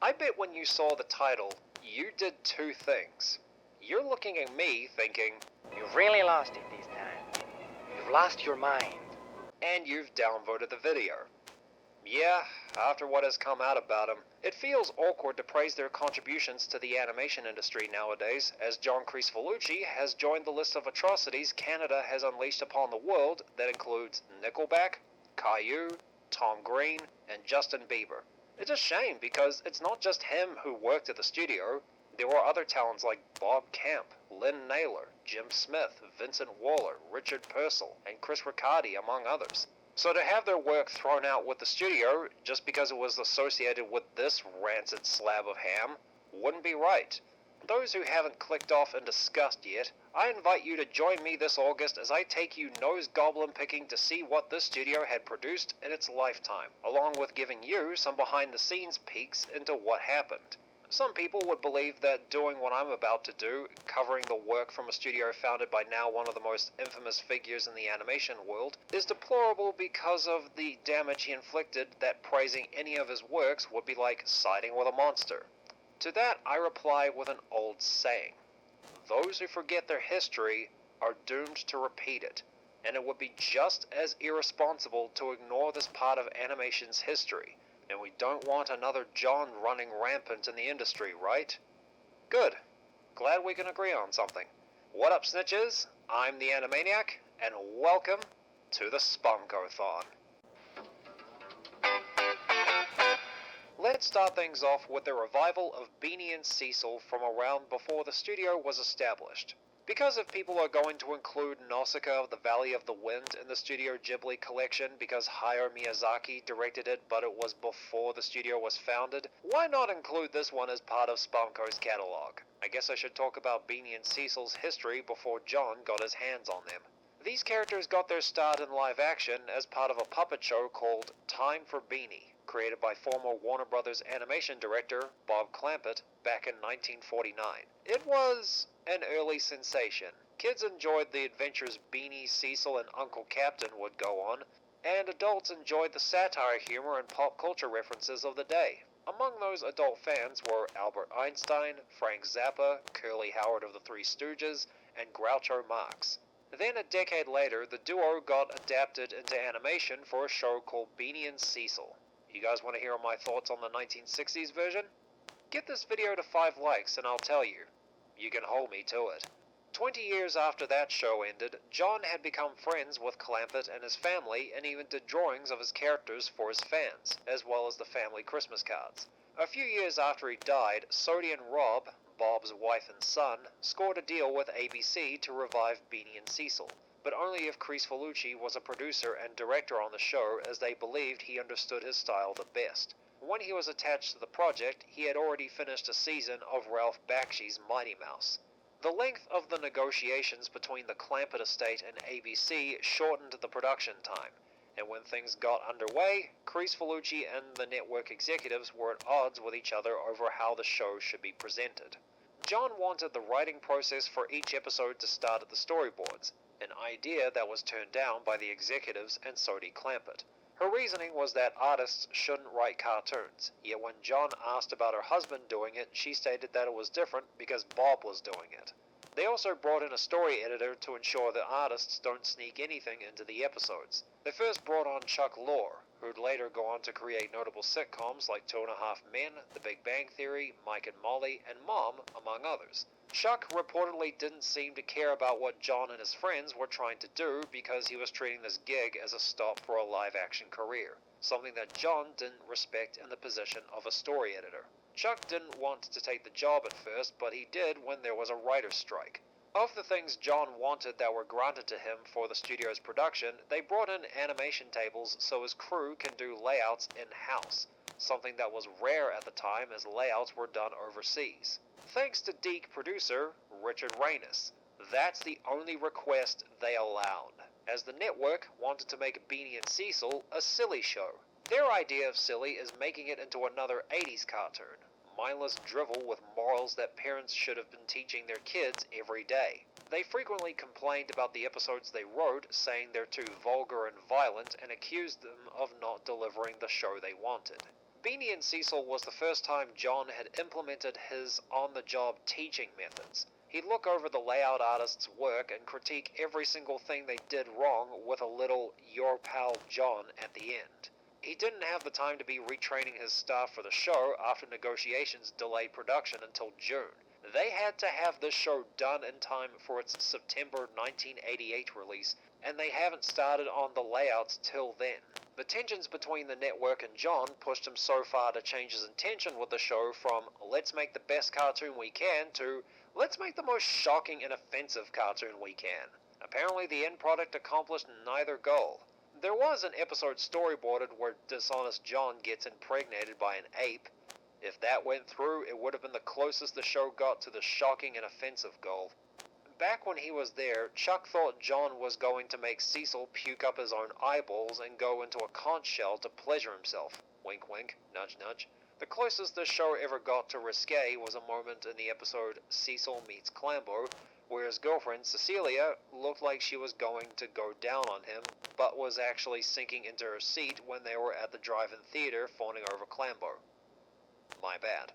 I bet when you saw the title, you did two things. You're looking at me thinking, You've really lost it this time. You've lost your mind. and you've downvoted the video. Yeah, after what has come out about them, it feels awkward to praise their contributions to the animation industry nowadays, as John Crisfolucci has joined the list of atrocities Canada has unleashed upon the world that includes Nickelback, Caillou, Tom Green, and Justin Bieber. It's a shame because it's not just him who worked at the studio. There were other talents like Bob Camp, Lynn Naylor, Jim Smith, Vincent Waller, Richard Purcell, and Chris Riccardi, among others. So to have their work thrown out with the studio just because it was associated with this rancid slab of ham wouldn't be right. Those who haven't clicked off in disgust yet, I invite you to join me this August as I take you nose goblin picking to see what this studio had produced in its lifetime, along with giving you some behind the scenes peeks into what happened. Some people would believe that doing what I'm about to do, covering the work from a studio founded by now one of the most infamous figures in the animation world, is deplorable because of the damage he inflicted, that praising any of his works would be like siding with a monster. To that I reply with an old saying. Those who forget their history are doomed to repeat it, and it would be just as irresponsible to ignore this part of animation's history. And we don't want another John running rampant in the industry, right? Good. Glad we can agree on something. What up, snitches? I'm the Animaniac, and welcome to the Spumco-Thon. Let's start things off with the revival of Beany and Cecil from around before the studio was established. Because if people are going to include Nausicaa of the Valley of the Wind in the Studio Ghibli collection because Hayao Miyazaki directed it but it was before the studio was founded, why not include this one as part of Spumco's catalog? I guess I should talk about Beany and Cecil's history before John got his hands on them. These characters got their start in live action as part of a puppet show called Time for Beany, created by former Warner Brothers animation director Bob Clampett back in 1949. It was an early sensation. Kids enjoyed the adventures Beany, Cecil, and Uncle Captain would go on, and adults enjoyed the satire, humor, and pop culture references of the day. Among those adult fans were Albert Einstein, Frank Zappa, Curly Howard of the Three Stooges, and Groucho Marx. Then a decade later, the duo got adapted into animation for a show called Beany and Cecil. You guys want to hear my thoughts on the 1960s version? Get this video to 5 likes and I'll tell you. You can hold me to it. 20 years after that show ended, John had become friends with Clampett and his family and even did drawings of his characters for his fans, as well as the family Christmas cards. A few years after he died, Sodie and Rob, Bob's wife and son, scored a deal with ABC to revive Beany and Cecil, but only if Crisfolucci was a producer and director on the show, as they believed he understood his style the best. When he was attached to the project, he had already finished a season of Ralph Bakshi's Mighty Mouse. The length of the negotiations between the Clampett estate and ABC shortened the production time, and when things got underway, Crisfolucci and the network executives were at odds with each other over how the show should be presented. John wanted the writing process for each episode to start at the storyboards, an idea that was turned down by the executives and Sodie Clampett. Her reasoning was that artists shouldn't write cartoons, yet when John asked about her husband doing it, she stated that it was different because Bob was doing it. They also brought in a story editor to ensure that artists don't sneak anything into the episodes. They first brought on Chuck Lorre, who'd later go on to create notable sitcoms like 2.5 Men, The Big Bang Theory, Mike and Molly, and Mom, among others. Chuck reportedly didn't seem to care about what John and his friends were trying to do because he was treating this gig as a stop for a live-action career, something that John didn't respect in the position of a story editor. Chuck didn't want to take the job at first, but he did when there was a writer's strike. Of the things John wanted that were granted to him for the studio's production, they brought in animation tables so his crew can do layouts in-house, something that was rare at the time as layouts were done overseas. Thanks to Deke producer Richard Reynes, that's the only request they allowed, as the network wanted to make Beany and Cecil a silly show. Their idea of silly is making it into another 80s cartoon, mindless drivel with morals that parents should have been teaching their kids every day. They frequently complained about the episodes they wrote, saying they're too vulgar and violent, and accused them of not delivering the show they wanted. Beany and Cecil was the first time John had implemented his on-the-job teaching methods. He'd look over the layout artist's work and critique every single thing they did wrong with a little "your pal John" at the end. He didn't have the time to be retraining his staff for the show after negotiations delayed production until June. They had to have this show done in time for its September 1988 release, and they haven't started on the layouts till then. The tensions between the network and John pushed him so far to change his intention with the show from "let's make the best cartoon we can" to "let's make the most shocking and offensive cartoon we can." Apparently the end product accomplished neither goal. There was an episode storyboarded where dishonest John gets impregnated by an ape. If that went through, it would have been the closest the show got to the shocking and offensive goal. Back when he was there, Chuck thought John was going to make Cecil puke up his own eyeballs and go into a conch shell to pleasure himself. Wink wink, nudge nudge. The closest this show ever got to risque was a moment in the episode Cecil Meets Clambo, where his girlfriend, Cecilia, looked like she was going to go down on him, but was actually sinking into her seat when they were at the drive-in theater fawning over Clambo. My bad.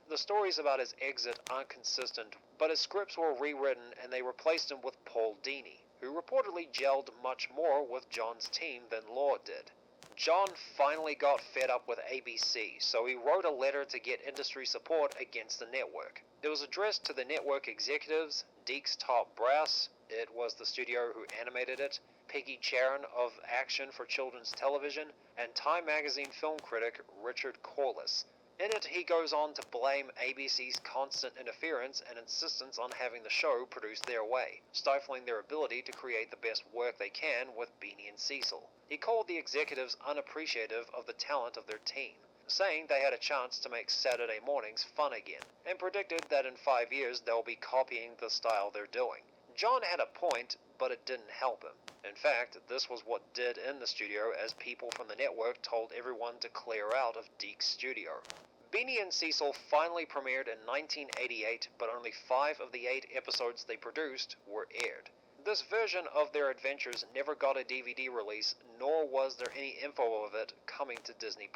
The stories about his exit aren't consistent, but his scripts were rewritten and they replaced him with Paul Dini, who reportedly gelled much more with John's team than Law did. John finally got fed up with ABC, so he wrote a letter to get industry support against the network. It was addressed to the network executives, Deke's Top Brass, it was the studio who animated it, Peggy Charon of Action for Children's Television, and Time magazine film critic Richard Corliss. In it, he goes on to blame ABC's constant interference and insistence on having the show produced their way, stifling their ability to create the best work they can with Beany and Cecil. He called the executives unappreciative of the talent of their team, saying they had a chance to make Saturday mornings fun again, and predicted that in 5 years they'll be copying the style they're doing. John had a point, but it didn't help him. In fact, this was what did in the studio as people from the network told everyone to clear out of Deke's studio. Beany and Cecil finally premiered in 1988, but only 5 of the 8 episodes they produced were aired. This version of their adventures never got a DVD release, nor was there any info of it coming to Disney+,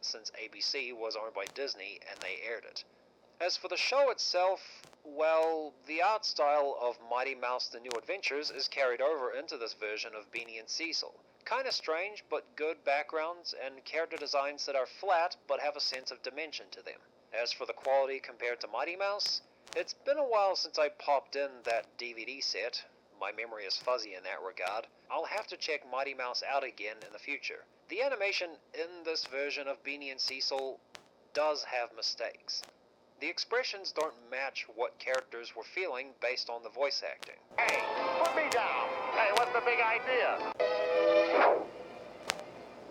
since ABC was owned by Disney and they aired it. As for the show itself, well, the art style of Mighty Mouse The New Adventures is carried over into this version of Beany and Cecil. Kinda strange, but good backgrounds and character designs that are flat but have a sense of dimension to them. As for the quality compared to Mighty Mouse, it's been a while since I popped in that DVD set. My memory is fuzzy in that regard. I'll have to check Mighty Mouse out again in the future. The animation in this version of Beany and Cecil does have mistakes. The expressions don't match what characters were feeling based on the voice acting. Hey, put me down. Hey, what's the big idea?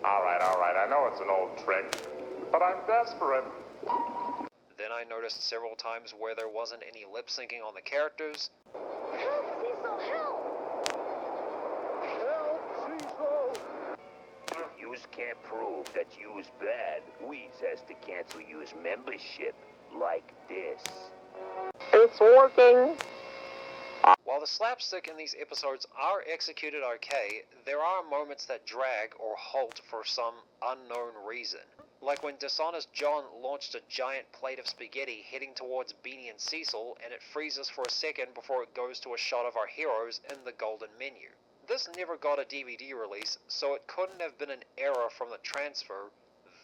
All right, I know it's an old trick, but I'm desperate. Then I noticed several times where there wasn't any lip syncing on the characters. Help, Cecil, help! Help, Cecil! If yous can't prove that you's bad, we has to cancel you's membership like this. It's working. While the slapstick in these episodes are executed okay, there are moments that drag or halt for some unknown reason. Like when dishonest John launched a giant plate of spaghetti heading towards Beany and Cecil, and it freezes for a second before it goes to a shot of our heroes in the golden menu. This never got a DVD release, so it couldn't have been an error from the transfer.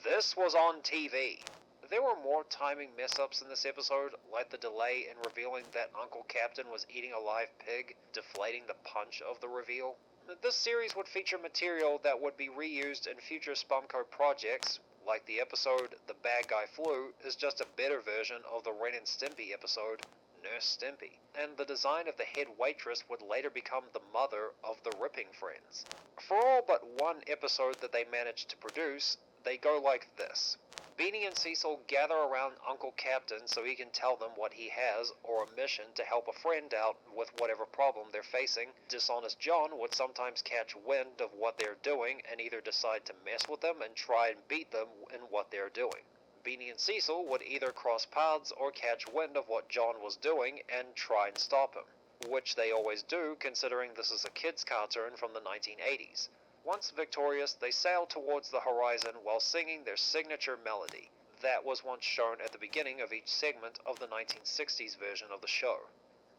This was on TV. There were more timing mess-ups in this episode, like the delay in revealing that Uncle Captain was eating a live pig, deflating the punch of the reveal. This series would feature material that would be reused in future Spumco projects, like the episode The Bad Guy Flew is just a better version of the Ren and Stimpy episode, Nurse Stimpy, and the design of the head waitress would later become the mother of the Ripping Friends. For all but one episode that they managed to produce, they go like this. Beany and Cecil gather around Uncle Captain so he can tell them what he has, or a mission to help a friend out with whatever problem they're facing. Dishonest John would sometimes catch wind of what they're doing and either decide to mess with them and try and beat them in what they're doing. Beany and Cecil would either cross paths or catch wind of what John was doing and try and stop him, which they always do considering this is a kids' cartoon from the 1980s. Once victorious, they sail towards the horizon while singing their signature melody. That was once shown at the beginning of each segment of the 1960s version of the show.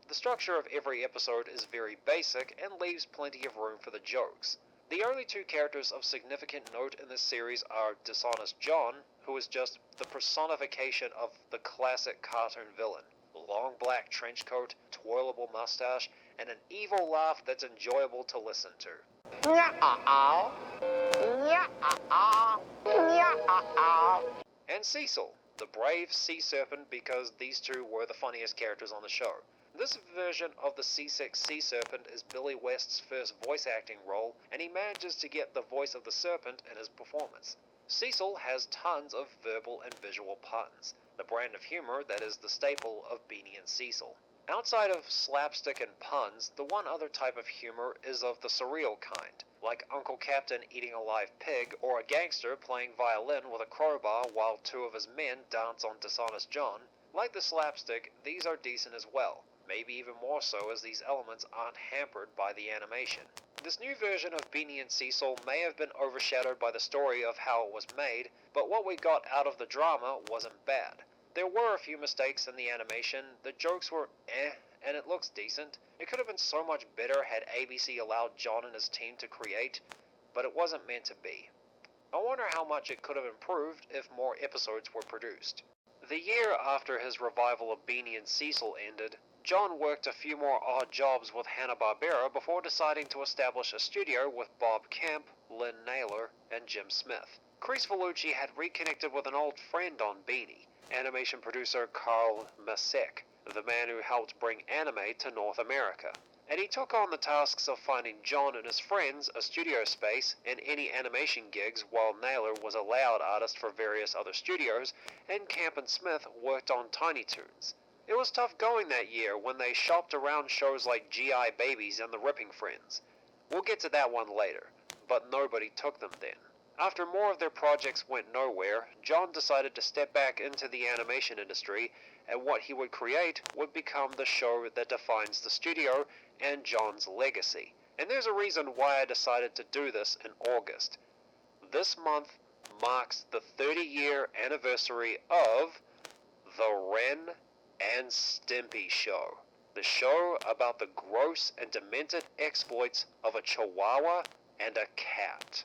The structure of every episode is very basic and leaves plenty of room for the jokes. The only two characters of significant note in this series are Dishonest John, who is just the personification of the classic cartoon villain. Long black trench coat, twirlable mustache, and an evil laugh that's enjoyable to listen to. And Cecil, the brave sea serpent, because these two were the funniest characters on the show. This version of the seasick sea serpent is Billy West's first voice acting role, and he manages to get the voice of the serpent in his performance. Cecil has tons of verbal and visual puns, the brand of humor that is the staple of Beany and Cecil. Outside of slapstick and puns, the one other type of humor is of the surreal kind, like Uncle Captain eating a live pig, or a gangster playing violin with a crowbar while two of his men dance on Dishonest John. Like the slapstick, these are decent as well, maybe even more so as these elements aren't hampered by the animation. This new version of Beany and Cecil may have been overshadowed by the story of how it was made, but what we got out of the drama wasn't bad. There were a few mistakes in the animation, the jokes were and it looks decent. It could have been so much better had ABC allowed John and his team to create, but it wasn't meant to be. I wonder how much it could have improved if more episodes were produced. The year after his revival of Beany and Cecil ended, John worked a few more odd jobs with Hanna-Barbera before deciding to establish a studio with Bob Kemp, Lynn Naylor, and Jim Smith. Chris Vellucci had reconnected with an old friend on Beany, animation producer Carl Masek, the man who helped bring anime to North America, and he took on the tasks of finding John and his friends a studio space and any animation gigs, while Naylor was a layout artist for various other studios, and Camp and Smith worked on Tiny Toons. It was tough going that year when they shopped around shows like G.I. Babies and The Ripping Friends. We'll get to that one later, but nobody took them then. After more of their projects went nowhere, John decided to step back into the animation industry, and what he would create would become the show that defines the studio and John's legacy. And there's a reason why I decided to do this in August. This month marks the 30-year anniversary of the Ren and Stimpy Show. The show about the gross and demented exploits of a chihuahua and a cat.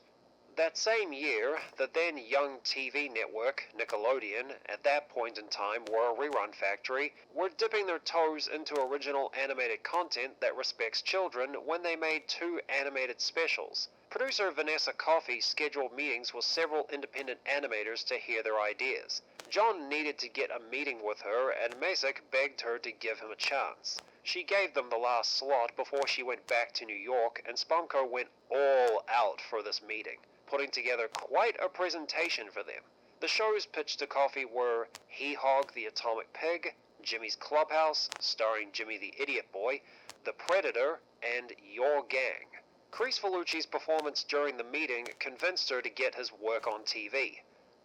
That same year, the then young TV network, Nickelodeon, at that point in time were a rerun factory, were dipping their toes into original animated content that respects children when they made two animated specials. Producer Vanessa Coffey scheduled meetings with several independent animators to hear their ideas. John needed to get a meeting with her, and Masek begged her to give him a chance. She gave them the last slot before she went back to New York, and Spumco went all out for this meeting, putting together quite a presentation for them. The shows pitched to Coffey were He Hog the Atomic Pig, Jimmy's Clubhouse, starring Jimmy the Idiot Boy, The Predator, and Your Gang. Chris Vellucci's performance during the meeting convinced her to get his work on TV.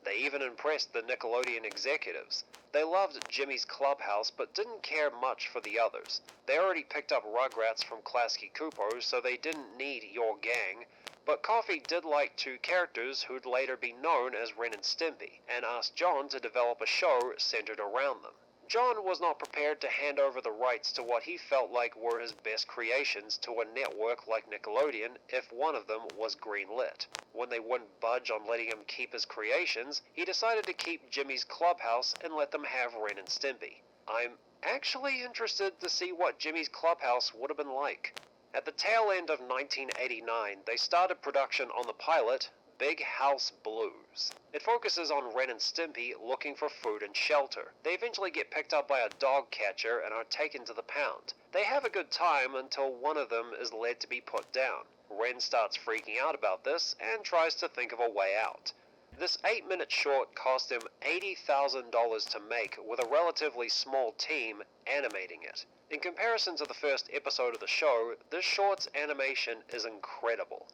They even impressed the Nickelodeon executives. They loved Jimmy's Clubhouse but didn't care much for the others. They already picked up Rugrats from Klasky Csupo, so they didn't need Your Gang, but Coffey did like two characters who'd later be known as Ren and Stimpy, and asked John to develop a show centered around them. John was not prepared to hand over the rights to what he felt like were his best creations to a network like Nickelodeon if one of them was greenlit. When they wouldn't budge on letting him keep his creations, he decided to keep Jimmy's Clubhouse and let them have Ren and Stimpy. I'm actually interested to see what Jimmy's Clubhouse would have been like. At the tail end of 1989, they started production on the pilot, Big House Blues. It focuses on Ren and Stimpy looking for food and shelter. They eventually get picked up by a dog catcher and are taken to the pound. They have a good time until one of them is led to be put down. Ren starts freaking out about this and tries to think of a way out. This 8-minute short cost him $80,000 to make with a relatively small team animating it. In comparison to the first episode of the show, this short's animation is incredible.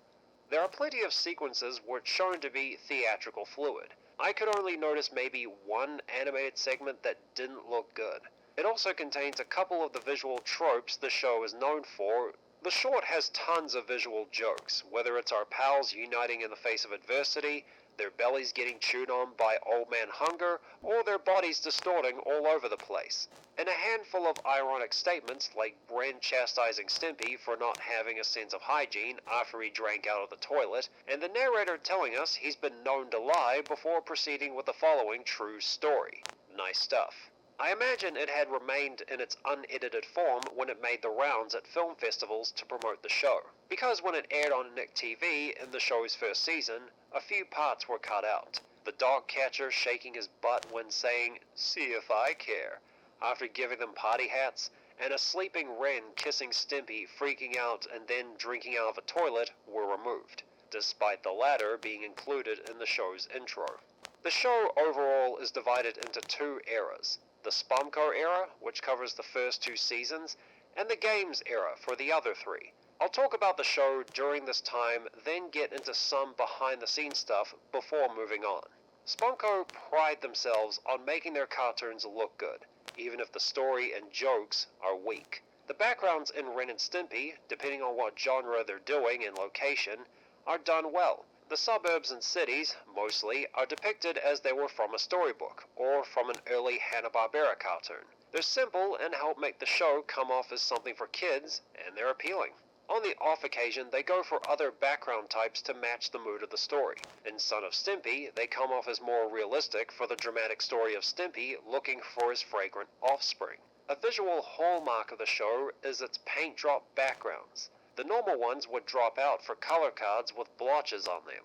There are plenty of sequences which shown to be theatrical fluid. I could only notice maybe one animated segment that didn't look good. It also contains a couple of the visual tropes the show is known for, The short has tons of visual jokes, whether it's our pals uniting in the face of adversity, their bellies getting chewed on by old man hunger, or their bodies distorting all over the place. And a handful of ironic statements like Ren chastising Stimpy for not having a sense of hygiene after he drank out of the toilet, and the narrator telling us he's been known to lie before proceeding with the following true story. Nice stuff. I imagine it had remained in its unedited form when it made the rounds at film festivals to promote the show, because when it aired on Nick TV in the show's first season, a few parts were cut out. The dog catcher shaking his butt when saying, "See if I care," after giving them party hats, and a sleeping Ren kissing Stimpy, freaking out, and then drinking out of a toilet were removed, despite the latter being included in the show's intro. The show overall is divided into two eras. The Spumco era, which covers the first 2 seasons, and the Games era for the other 3. I'll talk about the show during this time, then get into some behind-the-scenes stuff before moving on. Spumco pride themselves on making their cartoons look good, even if the story and jokes are weak. The backgrounds in Ren and Stimpy, depending on what genre they're doing and location, are done well. The suburbs and cities, mostly, are depicted as they were from a storybook, or from an early Hanna-Barbera cartoon. They're simple and help make the show come off as something for kids, and they're appealing. On the off occasion, they go for other background types to match the mood of the story. In Son of Stimpy, they come off as more realistic for the dramatic story of Stimpy looking for his fragrant offspring. A visual hallmark of the show is its paint drop backgrounds. The normal ones would drop out for color cards with blotches on them.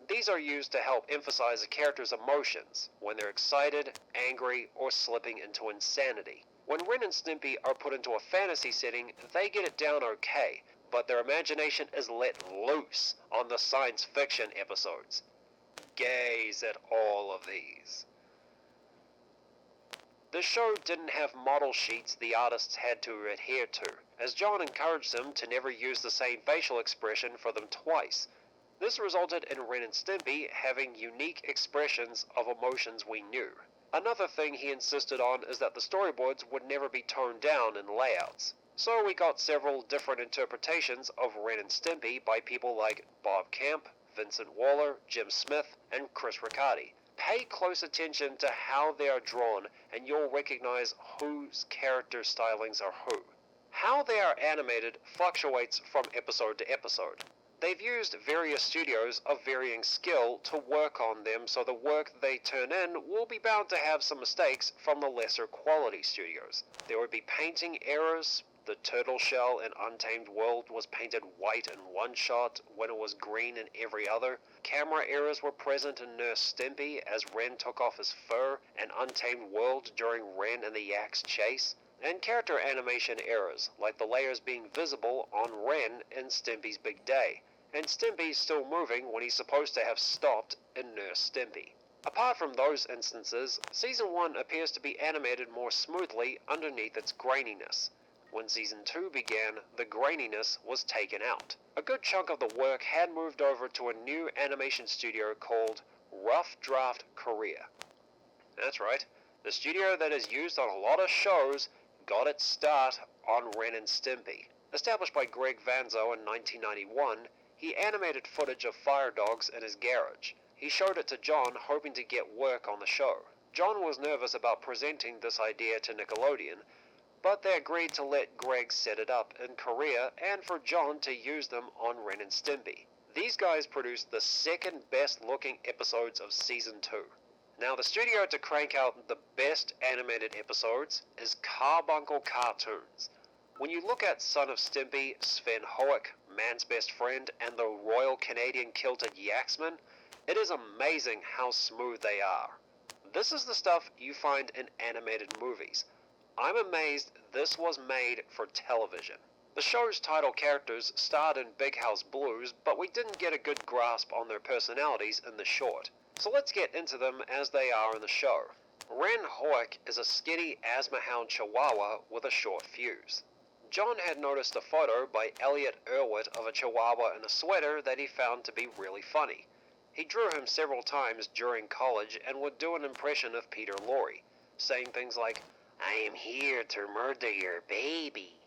These are used to help emphasize a character's emotions when they're excited, angry, or slipping into insanity. When Ren and Stimpy are put into a fantasy setting, they get it down okay, but their imagination is let loose on the science fiction episodes. Gaze at all of these. The show didn't have model sheets the artists had to adhere to, as John encouraged them to never use the same facial expression for them twice. This resulted in Ren and Stimpy having unique expressions of emotions we knew. Another thing he insisted on is that the storyboards would never be toned down in layouts. So we got several different interpretations of Ren and Stimpy by people like Bob Camp, Vincent Waller, Jim Smith, and Chris Riccardi. Pay close attention to how they are drawn and you'll recognize whose character stylings are who. How they are animated fluctuates from episode to episode. They've used various studios of varying skill to work on them, so the work they turn in will be bound to have some mistakes from the lesser quality studios. There would be painting errors. The turtle shell in Untamed World was painted white in one shot when it was green in every other. Camera errors were present in Nurse Stimpy as Ren took off his fur and Untamed World during Ren and the Yak's chase. And character animation errors, like the layers being visible on Ren in Stimpy's Big Day, and Stimpy still moving when he's supposed to have stopped in Nurse Stimpy. Apart from those instances, Season 1 appears to be animated more smoothly underneath its graininess. When Season 2 began, the graininess was taken out. A good chunk of the work had moved over to a new animation studio called Rough Draft Korea. That's right, the studio that is used on a lot of shows got its start on Ren and Stimpy. Established by Greg Vanzo in 1991, he animated footage of fire dogs in his garage. He showed it to John, hoping to get work on the show. John was nervous about presenting this idea to Nickelodeon, but they agreed to let Greg set it up in Korea and for John to use them on Ren and Stimpy. These guys produced the second best looking episodes of Season 2. Now, the studio to crank out the best animated episodes is Carbuncle Cartoons. When you look at Son of Stimpy, Sven Hoek, Man's Best Friend, and the Royal Canadian Kilted Yaxman, it is amazing how smooth they are. This is the stuff you find in animated movies. I'm amazed this was made for television. The show's title characters starred in Big House Blues, but we didn't get a good grasp on their personalities in the short. So let's get into them as they are in the show. Ren Hoek is a skinny asthma hound chihuahua with a short fuse. John had noticed a photo by Elliot Irwit of a chihuahua in a sweater that he found to be really funny. He drew him several times during college and would do an impression of Peter Lorre, saying things like, "I am here to murder your baby."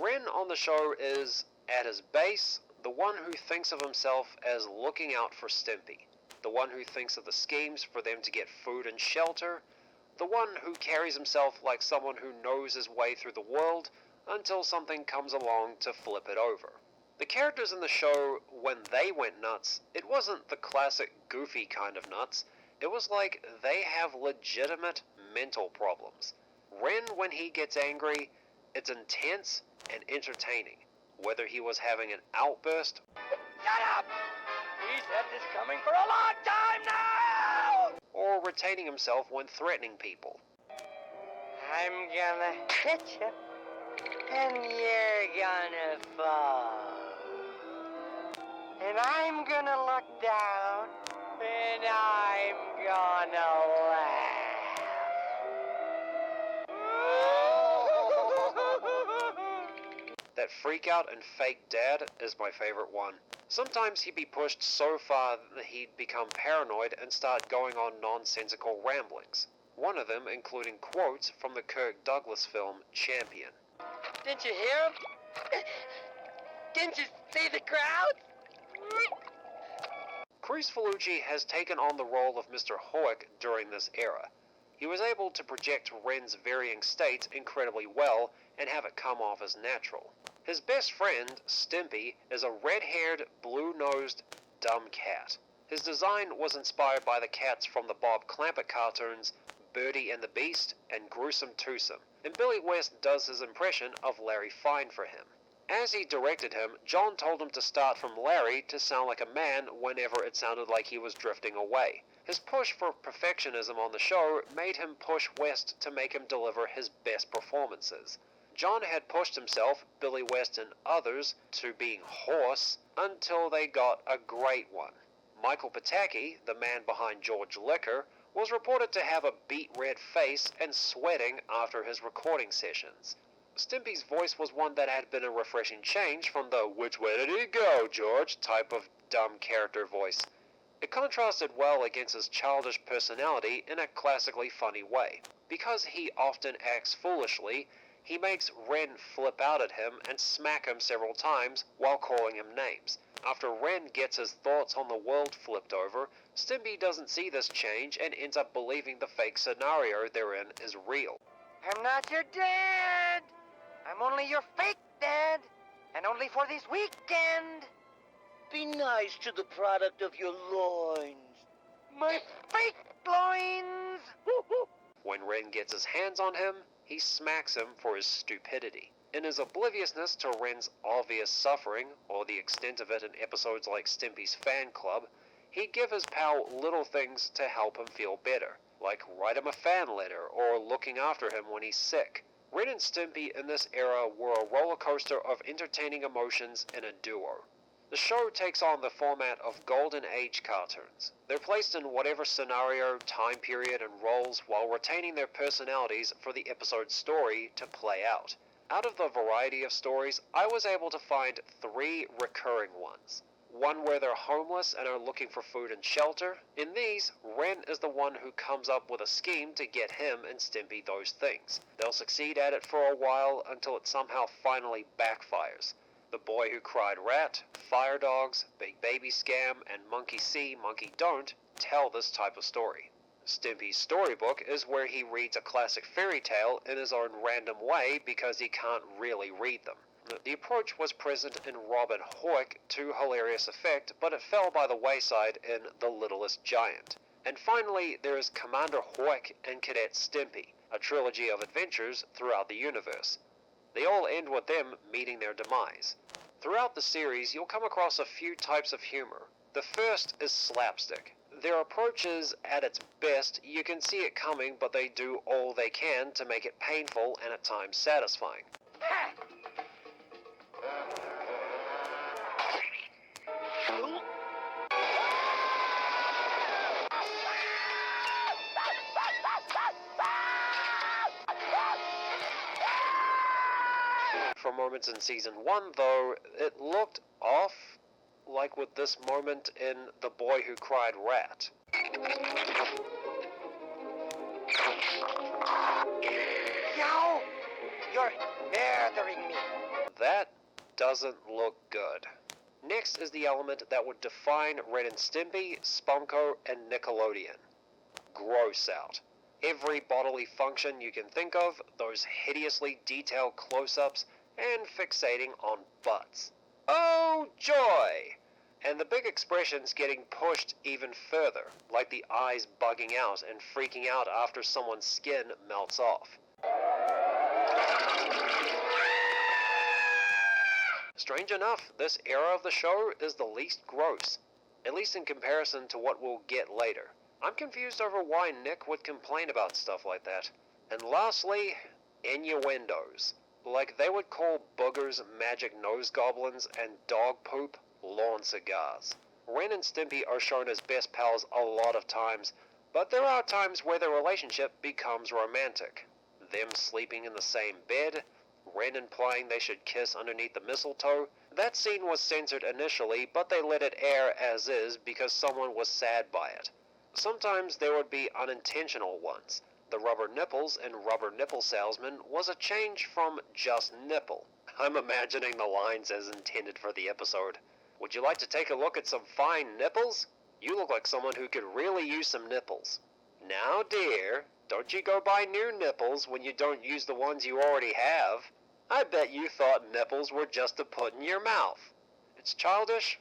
Ren on the show is At his base, the one who thinks of himself as looking out for Stimpy, the one who thinks of the schemes for them to get food and shelter, the one who carries himself like someone who knows his way through the world until something comes along to flip it over. The characters in the show, when they went nuts, it wasn't the classic goofy kind of nuts. It was like they have legitimate mental problems. Ren, when he gets angry, it's intense and entertaining. Whether he was having an outburst Shut up! He's had this coming for a long time now! or retaining himself when threatening people. I'm gonna hit you, and you're gonna fall. And I'm gonna look down, and I'm gonna laugh. That freak out and fake dad is my favorite one. Sometimes he'd be pushed so far that he'd become paranoid and start going on nonsensical ramblings. One of them including quotes from the Kirk Douglas film Champion. Didn't you hear him? Didn't you see the crowd? Chris Felucci has taken on the role of Mr. Hoek during this era. He was able to project Ren's varying states incredibly well and have it come off as natural. His best friend, Stimpy, is a red-haired, blue-nosed, dumb cat. His design was inspired by the cats from the Bob Clampett cartoons Birdie and the Beast and Gruesome Twosome, and Billy West does his impression of Larry Fine for him. As he directed him, John told him to start from Larry to sound like a man whenever it sounded like he was drifting away. His push for perfectionism on the show made him push West to make him deliver his best performances. John had pushed himself, Billy West and others, to being hoarse until they got a great one. Michael Pataki, the man behind George Liquor, was reported to have a beet red face and sweating after his recording sessions. Stimpy's voice was one that had been a refreshing change from the "which way did he go, George" type of dumb character voice. It contrasted well against his childish personality in a classically funny way. Because he often acts foolishly, he makes Ren flip out at him and smack him several times while calling him names. After Ren gets his thoughts on the world flipped over, Stimpy doesn't see this change and ends up believing the fake scenario they're in is real. I'm not your dad. I'm only your fake dad, and only for this weekend. Be nice to the product of your loins. My fake loins. When Ren gets his hands on him, he smacks him for his stupidity. In his obliviousness to Ren's obvious suffering, or the extent of it in episodes like Stimpy's Fan Club, he'd give his pal little things to help him feel better, like write him a fan letter or looking after him when he's sick. Ren and Stimpy in this era were a roller coaster of entertaining emotions in a duo. The show takes on the format of Golden Age cartoons. They're placed in whatever scenario, time period, and roles while retaining their personalities for the episode's story to play out. Out of the variety of stories, I was able to find 3 recurring ones. One where they're homeless and are looking for food and shelter. In these, Ren is the one who comes up with a scheme to get him and Stimpy those things. They'll succeed at it for a while until it somehow finally backfires. The Boy Who Cried Rat, Fire Dogs, Big Baby Scam, and Monkey See, Monkey Don't tell this type of story. Stimpy's storybook is where he reads a classic fairy tale in his own random way because he can't really read them. The approach was present in Robin Hoek to hilarious effect, but it fell by the wayside in The Littlest Giant. And finally, there is Commander Hoek and Cadet Stimpy, a trilogy of adventures throughout the universe. They all end with them meeting their demise. Throughout the series, you'll come across a few types of humor. The first is slapstick. Their approach is, at its best, you can see it coming, but they do all they can to make it painful and at times satisfying. For moments in season 1, though, it looked off, like with this moment in The Boy Who Cried Rat. Yow! You're murdering me. That doesn't look good. Next is the element that would define Ren and Stimpy, Spumco, and Nickelodeon. Gross out. Every bodily function you can think of, those hideously detailed close-ups, and fixating on butts. Oh joy! And the big expressions getting pushed even further, like the eyes bugging out and freaking out after someone's skin melts off. Strange enough, this era of the show is the least gross, at least in comparison to what we'll get later. I'm confused over why Nick would complain about stuff like that. And lastly, innuendos. Like they would call boogers magic nose goblins and dog poop lawn cigars. Ren and Stimpy are shown as best pals a lot of times, but there are times where their relationship becomes romantic. Them sleeping in the same bed, Ren implying they should kiss underneath the mistletoe. That scene was censored initially, but they let it air as is because someone was sad by it. Sometimes there would be unintentional ones. The rubber nipples in Rubber Nipple Salesman was a change from just nipple. I'm imagining the lines as intended for the episode. Would you like to take a look at some fine nipples? You look like someone who could really use some nipples. Now, dear, don't you go buy new nipples when you don't use the ones you already have. I bet you thought nipples were just to put in your mouth. It's childish,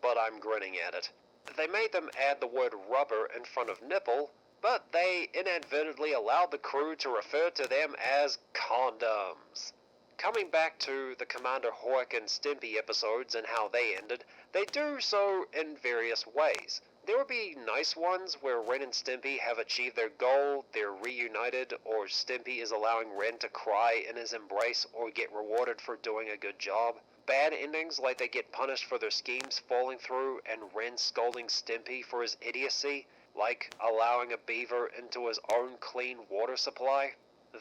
but I'm grinning at it. They made them add the word rubber in front of nipple, but they inadvertently allowed the crew to refer to them as condoms. Coming back to the Commander Hork and Stimpy episodes and how they ended, they do so in various ways. There would be nice ones where Ren and Stimpy have achieved their goal, they're reunited, or Stimpy is allowing Ren to cry in his embrace or get rewarded for doing a good job. Bad endings like they get punished for their schemes falling through and Ren scolding Stimpy for his idiocy, like allowing a beaver into his own clean water supply.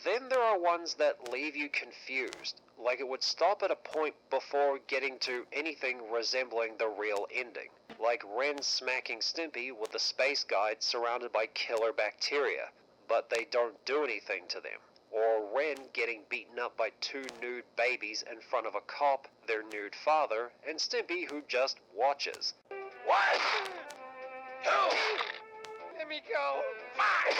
Then there are ones that leave you confused, like it would stop at a point before getting to anything resembling the real ending, like Ren smacking Stimpy with the space guide surrounded by killer bacteria, but they don't do anything to them, or Ren getting beaten up by two nude babies in front of a cop, their nude father, and Stimpy who just watches. 1, 2, Let me go. 5,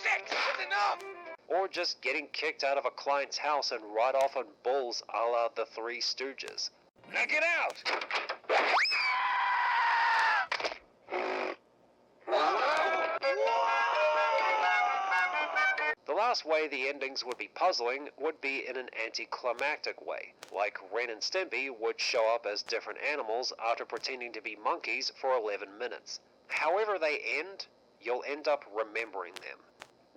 6, that's enough! Or just getting kicked out of a client's house and ride off on bulls a la the Three Stooges. Now get out! The last way the endings would be puzzling would be in an anticlimactic way, like Ren and Stimpy would show up as different animals after pretending to be monkeys for 11 minutes. However they end, you'll end up remembering them.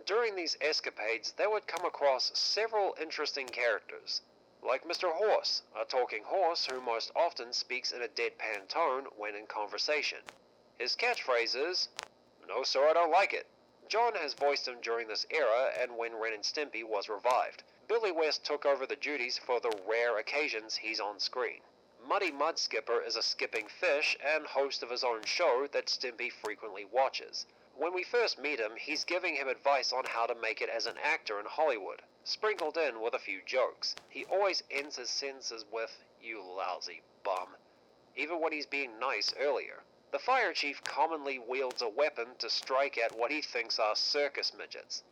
During these escapades, they would come across several interesting characters, like Mr. Horse, a talking horse who most often speaks in a deadpan tone when in conversation. His catchphrase is, "No sir, I don't like it." John has voiced him during this era and when Ren and Stimpy was revived. Billy West took over the duties for the rare occasions he's on screen. Muddy Mudskipper is a skipping fish and host of his own show that Stimpy frequently watches. When we first meet him, he's giving him advice on how to make it as an actor in Hollywood, sprinkled in with a few jokes. He always ends his sentences with, "You lousy bum," even when he's being nice earlier. The fire chief commonly wields a weapon to strike at what he thinks are circus midgets.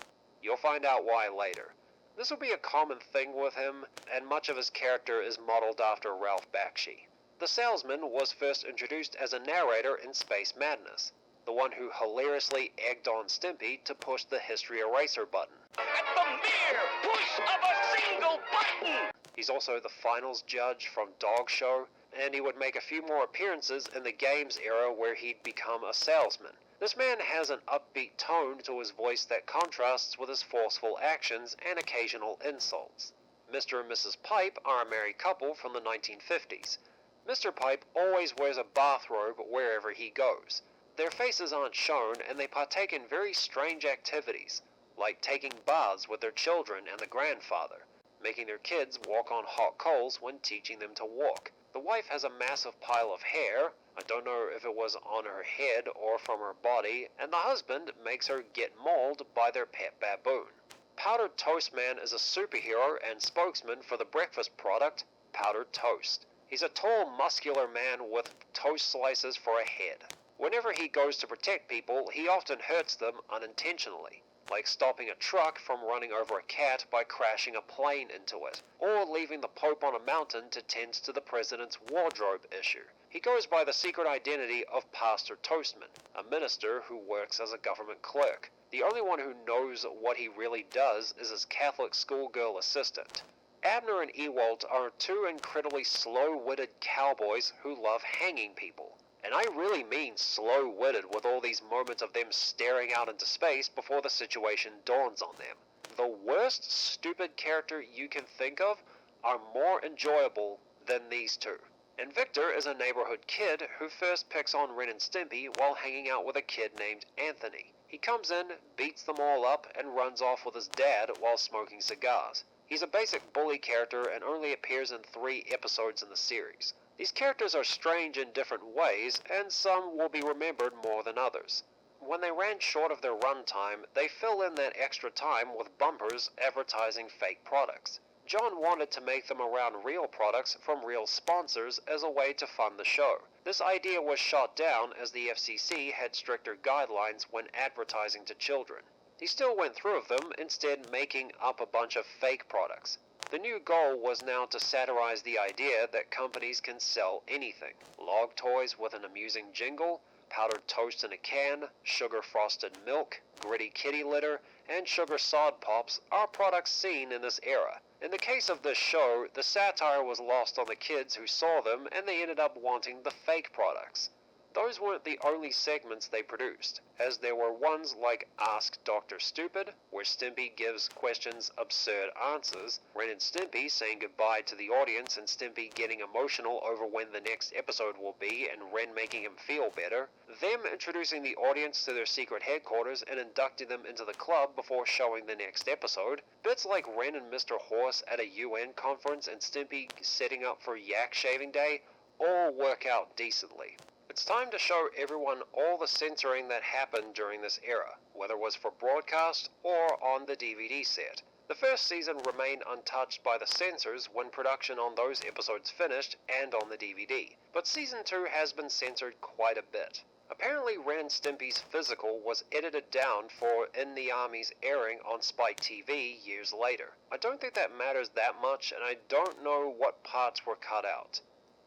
You'll find out why later. This will be a common thing with him, and much of his character is modeled after Ralph Bakshi. The salesman was first introduced as a narrator in Space Madness, the one who hilariously egged on Stimpy to push the history eraser button. At the mere push of a single button! He's also the finals judge from Dog Show, and he would make a few more appearances in the games era where he'd become a salesman. This man has an upbeat tone to his voice that contrasts with his forceful actions and occasional insults. Mr. and Mrs. Pipe are a married couple from the 1950s. Mr. Pipe always wears a bathrobe wherever he goes. Their faces aren't shown, and they partake in very strange activities, like taking baths with their children and the grandfather, making their kids walk on hot coals when teaching them to walk. The wife has a massive pile of hair, I don't know if it was on her head or from her body, and the husband makes her get mauled by their pet baboon. Powdered Toast Man is a superhero and spokesman for the breakfast product, Powdered Toast. He's a tall, muscular man with toast slices for a head. Whenever he goes to protect people, he often hurts them unintentionally, like stopping a truck from running over a cat by crashing a plane into it, or leaving the Pope on a mountain to tend to the president's wardrobe issue. He goes by the secret identity of Pastor Toastman, a minister who works as a government clerk. The only one who knows what he really does is his Catholic schoolgirl assistant. Abner and Ewald are two incredibly slow-witted cowboys who love hanging people. And I really mean slow-witted, with all these moments of them staring out into space before the situation dawns on them. The worst stupid character you can think of are more enjoyable than these two. And Victor is a neighborhood kid who first picks on Ren and Stimpy while hanging out with a kid named Anthony. He comes in, beats them all up, and runs off with his dad while smoking cigars. He's a basic bully character and only appears in 3 episodes in the series. These characters are strange in different ways, and some will be remembered more than others. When they ran short of their runtime, they fill in that extra time with bumpers advertising fake products. John wanted to make them around real products from real sponsors as a way to fund the show. This idea was shot down as the FCC had stricter guidelines when advertising to children. He still went through with them, instead making up a bunch of fake products. The new goal was now to satirize the idea that companies can sell anything. Log toys with an amusing jingle, powdered toast in a can, sugar-frosted milk, gritty kitty litter, and sugar sod pops are products seen in this era. In the case of this show, the satire was lost on the kids who saw them, and they ended up wanting the fake products. Those weren't the only segments they produced, as there were ones like Ask Dr. Stupid, where Stimpy gives questions absurd answers, Ren and Stimpy saying goodbye to the audience and Stimpy getting emotional over when the next episode will be and Ren making him feel better, them introducing the audience to their secret headquarters and inducting them into the club before showing the next episode, bits like Ren and Mr. Horse at a UN conference and Stimpy setting up for Yak Shaving Day all work out decently. It's time to show everyone all the censoring that happened during this era, whether it was for broadcast or on the DVD set. The first season remained untouched by the censors when production on those episodes finished and on the DVD, but season 2 has been censored quite a bit. Apparently Ren and Stimpy's physical was edited down for In the Army's airing on Spike TV years later. I don't think that matters that much, and I don't know what parts were cut out.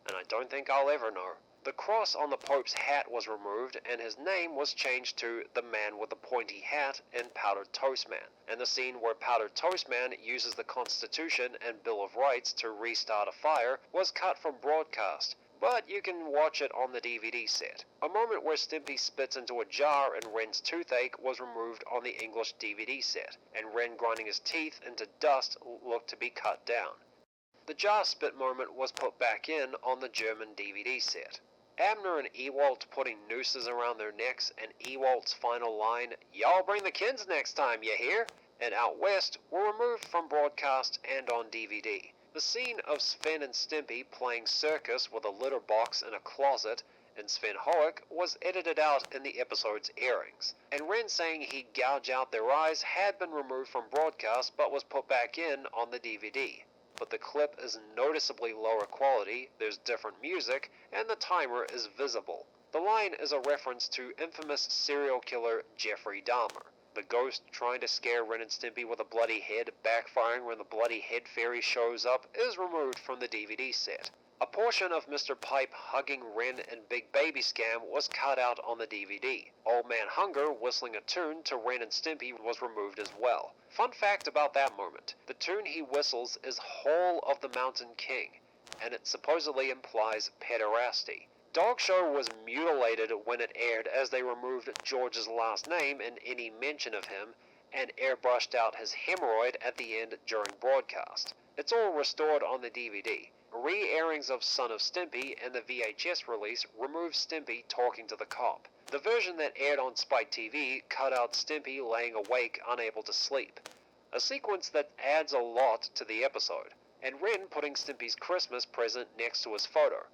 And I don't think I'll ever know. The cross on the Pope's hat was removed, and his name was changed to the Man with the Pointy Hat in Powdered Toast Man, and the scene where Powdered Toast Man uses the Constitution and Bill of Rights to restart a fire was cut from broadcast, but you can watch it on the DVD set. A moment where Stimpy spits into a jar and Ren's toothache was removed on the English DVD set, and Ren grinding his teeth into dust looked to be cut down. The jar spit moment was put back in on the German DVD set. Abner and Ewald putting nooses around their necks, and Ewald's final line, "Y'all bring the kids next time, you hear?" and Out West were removed from broadcast and on DVD. The scene of Sven and Stimpy playing circus with a litter box in a closet in Sven Hoek was edited out in the episode's airings, and Ren saying he'd gouge out their eyes had been removed from broadcast but was put back in on the DVD. But the clip is noticeably lower quality, there's different music, and the timer is visible. The line is a reference to infamous serial killer Jeffrey Dahmer. The ghost trying to scare Ren and Stimpy with a bloody head backfiring when the bloody head fairy shows up is removed from the DVD set. A portion of Mr. Pipe hugging Ren and Big Baby Scam was cut out on the DVD. Old Man Hunger whistling a tune to Ren and Stimpy was removed as well. Fun fact about that moment, the tune he whistles is Hall of the Mountain King, and it supposedly implies pederasty. Dog Show was mutilated when it aired as they removed George's last name and any mention of him, and airbrushed out his hemorrhoid at the end during broadcast. It's all restored on the DVD. Re-airings of Son of Stimpy and the VHS release removed Stimpy talking to the cop. The version that aired on Spike TV cut out Stimpy laying awake unable to sleep. A sequence that adds a lot to the episode, and Ren putting Stimpy's Christmas present next to his photo.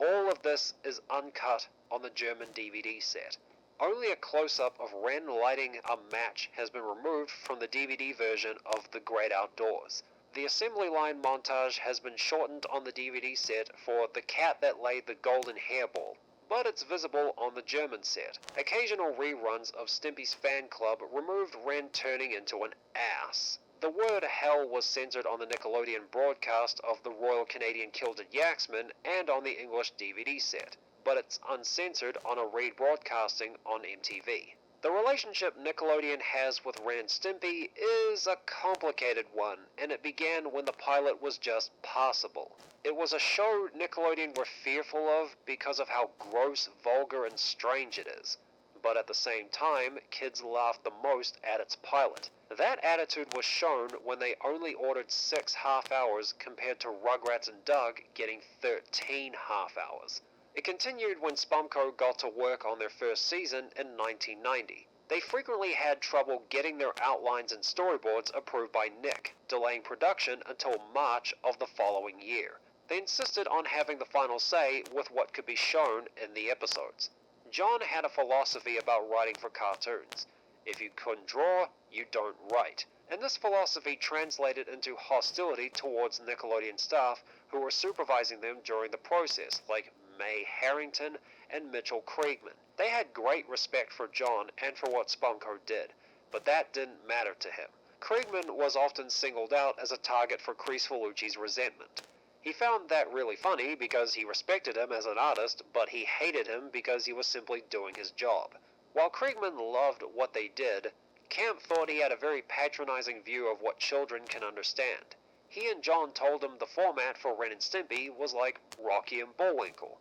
All of this is uncut on the German DVD set. Only a close-up of Ren lighting a match has been removed from the DVD version of The Great Outdoors. The assembly line montage has been shortened on the DVD set for The Cat That Laid the Golden Hairball, but it's visible on the German set. Occasional reruns of Stimpy's Fan Club removed Ren turning into an ass. The word hell was censored on the Nickelodeon broadcast of the Royal Canadian Kilted Yaxman and on the English DVD set, but it's uncensored on a rebroadcasting on MTV. The relationship Nickelodeon has with Ren and Stimpy is a complicated one, and it began when the pilot was just passable. It was a show Nickelodeon were fearful of because of how gross, vulgar, and strange it is. But at the same time, kids laughed the most at its pilot. That attitude was shown when they only ordered 6 half hours compared to Rugrats and Doug getting 13 half hours. It continued when Spumco got to work on their first season in 1990. They frequently had trouble getting their outlines and storyboards approved by Nick, delaying production until March of the following year. They insisted on having the final say with what could be shown in the episodes. John had a philosophy about writing for cartoons. If you couldn't draw, you don't write. And this philosophy translated into hostility towards Nickelodeon staff who were supervising them during the process, like May Harrington and Mitchell Kriegman. They had great respect for John and for what Spumco did, but that didn't matter to him. Kriegman was often singled out as a target for Chris Felucci's resentment. He found that really funny because he respected him as an artist, but he hated him because he was simply doing his job. While Kriegman loved what they did, Camp thought he had a very patronizing view of what children can understand. He and John told him the format for Ren and Stimpy was like Rocky and Bullwinkle.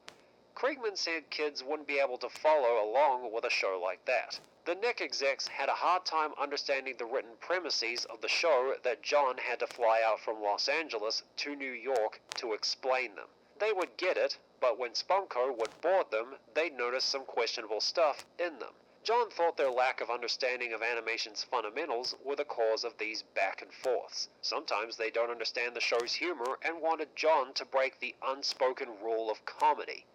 Kriegman said kids wouldn't be able to follow along with a show like that. The Nick execs had a hard time understanding the written premises of the show that John had to fly out from Los Angeles to New York to explain them. They would get it, but when Spumco would board them, they'd notice some questionable stuff in them. John thought their lack of understanding of animation's fundamentals were the cause of these back and forths. Sometimes they don't understand the show's humor and wanted John to break the unspoken rule of comedy.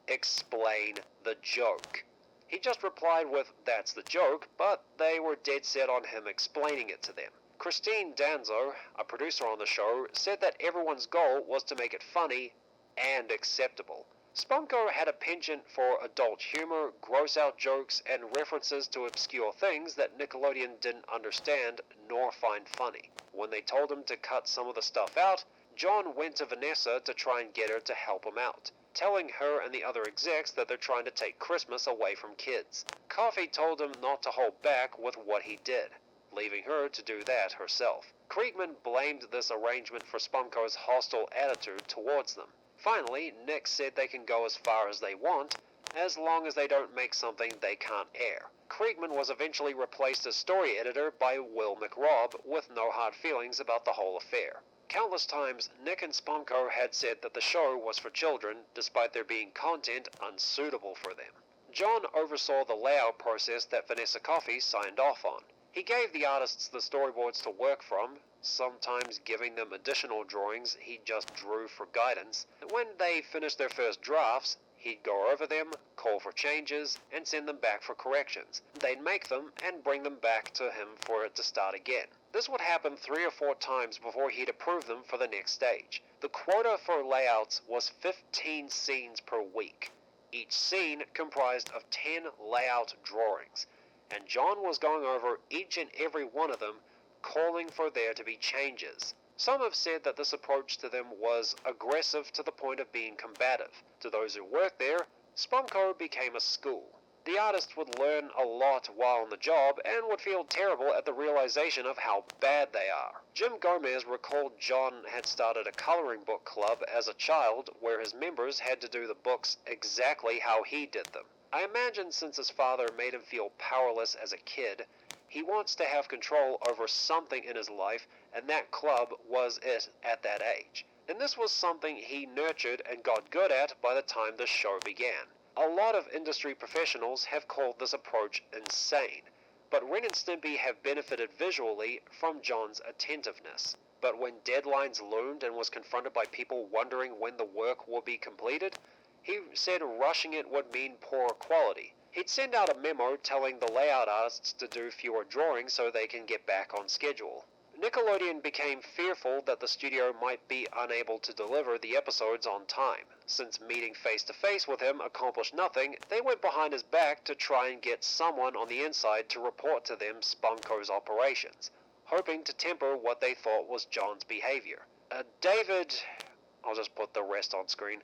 Explain the joke. He just replied with, "That's the joke," but they were dead set on him explaining it to them. Christine Danzo, a producer on the show, said that everyone's goal was to make it funny and acceptable. Spumco had a penchant for adult humor, gross-out jokes, and references to obscure things that Nickelodeon didn't understand nor find funny. When they told him to cut some of the stuff out, John went to Vanessa to try and get her to help him out, telling her and the other execs that they're trying to take Christmas away from kids. Coffey told him not to hold back with what he did, leaving her to do that herself. Kriegman blamed this arrangement for Spumco's hostile attitude towards them. Finally, Nick said they can go as far as they want, as long as they don't make something they can't air. Kriegman was eventually replaced as story editor by Will McRobb, with no hard feelings about the whole affair. Countless times, Nick and Spumco had said that the show was for children, despite there being content unsuitable for them. John oversaw the layout process that Vanessa Coffey signed off on. He gave the artists the storyboards to work from, sometimes giving them additional drawings he just drew for guidance. When they finished their first drafts, he'd go over them, call for changes, and send them back for corrections. They'd make them and bring them back to him for it to start again. This would happen 3 or 4 times before he'd approve them for the next stage. The quota for layouts was 15 scenes per week. Each scene comprised of 10 layout drawings, and John was going over each and every one of them, calling for there to be changes. Some have said that this approach to them was aggressive to the point of being combative. To those who worked there, Spumco became a school. The artists would learn a lot while on the job and would feel terrible at the realization of how bad they are. Jim Gomez recalled John had started a coloring book club as a child where his members had to do the books exactly how he did them. I imagine since his father made him feel powerless as a kid, he wants to have control over something in his life, and that club was it at that age. And this was something he nurtured and got good at by the time the show began. A lot of industry professionals have called this approach insane, but Ren and Stimpy have benefited visually from John's attentiveness. But when deadlines loomed and was confronted by people wondering when the work will be completed, he said rushing it would mean poor quality. He'd send out a memo telling the layout artists to do fewer drawings so they can get back on schedule. Nickelodeon became fearful that the studio might be unable to deliver the episodes on time. Since meeting face to face with him accomplished nothing, they went behind his back to try and get someone on the inside to report to them Spumco's operations, hoping to temper what they thought was John's behavior. David, I'll just put the rest on screen,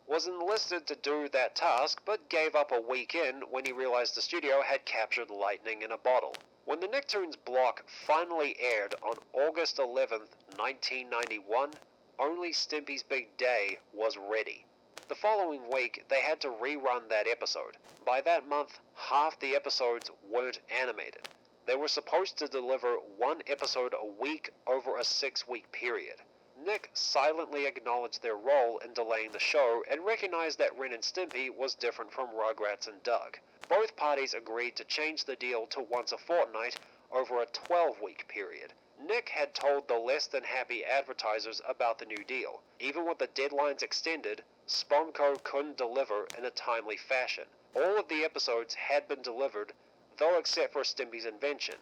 was enlisted to do that task, but gave up a week in when he realized the studio had captured lightning in a bottle. When the Nicktoons block finally aired on August 11th, 1991, only Stimpy's Big Day was ready. The following week, they had to rerun that episode. By that month, half the episodes weren't animated. They were supposed to deliver one episode a week over a 6-week period. Nick silently acknowledged their role in delaying the show and recognized that Ren and Stimpy was different from Rugrats and Doug. Both parties agreed to change the deal to once a fortnight over a 12-week period. Nick had told the less than happy advertisers about the new deal. Even with the deadlines extended, Spumco couldn't deliver in a timely fashion. All of the episodes had been delivered, though except for Stimpy's Invention.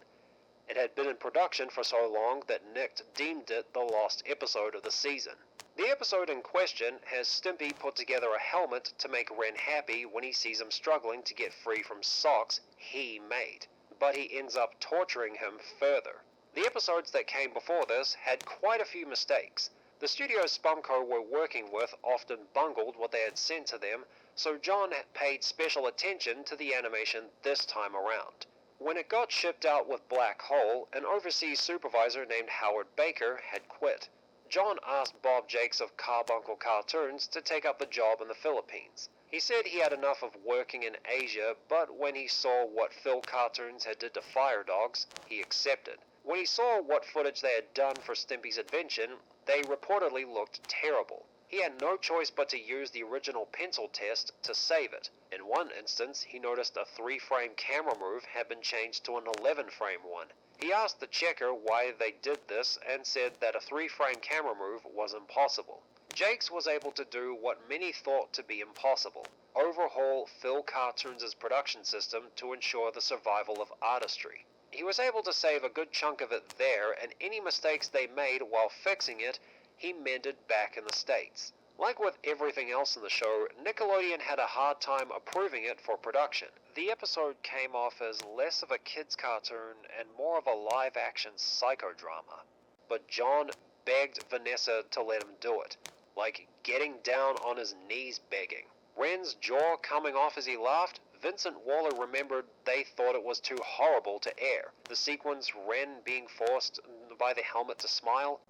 It had been in production for so long that Nick deemed it the lost episode of the season. The episode in question has Stimpy put together a helmet to make Ren happy when he sees him struggling to get free from socks he made, but he ends up torturing him further. The episodes that came before this had quite a few mistakes. The studios Spumco were working with often bungled what they had sent to them, so John paid special attention to the animation this time around. When it got shipped out with Black Hole, an overseas supervisor named Howard Baker had quit. John asked Bob Jakes of Carbuncle Cartoons to take up the job in the Philippines. He said he had enough of working in Asia, but when he saw what Phil Cartoons had did to Fire Dogs, he accepted. When he saw what footage they had done for Stimpy's Invention, they reportedly looked terrible. He had no choice but to use the original pencil test to save it. In one instance, he noticed a 3-frame camera move had been changed to an 11-frame one. He asked the checker why they did this and said that a 3-frame camera move was impossible. Jakes was able to do what many thought to be impossible: overhaul Phil Cartoons' production system to ensure the survival of artistry. He was able to save a good chunk of it there, and any mistakes they made while fixing it, he mended back in the States. Like with everything else in the show, Nickelodeon had a hard time approving it for production. The episode came off as less of a kids' cartoon and more of a live-action psychodrama. But John begged Vanessa to let him do it, like getting down on his knees begging. Ren's jaw coming off as he laughed. Vincent Waller remembered they thought it was too horrible to air. The sequence Ren being forced by the helmet to smile,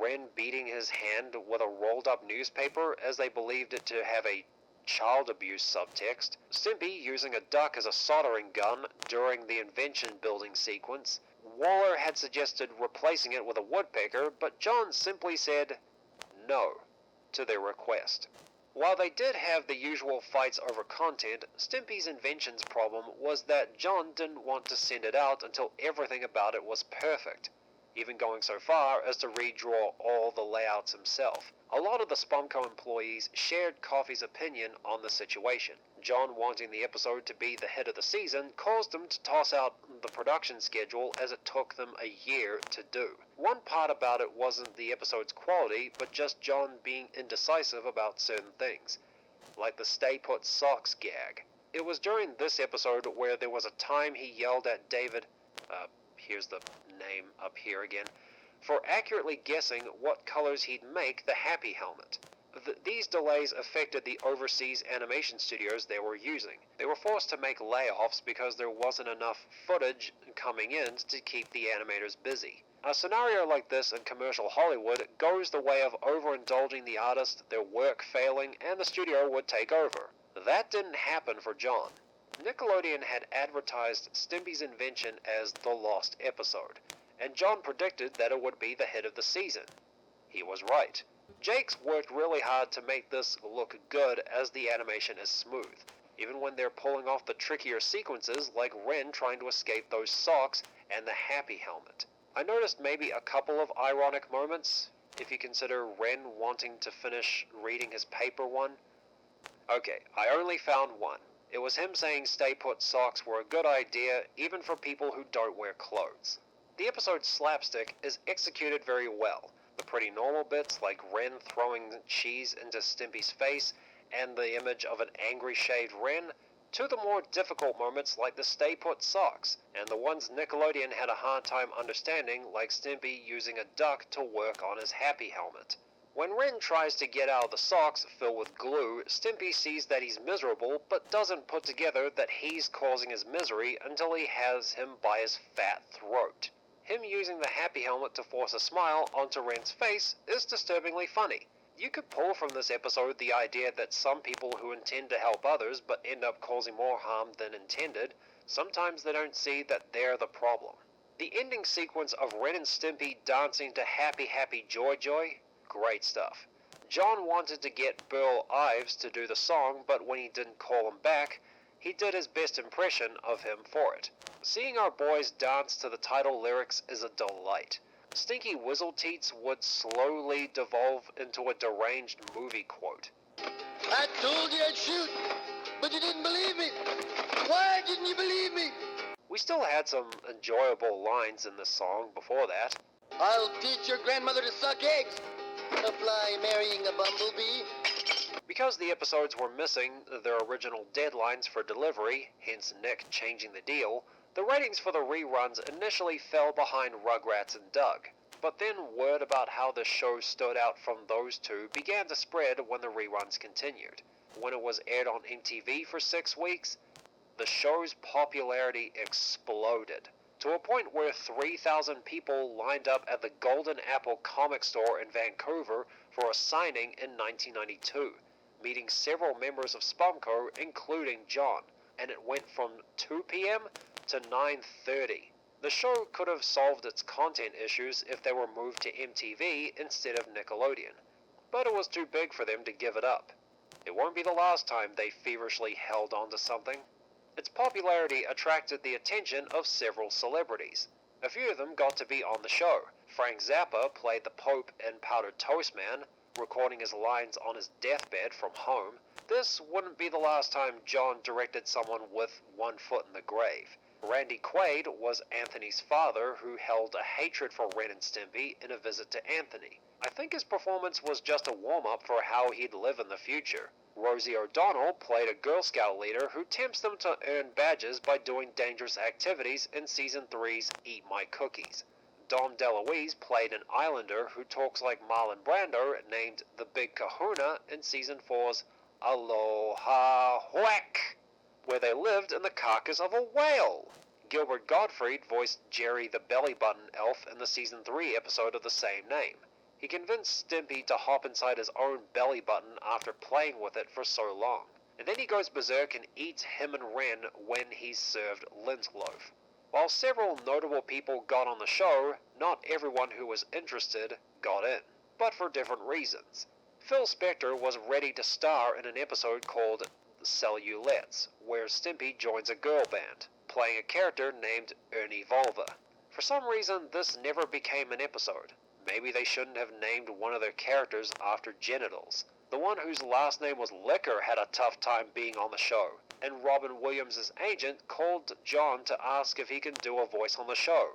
Ren beating his hand with a rolled-up newspaper as they believed it to have a child abuse subtext, Stimpy using a duck as a soldering gun during the invention building sequence. Waller had suggested replacing it with a woodpecker, but John simply said no to their request. While they did have the usual fights over content, Stimpy's Invention's problem was that John didn't want to send it out until everything about it was perfect, even going so far as to redraw all the layouts himself. A lot of the Spumco employees shared Coffey's opinion on the situation. John wanting the episode to be the hit of the season caused them to toss out the production schedule as it took them a year to do. One part about it wasn't the episode's quality, but just John being indecisive about certain things, like the stay put socks gag. It was during this episode where there was a time he yelled at David, here's the name up here again, for accurately guessing what colors he'd make the Happy Helmet. These delays affected the overseas animation studios they were using. They were forced to make layoffs because there wasn't enough footage coming in to keep the animators busy. A scenario like this in commercial Hollywood goes the way of overindulging the artist, their work failing, and the studio would take over. That didn't happen for John. Nickelodeon had advertised Stimpy's Invention as the lost episode, and John predicted that it would be the hit of the season. He was right. Jakes worked really hard to make this look good, as the animation is smooth, even when they're pulling off the trickier sequences like Ren trying to escape those socks and the Happy Helmet. I noticed maybe a couple of ironic moments, if you consider Ren wanting to finish reading his paper one. Okay, I only found one. It was him saying stay-put socks were a good idea even for people who don't wear clothes. The episode's slapstick is executed very well. The pretty normal bits like Ren throwing cheese into Stimpy's face and the image of an angry shaved Ren, to the more difficult moments like the stay-put socks, and the ones Nickelodeon had a hard time understanding, like Stimpy using a duck to work on his happy helmet. When Ren tries to get out of the socks filled with glue, Stimpy sees that he's miserable, but doesn't put together that he's causing his misery until he has him by his fat throat. Him using the happy helmet to force a smile onto Ren's face is disturbingly funny. You could pull from this episode the idea that some people who intend to help others but end up causing more harm than intended, sometimes they don't see that they're the problem. The ending sequence of Ren and Stimpy dancing to Happy Happy Joy Joy, great stuff. John wanted to get Burl Ives to do the song, but when he didn't call him back, he did his best impression of him for it. Seeing our boys dance to the title lyrics is a delight. Stinky Whizzleteats would slowly devolve into a deranged movie quote. I told you I'd shoot, but you didn't believe me. Why didn't you believe me? We still had some enjoyable lines in this song before that. I'll teach your grandmother to suck eggs. A fly marrying a bumblebee. Because the episodes were missing their original deadlines for delivery, hence Nick changing the deal, the ratings for the reruns initially fell behind Rugrats and Doug. But then word about how the show stood out from those two began to spread when the reruns continued. When it was aired on MTV for 6 weeks, the show's popularity exploded, to a point where 3,000 people lined up at the Golden Apple comic store in Vancouver for a signing in 1992, meeting several members of Spumco, including John, and it went from 2 p.m. to 9:30. The show could have solved its content issues if they were moved to MTV instead of Nickelodeon, but it was too big for them to give it up. It won't be the last time they feverishly held on to something. Its popularity attracted the attention of several celebrities. A few of them got to be on the show. Frank Zappa played the Pope in Powdered Toast Man, recording his lines on his deathbed from home. This wouldn't be the last time John directed someone with one foot in the grave. Randy Quaid was Anthony's father, who held a hatred for Ren and Stimpy in a visit to Anthony. I think his performance was just a warm-up for how he'd live in the future. Rosie O'Donnell played a Girl Scout leader who tempts them to earn badges by doing dangerous activities in Season 3's Eat My Cookies. Dom DeLuise played an islander who talks like Marlon Brando, named the Big Kahuna in Season 4's Aloha Whack, where they lived in the carcass of a whale. Gilbert Gottfried voiced Jerry the Belly Button Elf in the Season 3 episode of the same name. He convinced Stimpy to hop inside his own belly button after playing with it for so long, and then he goes berserk and eats him and Ren when he's served Linzloaf. While several notable people got on the show, not everyone who was interested got in, but for different reasons. Phil Spector was ready to star in an episode called Cellulettes, where Stimpy joins a girl band, playing a character named Ernie Volva. For some reason, this never became an episode. Maybe they shouldn't have named one of their characters after genitals. The one whose last name was Liquor had a tough time being on the show, and Robin Williams' agent called John to ask if he can do a voice on the show.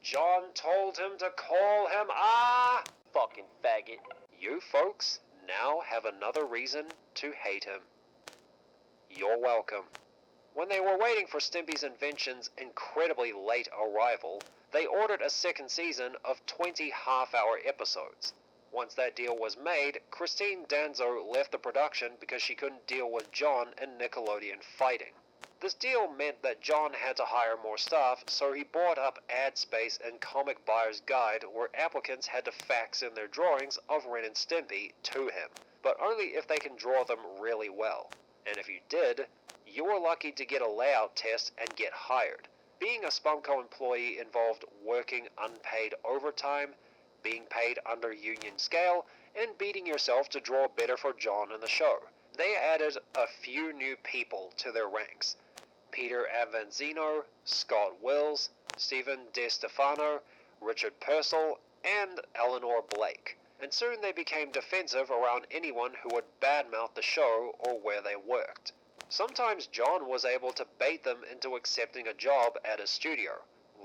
John told him to call him Fucking faggot. You folks now have another reason to hate him. You're welcome. When they were waiting for Stimpy's Invention's incredibly late arrival, they ordered a second season of 20 half-hour episodes. Once that deal was made, Christine Danzo left the production because she couldn't deal with John and Nickelodeon fighting. This deal meant that John had to hire more staff, so he bought up ad space in Comic Buyer's Guide, where applicants had to fax in their drawings of Ren and Stimpy to him, but only if they can draw them really well. And if you did, you were lucky to get a layout test and get hired. Being a Spumco employee involved working unpaid overtime, being paid under union scale, and beating yourself to draw better for John in the show. They added a few new people to their ranks. Peter Avanzino, Scott Wills, Stephen DeStefano, Richard Purcell, and Eleanor Blake. And soon they became defensive around anyone who would badmouth the show or where they worked. Sometimes John was able to bait them into accepting a job at his studio,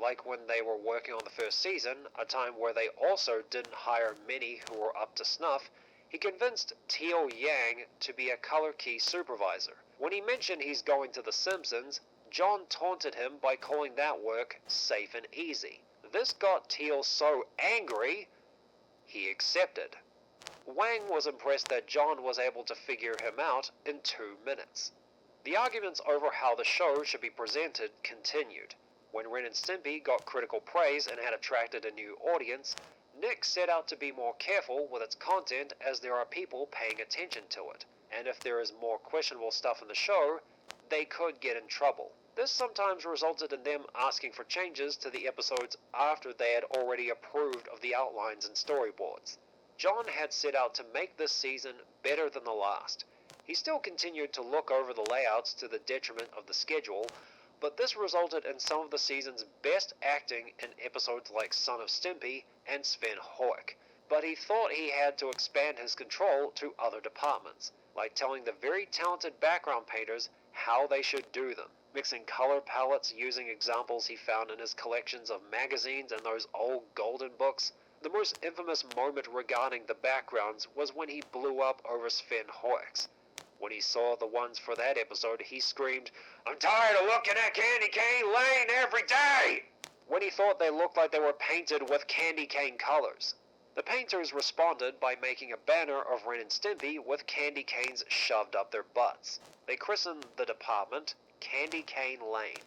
like when they were working on the first season, a time where they also didn't hire many who were up to snuff. He convinced Teal Yang to be a color key supervisor. When he mentioned he's going to The Simpsons, John taunted him by calling that work safe and easy. This got Teal so angry, he accepted. Wang was impressed that John was able to figure him out in 2 minutes. The arguments over how the show should be presented continued. When Ren and Stimpy got critical praise and had attracted a new audience, Nick set out to be more careful with its content as there are people paying attention to it, and if there is more questionable stuff in the show, they could get in trouble. This sometimes resulted in them asking for changes to the episodes after they had already approved of the outlines and storyboards. John had set out to make this season better than the last. He still continued to look over the layouts to the detriment of the schedule, but this resulted in some of the season's best acting in episodes like Son of Stimpy and Sven Hoek. But he thought he had to expand his control to other departments, like telling the very talented background painters how they should do them, mixing color palettes using examples he found in his collections of magazines and those old golden books. The most infamous moment regarding the backgrounds was when he blew up over Sven Hoek's. When he saw the ones for that episode, he screamed, "I'm tired of looking at Candy Cane Lane every day!" when he thought they looked like they were painted with candy cane colors. The painters responded by making a banner of Ren and Stimpy with candy canes shoved up their butts. They christened the department Candy Cane Lane.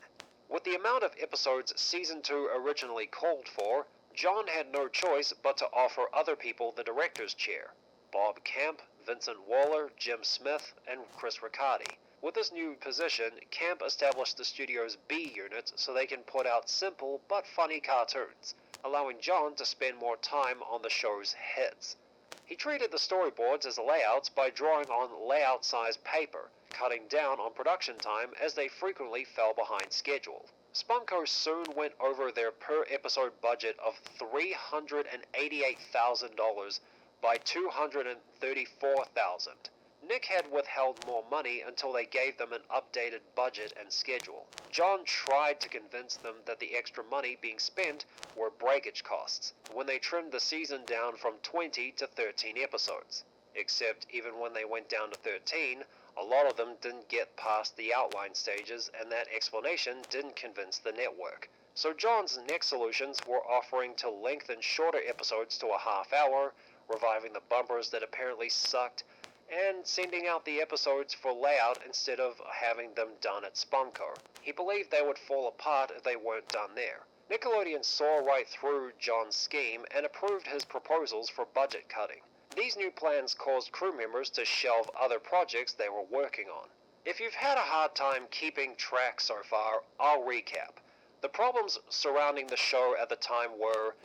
With the amount of episodes Season 2 originally called for, John had no choice but to offer other people the director's chair. Bob Camp, Vincent Waller, Jim Smith, and Chris Riccardi. With this new position, Camp established the studio's B unit so they can put out simple but funny cartoons, allowing John to spend more time on the show's hits. He treated the storyboards as layouts by drawing on layout-sized paper, cutting down on production time as they frequently fell behind schedule. Spumco soon went over their per-episode budget of $388,000 by $234,000. Nick had withheld more money until they gave them an updated budget and schedule. John tried to convince them that the extra money being spent were breakage costs, when they trimmed the season down from 20 to 13 episodes. Except even when they went down to 13, a lot of them didn't get past the outline stages, and that explanation didn't convince the network. So John's next solutions were offering to lengthen shorter episodes to a half hour, reviving the bumpers that apparently sucked, and sending out the episodes for layout instead of having them done at Spumco. He believed they would fall apart if they weren't done there. Nickelodeon saw right through John's scheme and approved his proposals for budget cutting. These new plans caused crew members to shelve other projects they were working on. If you've had a hard time keeping track so far, I'll recap. The problems surrounding the show at the time were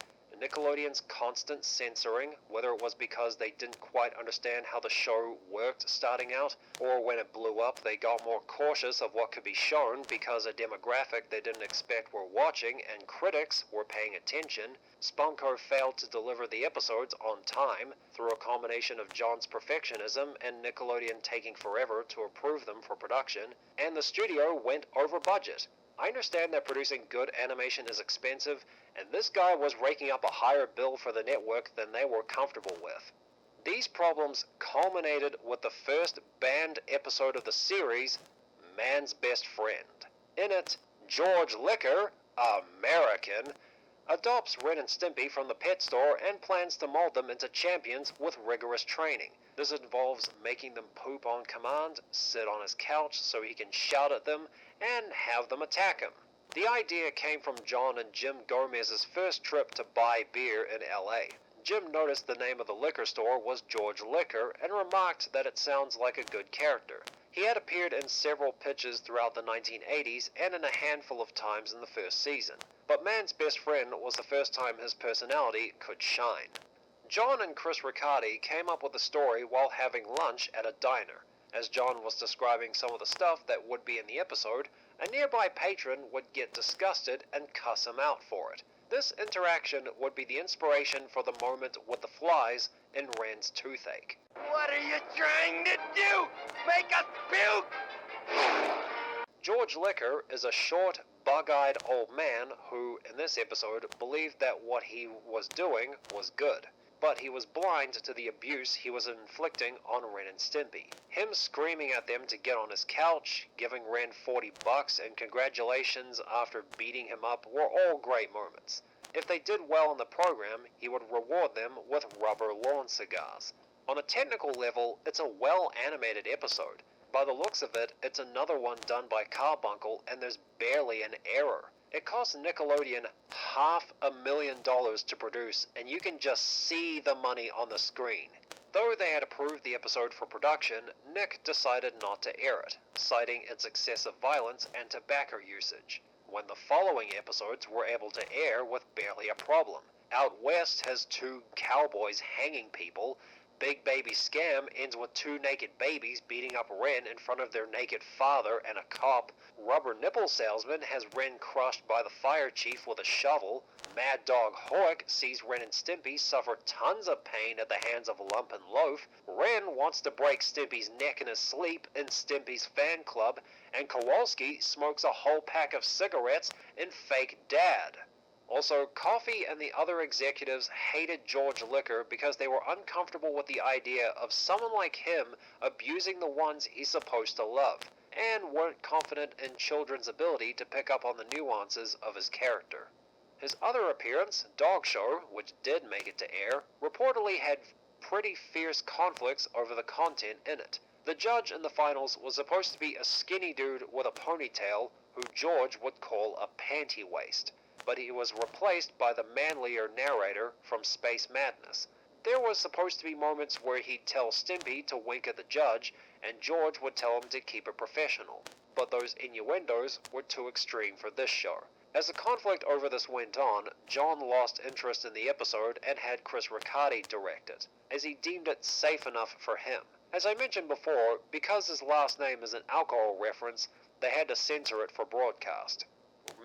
Nickelodeon's constant censoring, whether it was because they didn't quite understand how the show worked starting out, or when it blew up they got more cautious of what could be shown because a demographic they didn't expect were watching and critics were paying attention. Spumco failed to deliver the episodes on time through a combination of John's perfectionism and Nickelodeon taking forever to approve them for production, and the studio went over budget. I understand that producing good animation is expensive, and this guy was raking up a higher bill for the network than they were comfortable with. These problems culminated with the first banned episode of the series, Man's Best Friend. In it, George Liquor, American, adopts Ren and Stimpy from the pet store and plans to mold them into champions with rigorous training. This involves making them poop on command, sit on his couch so he can shout at them, and have them attack him. The idea came from John and Jim Gomez's first trip to buy beer in LA. Jim noticed the name of the liquor store was George Liquor and remarked that it sounds like a good character. He had appeared in several pitches throughout the 1980s and in a handful of times in the first season, but Man's Best Friend was the first time his personality could shine. John and Chris Riccardi came up with the story while having lunch at a diner. As John was describing some of the stuff that would be in the episode, a nearby patron would get disgusted and cuss him out for it. This interaction would be the inspiration for the moment with the flies in Ren's toothache. What are you trying to do? Make us puke? George Liquor is a short, bug-eyed old man who, in this episode, believed that what he was doing was good. But he was blind to the abuse he was inflicting on Ren and Stimpy. Him screaming at them to get on his couch, giving Ren $40 and congratulations after beating him up were all great moments. If they did well in the program, he would reward them with rubber lawn cigars. On a technical level, it's a well-animated episode. By the looks of it, it's another one done by Carbuncle and there's barely an error. It cost Nickelodeon $500,000 to produce, and you can just see the money on the screen. Though they had approved the episode for production, Nick decided not to air it, citing its excessive violence and tobacco usage, when the following episodes were able to air with barely a problem. Out West has 2 cowboys hanging people, Big Baby Scam ends with 2 naked babies beating up Ren in front of their naked father and a cop. Rubber Nipple Salesman has Ren crushed by the fire chief with a shovel. Mad Dog Hoek sees Ren and Stimpy suffer tons of pain at the hands of Lump and Loaf. Ren wants to break Stimpy's neck in his sleep in Stimpy's fan club. And Kowalski smokes a whole pack of cigarettes in Fake Dad. Also, Coffee and the other executives hated George Liquor because they were uncomfortable with the idea of someone like him abusing the ones he's supposed to love, and weren't confident in children's ability to pick up on the nuances of his character. His other appearance, Dog Show, which did make it to air, reportedly had pretty fierce conflicts over the content in it. The judge in the finals was supposed to be a skinny dude with a ponytail who George would call a panty waist, but he was replaced by the manlier narrator from Space Madness. There was supposed to be moments where he'd tell Stimpy to wink at the judge, and George would tell him to keep it professional, but those innuendos were too extreme for this show. As the conflict over this went on, John lost interest in the episode and had Chris Riccardi direct it, as he deemed it safe enough for him. As I mentioned before, because his last name is an alcohol reference, they had to censor it for broadcast.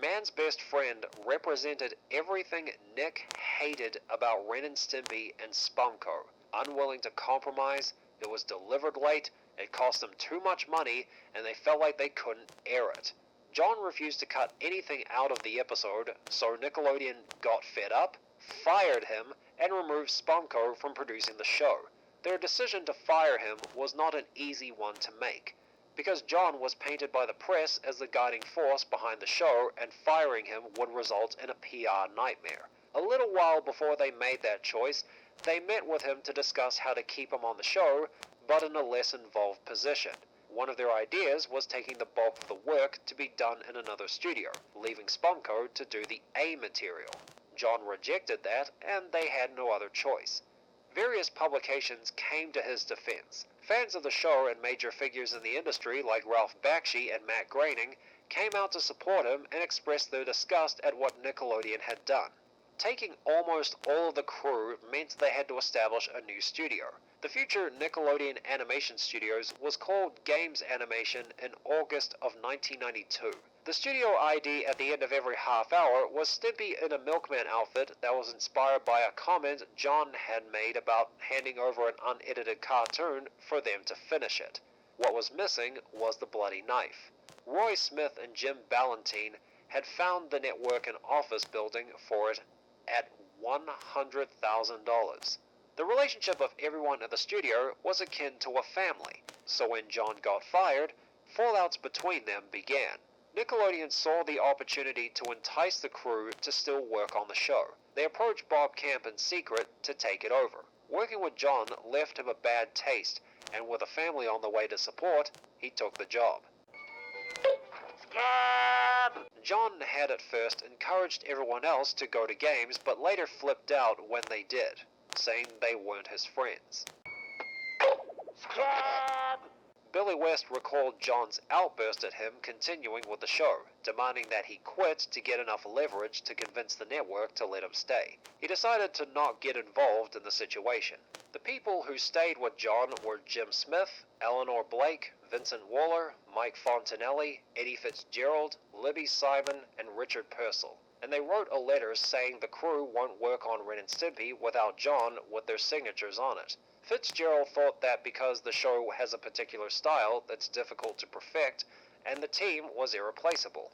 Man's Best Friend represented everything Nick hated about Ren and Stimpy and Spumco. Unwilling to compromise, it was delivered late, it cost them too much money, and they felt like they couldn't air it. John refused to cut anything out of the episode, so Nickelodeon got fed up, fired him, and removed Spumco from producing the show. Their decision to fire him was not an easy one to make, because John was painted by the press as the guiding force behind the show, and firing him would result in a PR nightmare. A little while before they made that choice, they met with him to discuss how to keep him on the show, but in a less involved position. One of their ideas was taking the bulk of the work to be done in another studio, leaving Spumco to do the A material. John rejected that, and they had no other choice. Various publications came to his defense. Fans of the show and major figures in the industry like Ralph Bakshi and Matt Groening came out to support him and expressed their disgust at what Nickelodeon had done. Taking almost all of the crew meant they had to establish a new studio. The future Nickelodeon Animation Studios was called Games Animation in August of 1992. The studio ID at the end of every half hour was Stimpy in a milkman outfit that was inspired by a comment John had made about handing over an unedited cartoon for them to finish it. What was missing was the bloody knife. Roy Smith and Jim Ballantine had found the network an office building for it at $100,000. The relationship of everyone at the studio was akin to a family, so when John got fired, fallouts between them began. Nickelodeon saw the opportunity to entice the crew to still work on the show. They approached Bob Camp in secret to take it over. Working with John left him a bad taste, and with a family on the way to support, he took the job. Scab! John had at first encouraged everyone else to go to games, but later flipped out when they did, saying they weren't his friends. Scab! Billy West recalled John's outburst at him continuing with the show, demanding that he quit to get enough leverage to convince the network to let him stay. He decided to not get involved in the situation. The people who stayed with John were Jim Smith, Eleanor Blake, Vincent Waller, Mike Fontanelli, Eddie Fitzgerald, Libby Simon, and Richard Purcell. and they wrote a letter saying the crew won't work on Ren and Stimpy without John with their signatures on it. Fitzgerald thought that because the show has a particular style that's difficult to perfect, and the team was irreplaceable.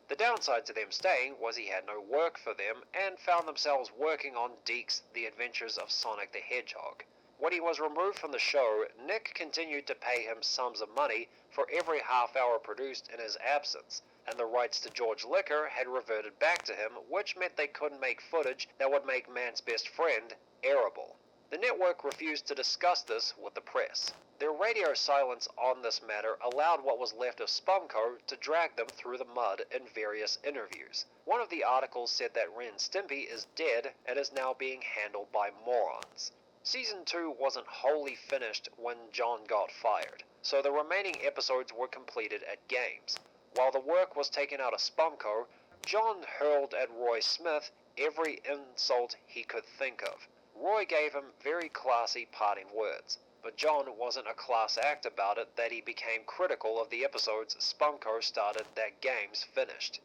The downside to them staying was he had no work for them and found themselves working on Deke's The Adventures of Sonic the Hedgehog. When he was removed from the show, Nick continued to pay him sums of money for every half hour produced in his absence, and the rights to George Liquor had reverted back to him, which meant they couldn't make footage that would make Man's Best Friend airable. The network refused to discuss this with the press. Their radio silence on this matter allowed what was left of Spumco to drag them through the mud in various interviews. One of the articles said that Ren and Stimpy is dead and is now being handled by morons. Season 2 wasn't wholly finished when John got fired, so the remaining episodes were completed at games. While the work was taken out of Spumco, John hurled at Roy Smith every insult he could think of. Roy gave him very classy parting words, but John wasn't a class act about it that he became critical of the episodes Spumco started that games finished.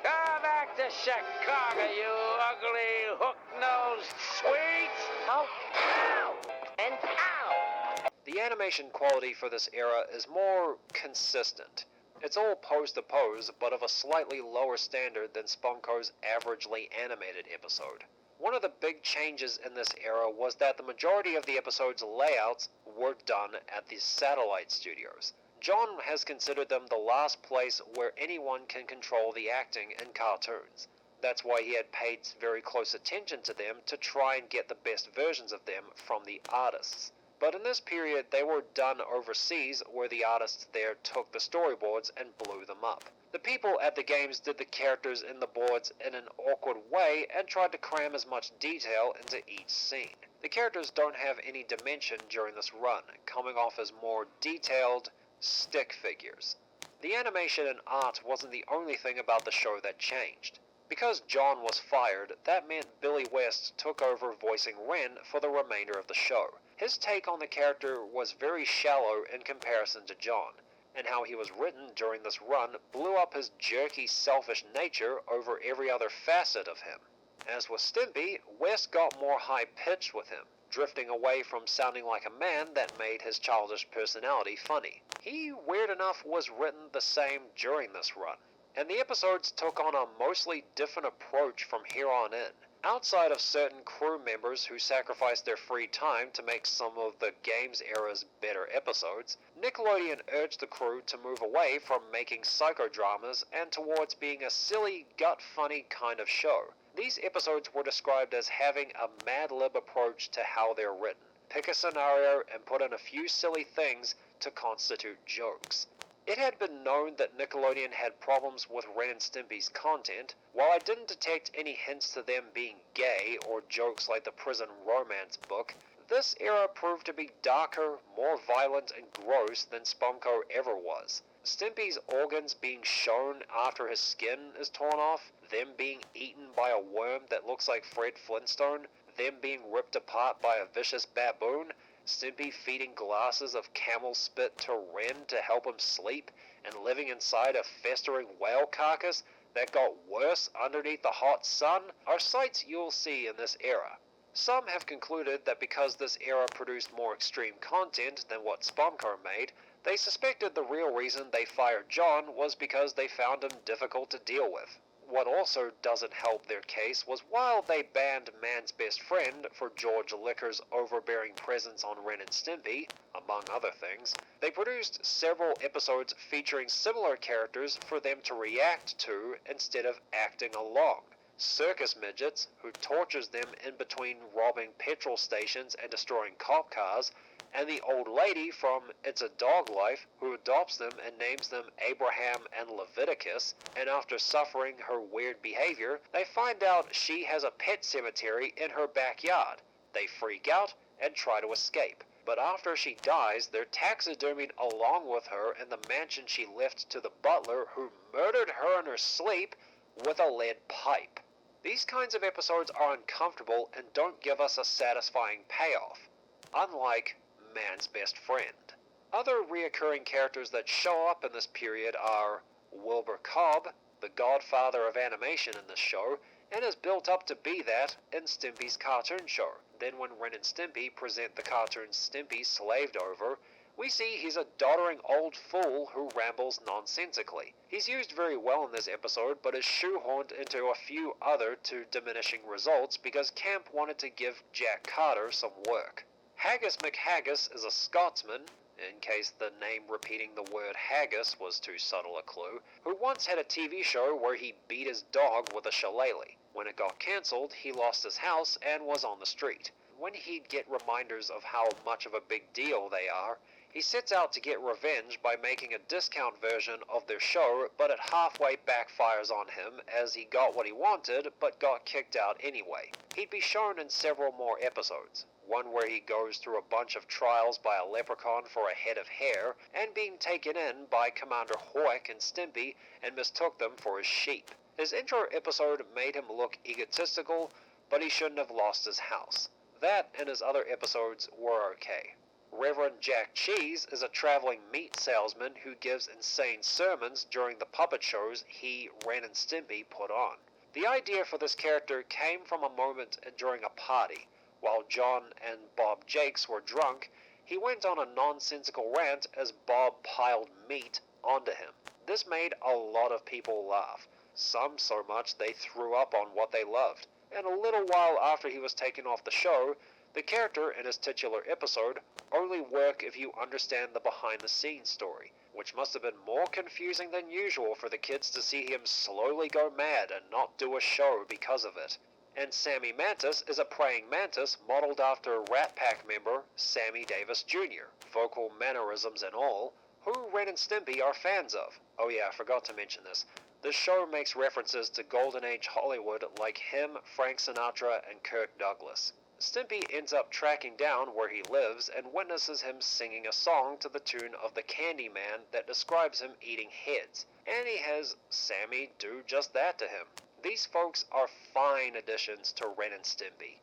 Go back to Chicago, you ugly hook-nosed sweet! Ow! Ow! And ow! The animation quality for this era is more consistent. It's all pose-to-pose, but of a slightly lower standard than Spumco's averagely animated episode. One of the big changes in this era was that the majority of the episode's layouts were done at the satellite studios. John has considered them the last place where anyone can control the acting in cartoons. That's why he had paid very close attention to them to try and get the best versions of them from the artists. But in this period they were done overseas, where the artists there took the storyboards and blew them up. The people at the games did the characters in the boards in an awkward way and tried to cram as much detail into each scene. The characters don't have any dimension during this run, coming off as more detailed stick figures. The animation and art wasn't the only thing about the show that changed. Because John was fired, that meant Billy West took over voicing Ren for the remainder of the show. His take on the character was very shallow in comparison to John, and how he was written during this run blew up his jerky, selfish nature over every other facet of him. As with Stimpy, West got more high-pitched with him, drifting away from sounding like a man that made his childish personality funny. He, weird enough, was written the same during this run, and the episodes took on a mostly different approach from here on in. Outside of certain crew members who sacrificed their free time to make some of the games era's better episodes, Nickelodeon urged the crew to move away from making psychodramas and towards being a silly, gut-funny kind of show. These episodes were described as having a Mad Lib approach to how they're written. Pick a scenario and put in a few silly things to constitute jokes. It had been known that Nickelodeon had problems with Ren and Stimpy's content. While I didn't detect any hints to them being gay or jokes like the prison romance book, this era proved to be darker, more violent and gross than Spumco ever was. Stimpy's organs being shown after his skin is torn off, them being eaten by a worm that looks like Fred Flintstone, them being ripped apart by a vicious baboon, Stimpy feeding glasses of camel spit to Ren to help him sleep, and living inside a festering whale carcass that got worse underneath the hot sun are sights you'll see in this era. Some have concluded that because this era produced more extreme content than what Spumco made, they suspected the real reason they fired John was because they found him difficult to deal with. What also doesn't help their case was while they banned Man's Best Friend for George Liquor's overbearing presence on Ren and Stimpy, among other things, they produced several episodes featuring similar characters for them to react to instead of acting along. Circus midgets, who tortures them in between robbing petrol stations and destroying cop cars, and the old lady from It's a Dog Life, who adopts them and names them Abraham and Leviticus, and after suffering her weird behavior, they find out she has a pet cemetery in her backyard. They freak out and try to escape, but after she dies, they're taxidermied along with her in the mansion she left to the butler who murdered her in her sleep with a lead pipe. These kinds of episodes are uncomfortable and don't give us a satisfying payoff, unlike Man's Best Friend. Other reoccurring characters that show up in this period are Wilbur Cobb, the godfather of animation in this show, and is built up to be that in Stimpy's cartoon show. Then when Ren and Stimpy present the cartoon Stimpy slaved over, we see he's a doddering old fool who rambles nonsensically. He's used very well in this episode, but is shoehorned into a few other to diminishing results because Camp wanted to give Jack Carter some work. Haggis McHaggis is a Scotsman, in case the name repeating the word haggis was too subtle a clue, who once had a TV show where he beat his dog with a shillelagh. When it got cancelled, he lost his house and was on the street. When he'd get reminders of how much of a big deal they are, he sets out to get revenge by making a discount version of their show, but it halfway backfires on him as he got what he wanted but got kicked out anyway. He'd be shown in several more episodes. One where he goes through a bunch of trials by a leprechaun for a head of hair, and being taken in by Commander Hoik and Stimpy and mistook them for his sheep. His intro episode made him look egotistical, but he shouldn't have lost his house. That and his other episodes were okay. Reverend Jack Cheese is a traveling meat salesman who gives insane sermons during the puppet shows he, Ren and Stimpy put on. The idea for this character came from a moment during a party. While John and Bob Jakes were drunk, he went on a nonsensical rant as Bob piled meat onto him. This made a lot of people laugh, some so much they threw up on what they loved. And a little while after he was taken off the show, the character in his titular episode only work if you understand the behind-the-scenes story, which must have been more confusing than usual for the kids to see him slowly go mad and not do a show because of it. And Sammy Mantis is a praying mantis modeled after Rat Pack member Sammy Davis Jr., vocal mannerisms and all, who Ren and Stimpy are fans of. Oh yeah, I forgot to mention this. This show makes references to Golden Age Hollywood like him, Frank Sinatra, and Kirk Douglas. Stimpy ends up tracking down where he lives and witnesses him singing a song to the tune of the Candyman that describes him eating heads, and he has Sammy do just that to him. These folks are fine additions to Ren and Stimpy.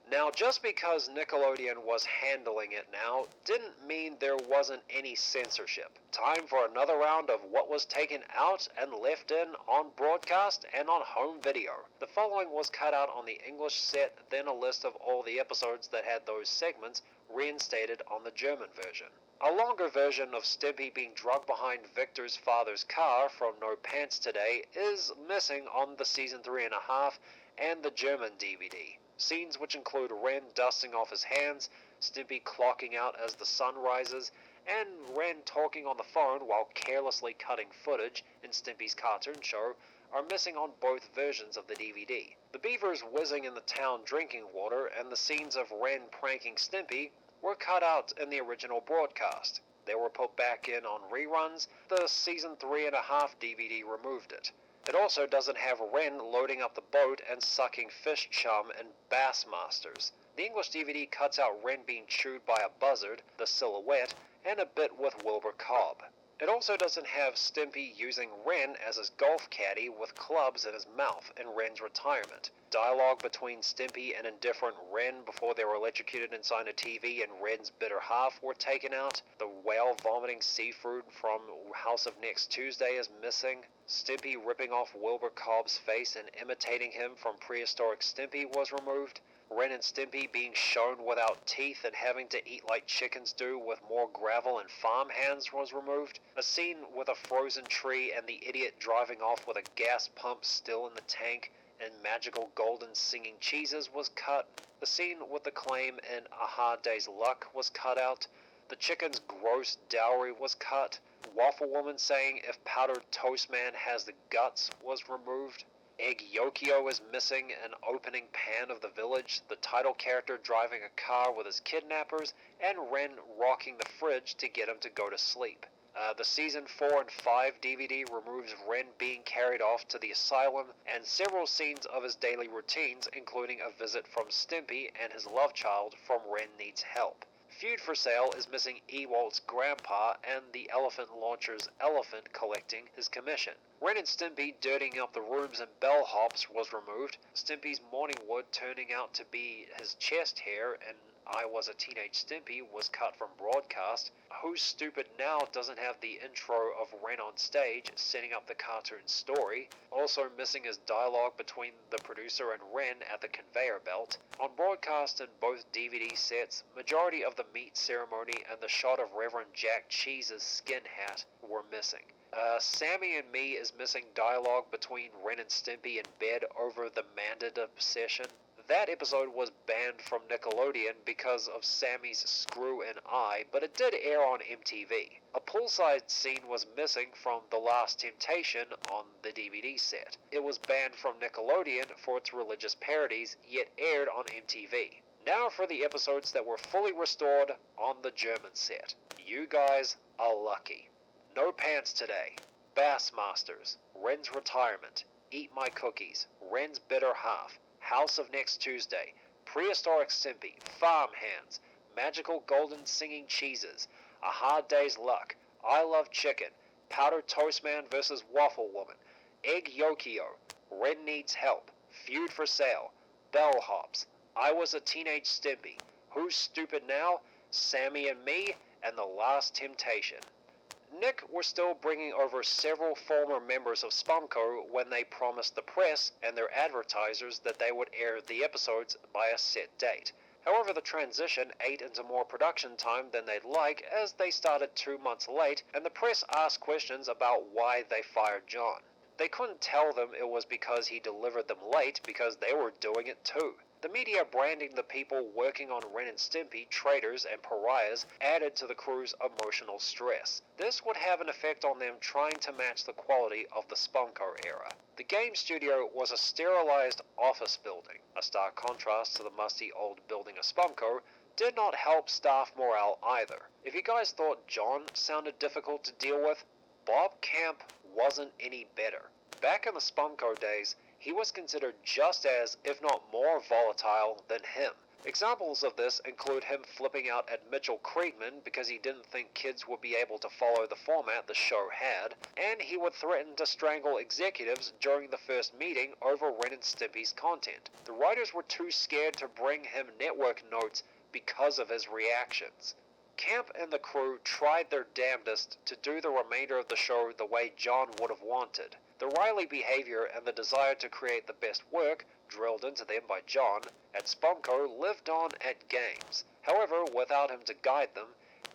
Now, just because Nickelodeon was handling it now, didn't mean there wasn't any censorship. Time for another round of what was taken out and left in on broadcast and on home video. The following was cut out on the English set, then a list of all the episodes that had those segments reinstated on the German version. A longer version of Stimpy being drugged behind Victor's father's car from No Pants Today is missing on the season 3.5 and the German DVD. Scenes which include Ren dusting off his hands, Stimpy clocking out as the sun rises, and Ren talking on the phone while carelessly cutting footage in Stimpy's cartoon show are missing on both versions of the DVD. The beavers whizzing in the town drinking water and the scenes of Ren pranking Stimpy were cut out in the original broadcast. They were put back in on reruns. The season 3.5 DVD removed it. It also doesn't have Ren loading up the boat and sucking fish chum and Bassmasters. The English DVD cuts out Ren being chewed by a buzzard, the silhouette, and a bit with Wilbur Cobb. It also doesn't have Stimpy using Ren as his golf caddy with clubs in his mouth in Ren's retirement. Dialogue between Stimpy and indifferent Ren before they were electrocuted inside a TV and Ren's bitter half were taken out. The whale vomiting seafood from House of Next Tuesday is missing. Stimpy ripping off Wilbur Cobb's face and imitating him from prehistoric Stimpy was removed. Ren and Stimpy being shown without teeth and having to eat like chickens do with more gravel and farm hands was removed. A scene with a frozen tree and the idiot driving off with a gas pump still in the tank and magical golden singing cheeses was cut. The scene with the claim in A Hard Day's Luck was cut out. The chicken's gross dowry was cut. Waffle Woman saying if Powdered Toast Man has the guts was removed. Egg Yokio is missing an opening pan of the village, the title character driving a car with his kidnappers, and Ren rocking the fridge to get him to go to sleep. The season 4 and 5 DVD removes Ren being carried off to the asylum and several scenes of his daily routines, including a visit from Stimpy and his love child from Ren Needs Help. Feud for Sale is missing Ewalt's grandpa and the elephant launcher's elephant collecting his commission. Ren and Stimpy dirtying up the rooms and bellhops was removed. Stimpy's morning wood turning out to be his chest hair and I Was a Teenage Stimpy was cut from broadcast. Who's Stupid Now doesn't have the intro of Ren on stage setting up the cartoon story. Also missing is dialogue between the producer and Ren at the conveyor belt. On broadcast in both DVD sets, majority of the meat ceremony and the shot of Reverend Jack Cheese's skin hat were missing. Sammy and Me is missing dialogue between Ren and Stimpy in bed over the Manded obsession. That episode was banned from Nickelodeon because of Sammy's screw and eye, but it did air on MTV. A poolside scene was missing from The Last Temptation on the DVD set. It was banned from Nickelodeon for its religious parodies, yet aired on MTV. Now for the episodes that were fully restored on the German set. You guys are lucky. No Pants Today, Bassmasters, Ren's Retirement, Eat My Cookies, Ren's Bitter Half, House of Next Tuesday, Prehistoric Stimpy, Farm Hands, Magical Golden Singing Cheeses, A Hard Day's Luck, I Love Chicken, Powdered Toast Man vs. Waffle Woman, Egg Yokio, Ren Needs Help, Feud for Sale, Bellhops, I Was a Teenage Stimpy, Who's Stupid Now, Sammy and Me, and The Last Temptation. Nick were still bringing over several former members of Spumco when they promised the press and their advertisers that they would air the episodes by a set date. However, the transition ate into more production time than they'd like, as they started 2 months late, and the press asked questions about why they fired John. They couldn't tell them it was because he delivered them late, because they were doing it too. The media branding the people working on Ren and Stimpy traitors and pariahs added to the crew's emotional stress. This would have an effect on them trying to match the quality of the Spumco era. The game studio was a sterilized office building. A stark contrast to the musty old building of Spumco did not help staff morale either. If you guys thought John sounded difficult to deal with, Bob Camp wasn't any better. Back in the Spumco days, he was considered just as, if not more, volatile than him. Examples of this include him flipping out at Mitchell Kriegman because he didn't think kids would be able to follow the format the show had, and he would threaten to strangle executives during the first meeting over Ren and Stimpy's content. The writers were too scared to bring him network notes because of his reactions. Camp and the crew tried their damnedest to do the remainder of the show the way John would have wanted. The Riley behavior and the desire to create the best work, drilled into them by John, at Spumco lived on at games. However, without him to guide them,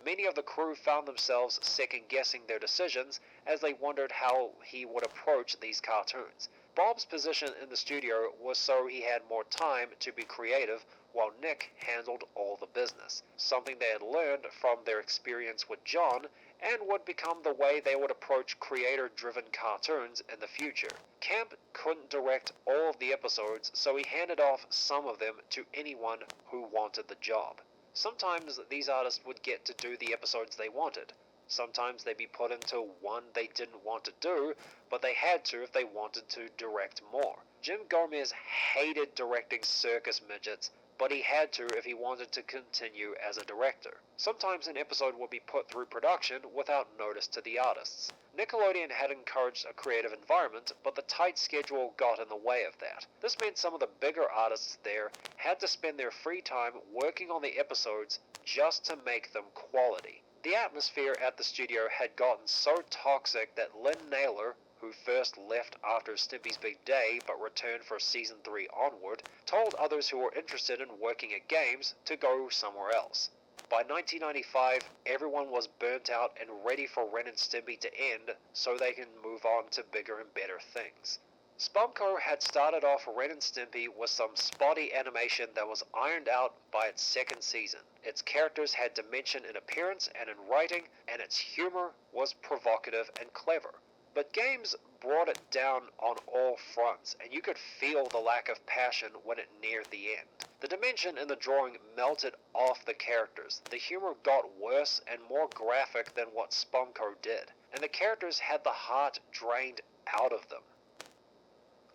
many of the crew found themselves second-guessing their decisions as they wondered how he would approach these cartoons. Bob's position in the studio was so he had more time to be creative, while Nick handled all the business, something they had learned from their experience with John and would become the way they would approach creator-driven cartoons in the future. Camp couldn't direct all of the episodes, so he handed off some of them to anyone who wanted the job. Sometimes these artists would get to do the episodes they wanted. Sometimes they'd be put into one they didn't want to do, but they had to if they wanted to direct more. Jim Gomez hated directing circus midgets, but he had to if he wanted to continue as a director. Sometimes an episode would be put through production without notice to the artists. Nickelodeon had encouraged a creative environment, but the tight schedule got in the way of that. This meant some of the bigger artists there had to spend their free time working on the episodes just to make them quality. The atmosphere at the studio had gotten so toxic that Lynn Naylor, who first left after Stimpy's Big Day but returned for Season 3 onward, told others who were interested in working at games to go somewhere else. By 1995, everyone was burnt out and ready for Ren and Stimpy to end so they can move on to bigger and better things. Spumco had started off Ren and Stimpy with some spotty animation that was ironed out by its second season. Its characters had dimension in appearance and in writing, and its humor was provocative and clever. But games brought it down on all fronts, and you could feel the lack of passion when it neared the end. The dimension in the drawing melted off the characters. The humor got worse and more graphic than what Spumco did, and the characters had the heart drained out of them.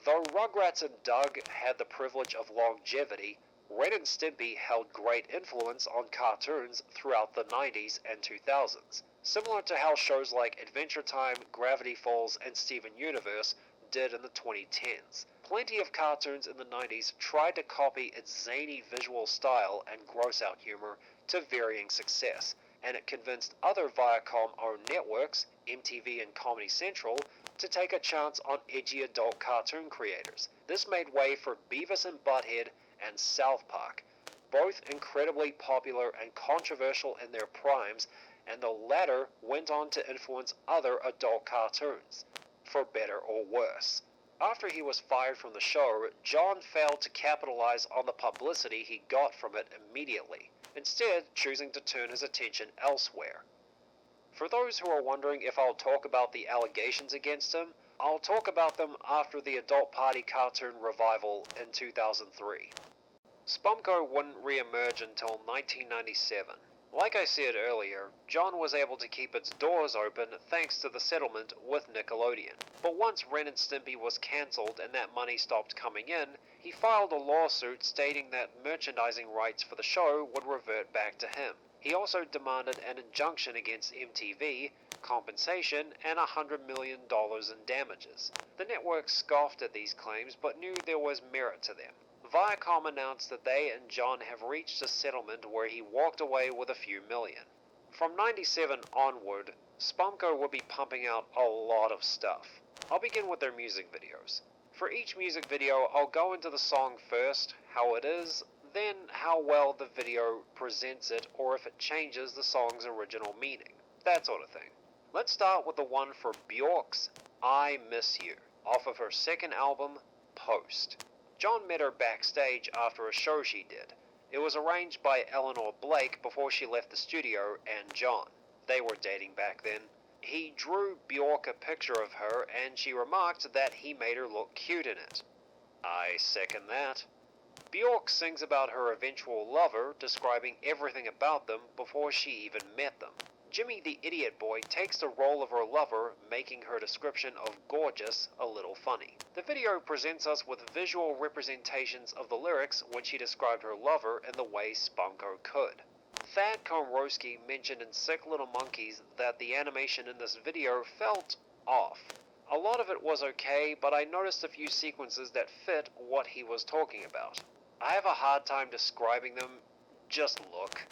Though Rugrats and Doug had the privilege of longevity, Ren and Stimpy held great influence on cartoons throughout the 90s and 2000s. Similar to how shows like Adventure Time, Gravity Falls, and Steven Universe did in the 2010s. Plenty of cartoons in the 90s tried to copy its zany visual style and gross-out humor to varying success, and it convinced other Viacom-owned networks, MTV and Comedy Central, to take a chance on edgy adult cartoon creators. This made way for Beavis and Butthead and South Park, both incredibly popular and controversial in their primes, and the latter went on to influence other adult cartoons, for better or worse. After he was fired from the show, John failed to capitalize on the publicity he got from it immediately, instead choosing to turn his attention elsewhere. For those who are wondering if I'll talk about the allegations against him, I'll talk about them after the Adult Party cartoon revival in 2003. Spumco wouldn't re-emerge until 1997. Like I said earlier, John was able to keep its doors open thanks to the settlement with Nickelodeon. But once Ren and Stimpy was cancelled and that money stopped coming in, he filed a lawsuit stating that merchandising rights for the show would revert back to him. He also demanded an injunction against MTV, compensation, and $100 million in damages. The network scoffed at these claims but knew there was merit to them. Viacom announced that they and John have reached a settlement where he walked away with a few million. From 97 onward, Spumco would be pumping out a lot of stuff. I'll begin with their music videos. For each music video, I'll go into the song first, how it is, then how well the video presents it or if it changes the song's original meaning. That sort of thing. Let's start with the one for Bjork's I Miss You, off of her second album, Post. John met her backstage after a show she did. It was arranged by Eleanor Blake before she left the studio and John. They were dating back then. He drew Bjork a picture of her and she remarked that he made her look cute in it. I second that. Bjork sings about her eventual lover, describing everything about them before she even met them. Jimmy the Idiot Boy takes the role of her lover, making her description of gorgeous a little funny. The video presents us with visual representations of the lyrics when she described her lover in the way Spumco could. Thad Komrosky mentioned in Sick Little Monkeys that the animation in this video felt off. A lot of it was okay, but I noticed a few sequences that fit what he was talking about. I have a hard time describing them, just look.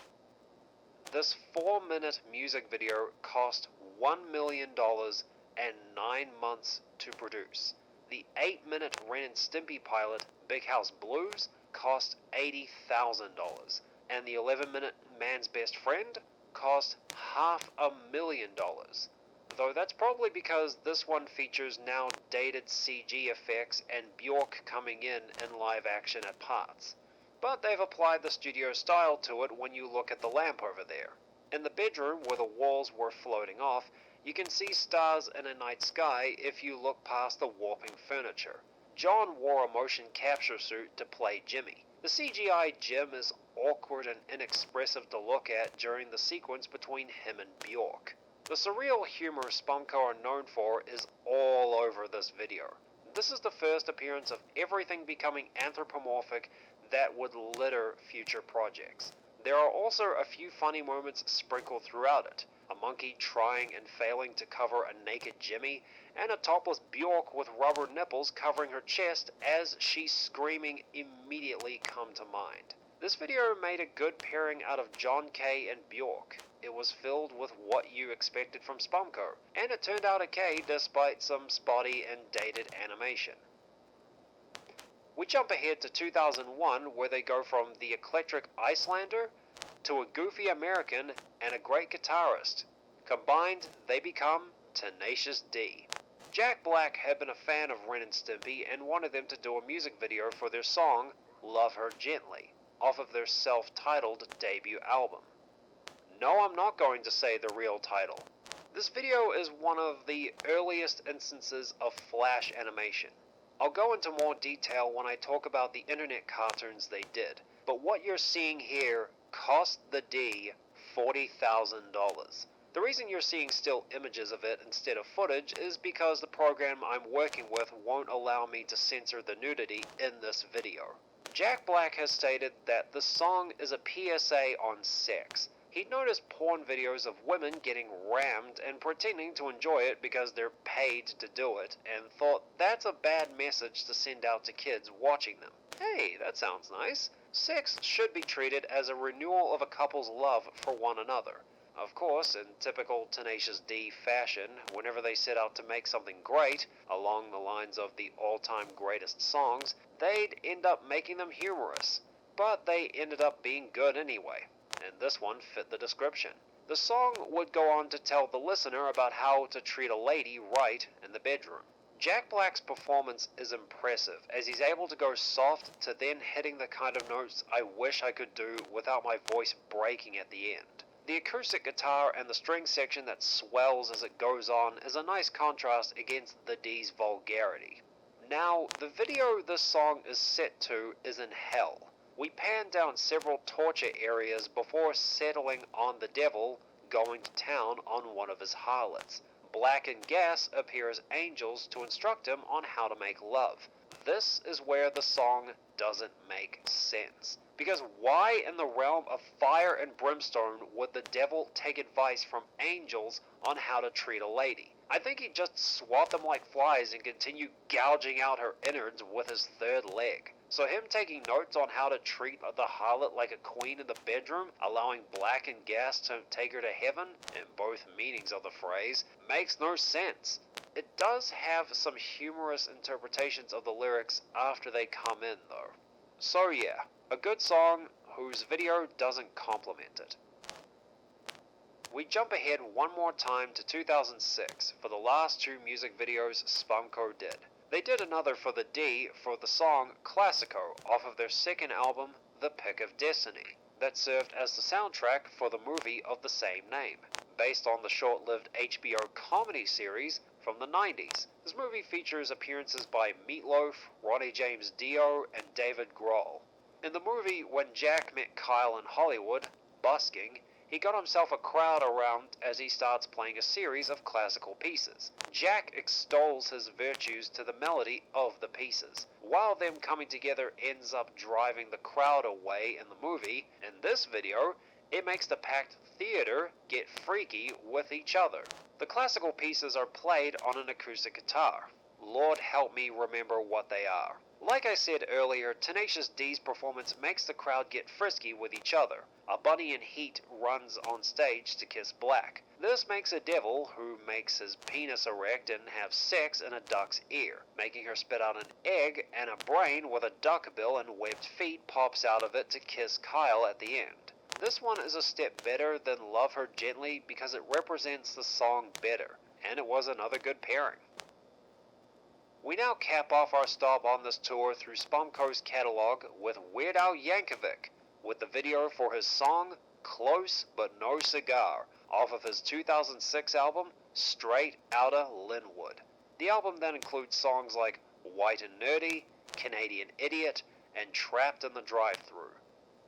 This 4-minute music video cost $1 million and 9 months to produce. The 8-minute Ren and Stimpy pilot, Big House Blues, cost $80,000, and the 11-minute Man's Best Friend cost $500,000. Though that's probably because this one features now dated CG effects and Bjork coming in live action at parts. But they've applied the studio style to it when you look at the lamp over there. In the bedroom, where the walls were floating off, you can see stars in a night sky if you look past the warping furniture. John wore a motion capture suit to play Jimmy. The CGI Jim is awkward and inexpressive to look at during the sequence between him and Bjork. The surreal humor Spumco are known for is all over this video. This is the first appearance of everything becoming anthropomorphic that would litter future projects. There are also a few funny moments sprinkled throughout it. A monkey trying and failing to cover a naked Jimmy, and a topless Bjork with rubber nipples covering her chest as she's screaming immediately come to mind. This video made a good pairing out of John Kay and Bjork. It was filled with what you expected from Spumco, and it turned out okay despite some spotty and dated animation. We jump ahead to 2001, where they go from the eclectic Icelander to a goofy American and a great guitarist. Combined, they become Tenacious D. Jack Black had been a fan of Ren and Stimpy and wanted them to do a music video for their song, Love Her Gently, off of their self-titled debut album. No, I'm not going to say the real title. This video is one of the earliest instances of flash animation. I'll go into more detail when I talk about the internet cartoons they did, but what you're seeing here cost the D $40,000. The reason you're seeing still images of it instead of footage is because the program I'm working with won't allow me to censor the nudity in this video. Jack Black has stated that the song is a PSA on sex. He'd noticed porn videos of women getting rammed and pretending to enjoy it because they're paid to do it, and thought that's a bad message to send out to kids watching them. Hey, that sounds nice. Sex should be treated as a renewal of a couple's love for one another. Of course, in typical Tenacious D fashion, whenever they set out to make something great, along the lines of the all-time greatest songs, they'd end up making them humorous. But they ended up being good anyway, and this one fit the description. The song would go on to tell the listener about how to treat a lady right in the bedroom. Jack Black's performance is impressive, as he's able to go soft to then hitting the kind of notes I wish I could do without my voice breaking at the end. The acoustic guitar and the string section that swells as it goes on is a nice contrast against the D's vulgarity. Now, the video this song is set to is in hell. We pan down several torture areas before settling on the devil going to town on one of his harlots. Black and Gas appear as angels to instruct him on how to make love. This is where the song doesn't make sense. Because why in the realm of fire and brimstone would the devil take advice from angels on how to treat a lady? I think he'd just swat them like flies and continue gouging out her innards with his third leg. So him taking notes on how to treat the harlot like a queen in the bedroom, allowing Black and Gas to take her to heaven, in both meanings of the phrase, makes no sense. It does have some humorous interpretations of the lyrics after they come in though. So yeah, a good song whose video doesn't complement it. We jump ahead one more time to 2006 for the last two music videos Spumco did. They did another for the D for the song Classico off of their second album, The Pick of Destiny, that served as the soundtrack for the movie of the same name, based on the short-lived HBO comedy series from the 90s. This movie features appearances by Meatloaf, Ronnie James Dio, and David Grohl. In the movie, when Jack met Kyle in Hollywood, busking, he got himself a crowd around as he starts playing a series of classical pieces. Jack extols his virtues to the melody of the pieces. While them coming together ends up driving the crowd away in the movie, in this video, it makes the packed theater get freaky with each other. The classical pieces are played on an acoustic guitar. Lord help me remember what they are. Like I said earlier, Tenacious D's performance makes the crowd get frisky with each other. A bunny in heat runs on stage to kiss Black. This makes a devil who makes his penis erect and have sex in a duck's ear, making her spit out an egg, and a brain with a duck bill and webbed feet pops out of it to kiss Kyle at the end. This one is a step better than Love Her Gently because it represents the song better, and it was another good pairing. We now cap off our stop on this tour through Spumco's catalog with Weird Al Yankovic, with the video for his song Close But No Cigar off of his 2006 album Straight Outta Linwood. The album then includes songs like White and Nerdy, Canadian Idiot, and Trapped in the Drive-Thru.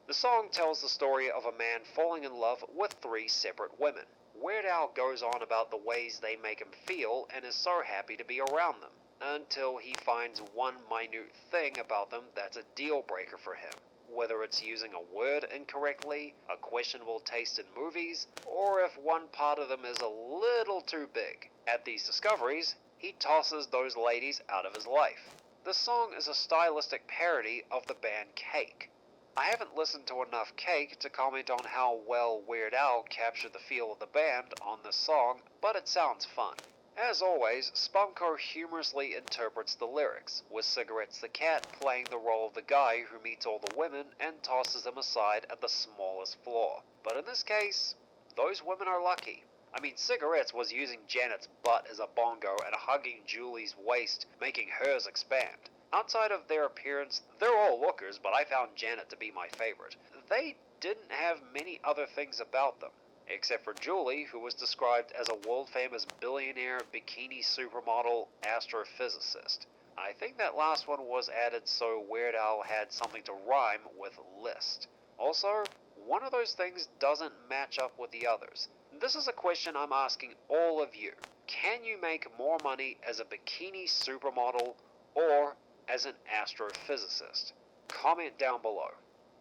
The song tells the story of a man falling in love with 3 separate women. Weird Al goes on about the ways they make him feel and is so happy to be around them, until he finds one minute thing about them that's a deal breaker for him. Whether it's using a word incorrectly, a questionable taste in movies, or if one part of them is a little too big. At these discoveries, he tosses those ladies out of his life. The song is a stylistic parody of the band Cake. I haven't listened to enough Cake to comment on how well Weird Al captured the feel of the band on this song, but it sounds fun. As always, Spumco humorously interprets the lyrics, with Cigarettes the Cat playing the role of the guy who meets all the women and tosses them aside at the smallest flaw. But in this case, those women are lucky. I mean, Cigarettes was using Janet's butt as a bongo and hugging Julie's waist, making hers expand. Outside of their appearance, they're all lookers, but I found Janet to be my favorite. They didn't have many other things about them, except for Julie, who was described as a world-famous billionaire bikini supermodel astrophysicist. I think that last one was added so Weird Al had something to rhyme with list. Also, one of those things doesn't match up with the others. This is a question I'm asking all of you. Can you make more money as a bikini supermodel or as an astrophysicist? Comment down below.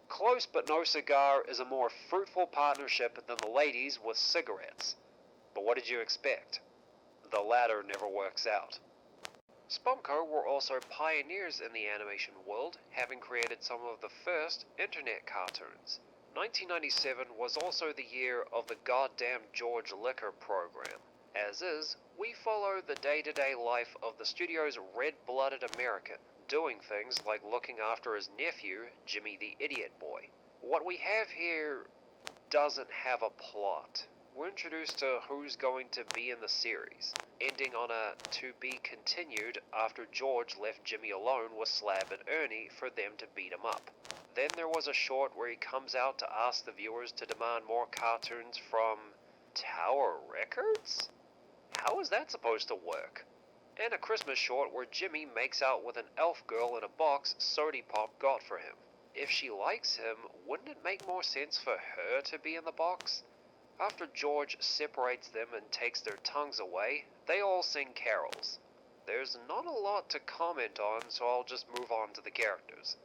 Close but no cigar is a more fruitful partnership than the ladies with cigarettes. But what did you expect? The latter never works out. Spumco were also pioneers in the animation world, having created some of the first internet cartoons. 1997 was also the year of the goddamn George Liquor program. As is, we follow the day-to-day life of the studio's red-blooded American, doing things like looking after his nephew, Jimmy the Idiot Boy. What we have here doesn't have a plot. We're introduced to who's going to be in the series, ending on a to be continued after George left Jimmy alone with Slab and Ernie for them to beat him up. Then there was a short where he comes out to ask the viewers to demand more cartoons from Tower Records? How is that supposed to work? And a Christmas short where Jimmy makes out with an elf girl in a box Sody Pop got for him. If she likes him, wouldn't it make more sense for her to be in the box? After George separates them and takes their tongues away, they all sing carols. There's not a lot to comment on, so I'll just move on to the characters.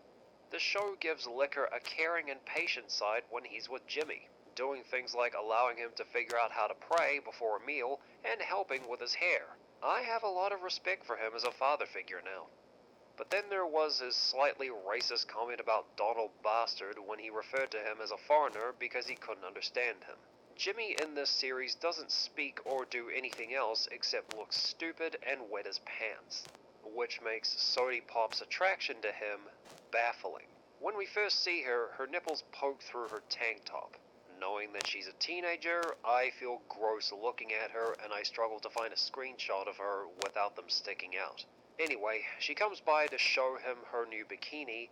The show gives Liquor a caring and patient side when he's with Jimmy, doing things like allowing him to figure out how to pray before a meal and helping with his hair. I have a lot of respect for him as a father figure now. But then there was his slightly racist comment about Donald Bastard when he referred to him as a foreigner because he couldn't understand him. Jimmy in this series doesn't speak or do anything else except look stupid and wet his pants, which makes Sody Pop's attraction to him baffling. When we first see her, her nipples poke through her tank top. Knowing that she's a teenager, I feel gross looking at her and I struggle to find a screenshot of her without them sticking out. Anyway, she comes by to show him her new bikini,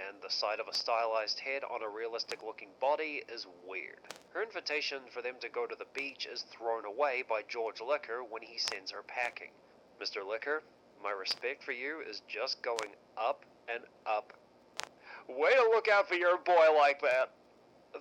and the sight of a stylized head on a realistic looking body is weird. Her invitation for them to go to the beach is thrown away by George Liquor when he sends her packing. Mr. Liquor, my respect for you is just going up and up. Way to look out for your boy like that!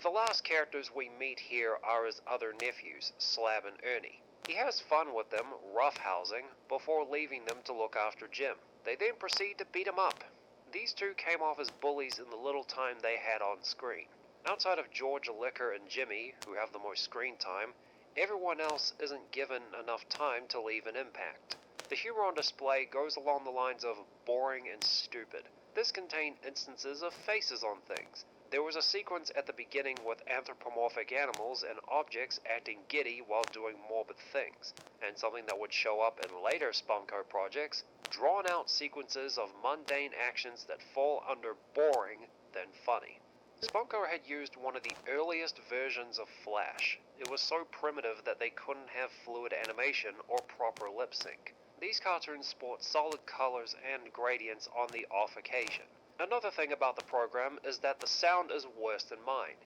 The last characters we meet here are his other nephews, Slab and Ernie. He has fun with them, roughhousing, before leaving them to look after Jim. They then proceed to beat him up. These two came off as bullies in the little time they had on screen. Outside of George Liquor and Jimmy, who have the most screen time, everyone else isn't given enough time to leave an impact. The humor on display goes along the lines of boring and stupid. This contained instances of faces on things. There was a sequence at the beginning with anthropomorphic animals and objects acting giddy while doing morbid things, and something that would show up in later Spumco projects, drawn out sequences of mundane actions that fall under boring than funny. Spumco had used one of the earliest versions of Flash. It was so primitive that they couldn't have fluid animation or proper lip sync. These cartoons sport solid colors and gradients on the off occasion. Another thing about the program is that the sound is worse than mine.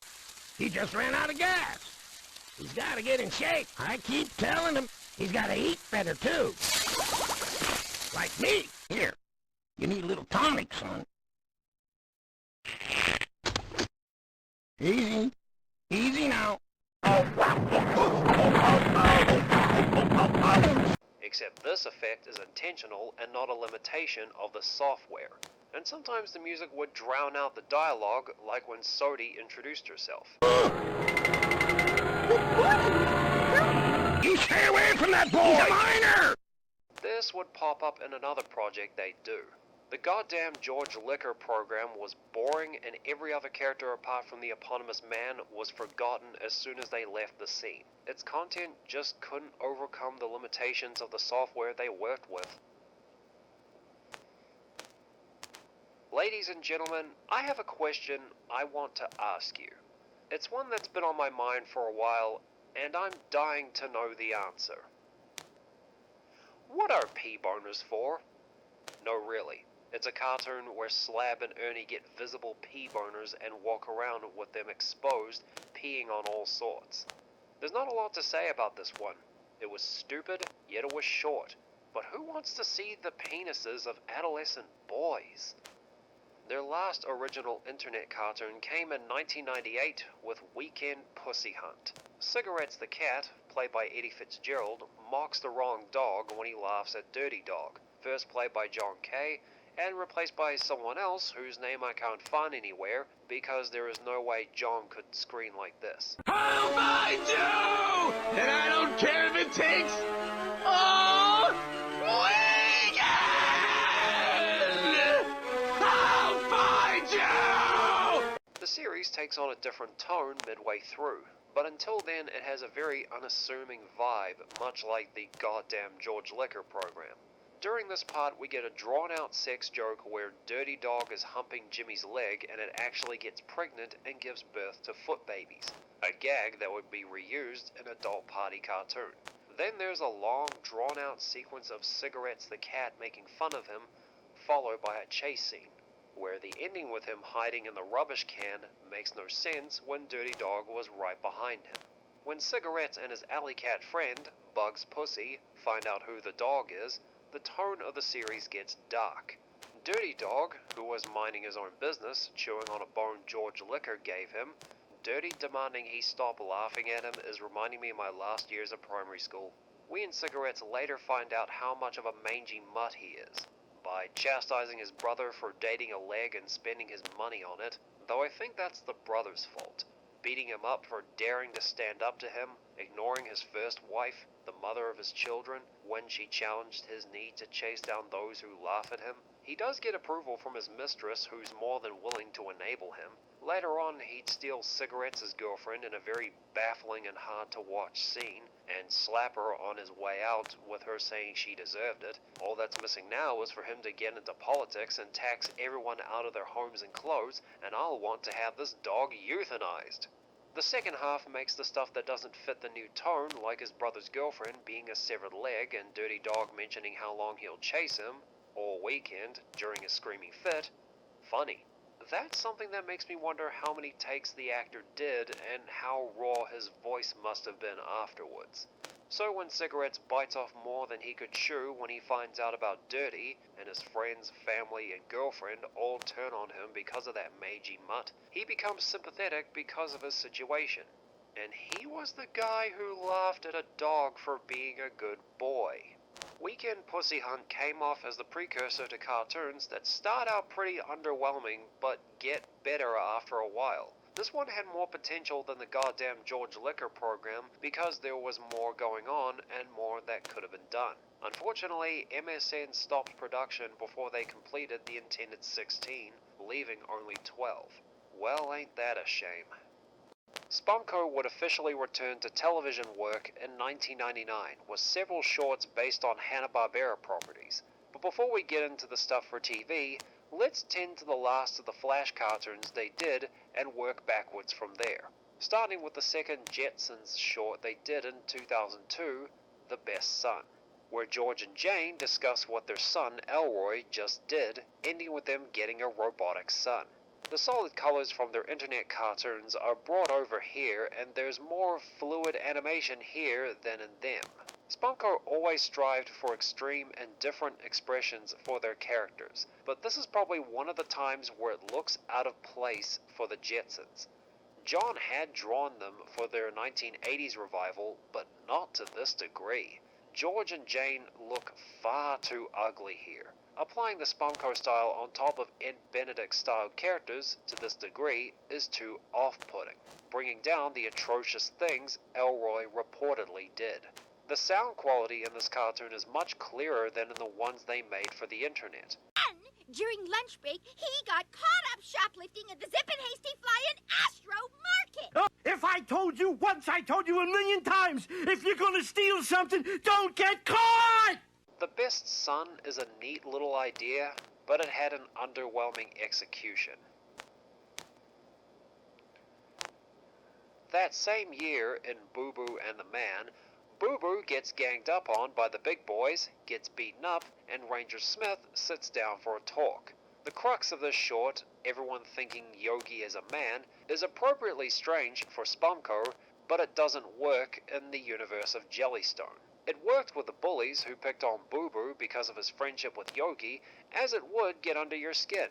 He just ran out of gas. He's got to get in shape. I keep telling him he's got to eat better, too. Like me. Here, you need a little tonic, son. Easy. Easy now. Except this effect is intentional and not a limitation of the software. And sometimes the music would drown out the dialogue, like when Sody introduced herself. You stay away from that boy! He's a minor! This would pop up in another project they do. The goddamn George Liquor program was boring, and every other character apart from the eponymous man was forgotten as soon as they left the scene. Its content just couldn't overcome the limitations of the software they worked with. Ladies and gentlemen, I have a question I want to ask you. It's one that's been on my mind for a while, and I'm dying to know the answer. What are pee-boners for? No, really. It's a cartoon where Slab and Ernie get visible pee-boners and walk around with them exposed, peeing on all sorts. There's not a lot to say about this one. It was stupid, yet it was short. But who wants to see the penises of adolescent boys? Their last original internet cartoon came in 1998 with Weekend Pussy Hunt. Cigarettes the cat, played by Eddie Fitzgerald, mocks the wrong dog when he laughs at Dirty Dog, first played by John Kay, and replaced by someone else whose name I can't find anywhere because there is no way John could scream like this. I'll find you! And I don't care if it takes all weekend! I'll find you! The series takes on a different tone midway through, but until then it has a very unassuming vibe, much like the goddamn George Liquor program. During this part, we get a drawn-out sex joke where Dirty Dog is humping Jimmy's leg and it actually gets pregnant and gives birth to foot babies, a gag that would be reused in Adult Party cartoon. Then there's a long, drawn-out sequence of Cigarettes the cat making fun of him, followed by a chase scene, where the ending with him hiding in the rubbish can makes no sense when Dirty Dog was right behind him. When Cigarettes and his alley cat friend, Bugs Pussy, find out who the dog is, the tone of the series gets dark. Dirty Dog, who was minding his own business, chewing on a bone George Liquor gave him, Dirty demanding he stop laughing at him is reminding me of my last years of primary school. We and Cigarettes later find out how much of a mangy mutt he is, by chastising his brother for dating a leg and spending his money on it, though I think that's the brother's fault. Beating him up for daring to stand up to him, ignoring his first wife, the mother of his children, when she challenged his need to chase down those who laugh at him. He does get approval from his mistress, who's more than willing to enable him. Later on, he'd steal Cigarettes' girlfriend in a very baffling and hard-to-watch scene, and slap her on his way out with her saying she deserved it. All that's missing now is for him to get into politics and tax everyone out of their homes and clothes, and I'll want to have this dog euthanized. The second half makes the stuff that doesn't fit the new tone, like his brother's girlfriend being a severed leg and Dirty Dog mentioning how long he'll chase him, all weekend, during a screaming fit, funny. That's something that makes me wonder how many takes the actor did and how raw his voice must have been afterwards. So when Cigarettes bites off more than he could chew when he finds out about Dirty, and his friends, family, and girlfriend all turn on him because of that mangy mutt, he becomes sympathetic because of his situation. And he was the guy who laughed at a dog for being a good boy. Weekend Pussy Hunt came off as the precursor to cartoons that start out pretty underwhelming but get better after a while. This one had more potential than the goddamn George Liquor program because there was more going on and more that could have been done. Unfortunately, MSN stopped production before they completed the intended 16, leaving only 12. Well, ain't that a shame. Spumco would officially return to television work in 1999 with several shorts based on Hanna-Barbera properties. But before we get into the stuff for TV, let's tend to the last of the Flash cartoons they did and work backwards from there. Starting with the second Jetsons short they did in 2002, The Best Son, where George and Jane discuss what their son Elroy just did, ending with them getting a robotic son. The solid colors from their internet cartoons are brought over here, and there's more fluid animation here than in them. Spumco always strived for extreme and different expressions for their characters, but this is probably one of the times where it looks out of place for the Jetsons. John had drawn them for their 1980s revival, but not to this degree. George and Jane look far too ugly here. Applying the Spumco style on top of Ed Benedict-style characters to this degree is too off-putting, bringing down the atrocious things Elroy reportedly did. The sound quality in this cartoon is much clearer than in the ones they made for the internet. During lunch break, he got caught up shoplifting at the Zip and Hasty Flying Astro Market. Oh, if I told you once, I told you a million times. If you're gonna steal something, don't get caught! The Best Son is a neat little idea, but it had an underwhelming execution. That same year, in Boo Boo and the Man, Boo Boo gets ganged up on by the big boys, gets beaten up, and Ranger Smith sits down for a talk. The crux of this short, everyone thinking Yogi is a man, is appropriately strange for Spumco, but it doesn't work in the universe of Jellystone. It worked with the bullies who picked on Boo Boo because of his friendship with Yogi, as it would get under your skin,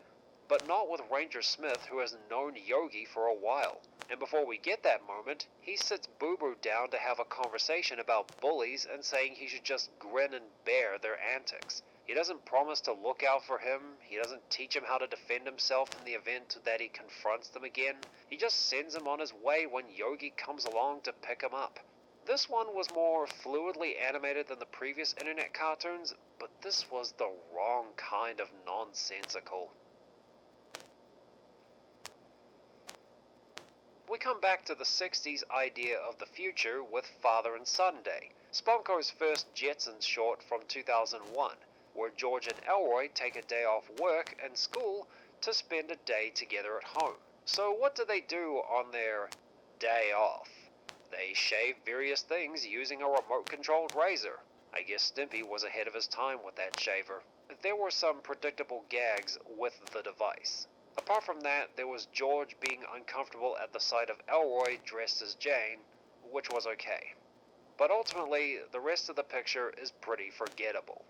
but not with Ranger Smith, who has known Yogi for a while. And before we get that moment, he sits Boo Boo down to have a conversation about bullies and saying he should just grin and bear their antics. He doesn't promise to look out for him, he doesn't teach him how to defend himself in the event that he confronts them again, he just sends him on his way when Yogi comes along to pick him up. This one was more fluidly animated than the previous internet cartoons, but this was the wrong kind of nonsensical. We come back to the 60s idea of the future with Father and Son Day, Spumco's first Jetsons short from 2001, where George and Elroy take a day off work and school to spend a day together at home. So what do they do on their day off? They shave various things using a remote-controlled razor. I guess Stimpy was ahead of his time with that shaver. There were some predictable gags with the device. Apart from that, there was George being uncomfortable at the sight of Elroy dressed as Jane, which was okay. But ultimately, the rest of the picture is pretty forgettable.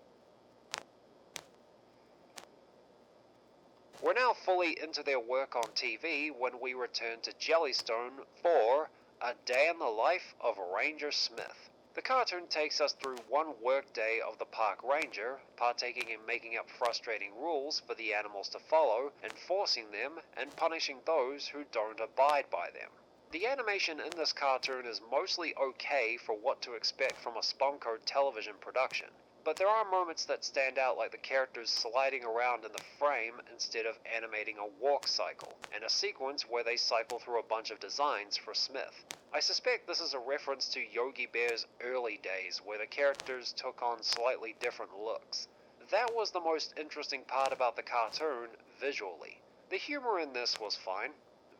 We're now fully into their work on TV when we return to Jellystone for A Day in the Life of Ranger Smith. The cartoon takes us through one workday of the park ranger, partaking in making up frustrating rules for the animals to follow, enforcing them, and punishing those who don't abide by them. The animation in this cartoon is mostly okay for what to expect from a Spumco television production, but there are moments that stand out, like the characters sliding around in the frame instead of animating a walk cycle, and a sequence where they cycle through a bunch of designs for Smith. I suspect this is a reference to Yogi Bear's early days, where the characters took on slightly different looks. That was the most interesting part about the cartoon, visually. The humor in this was fine.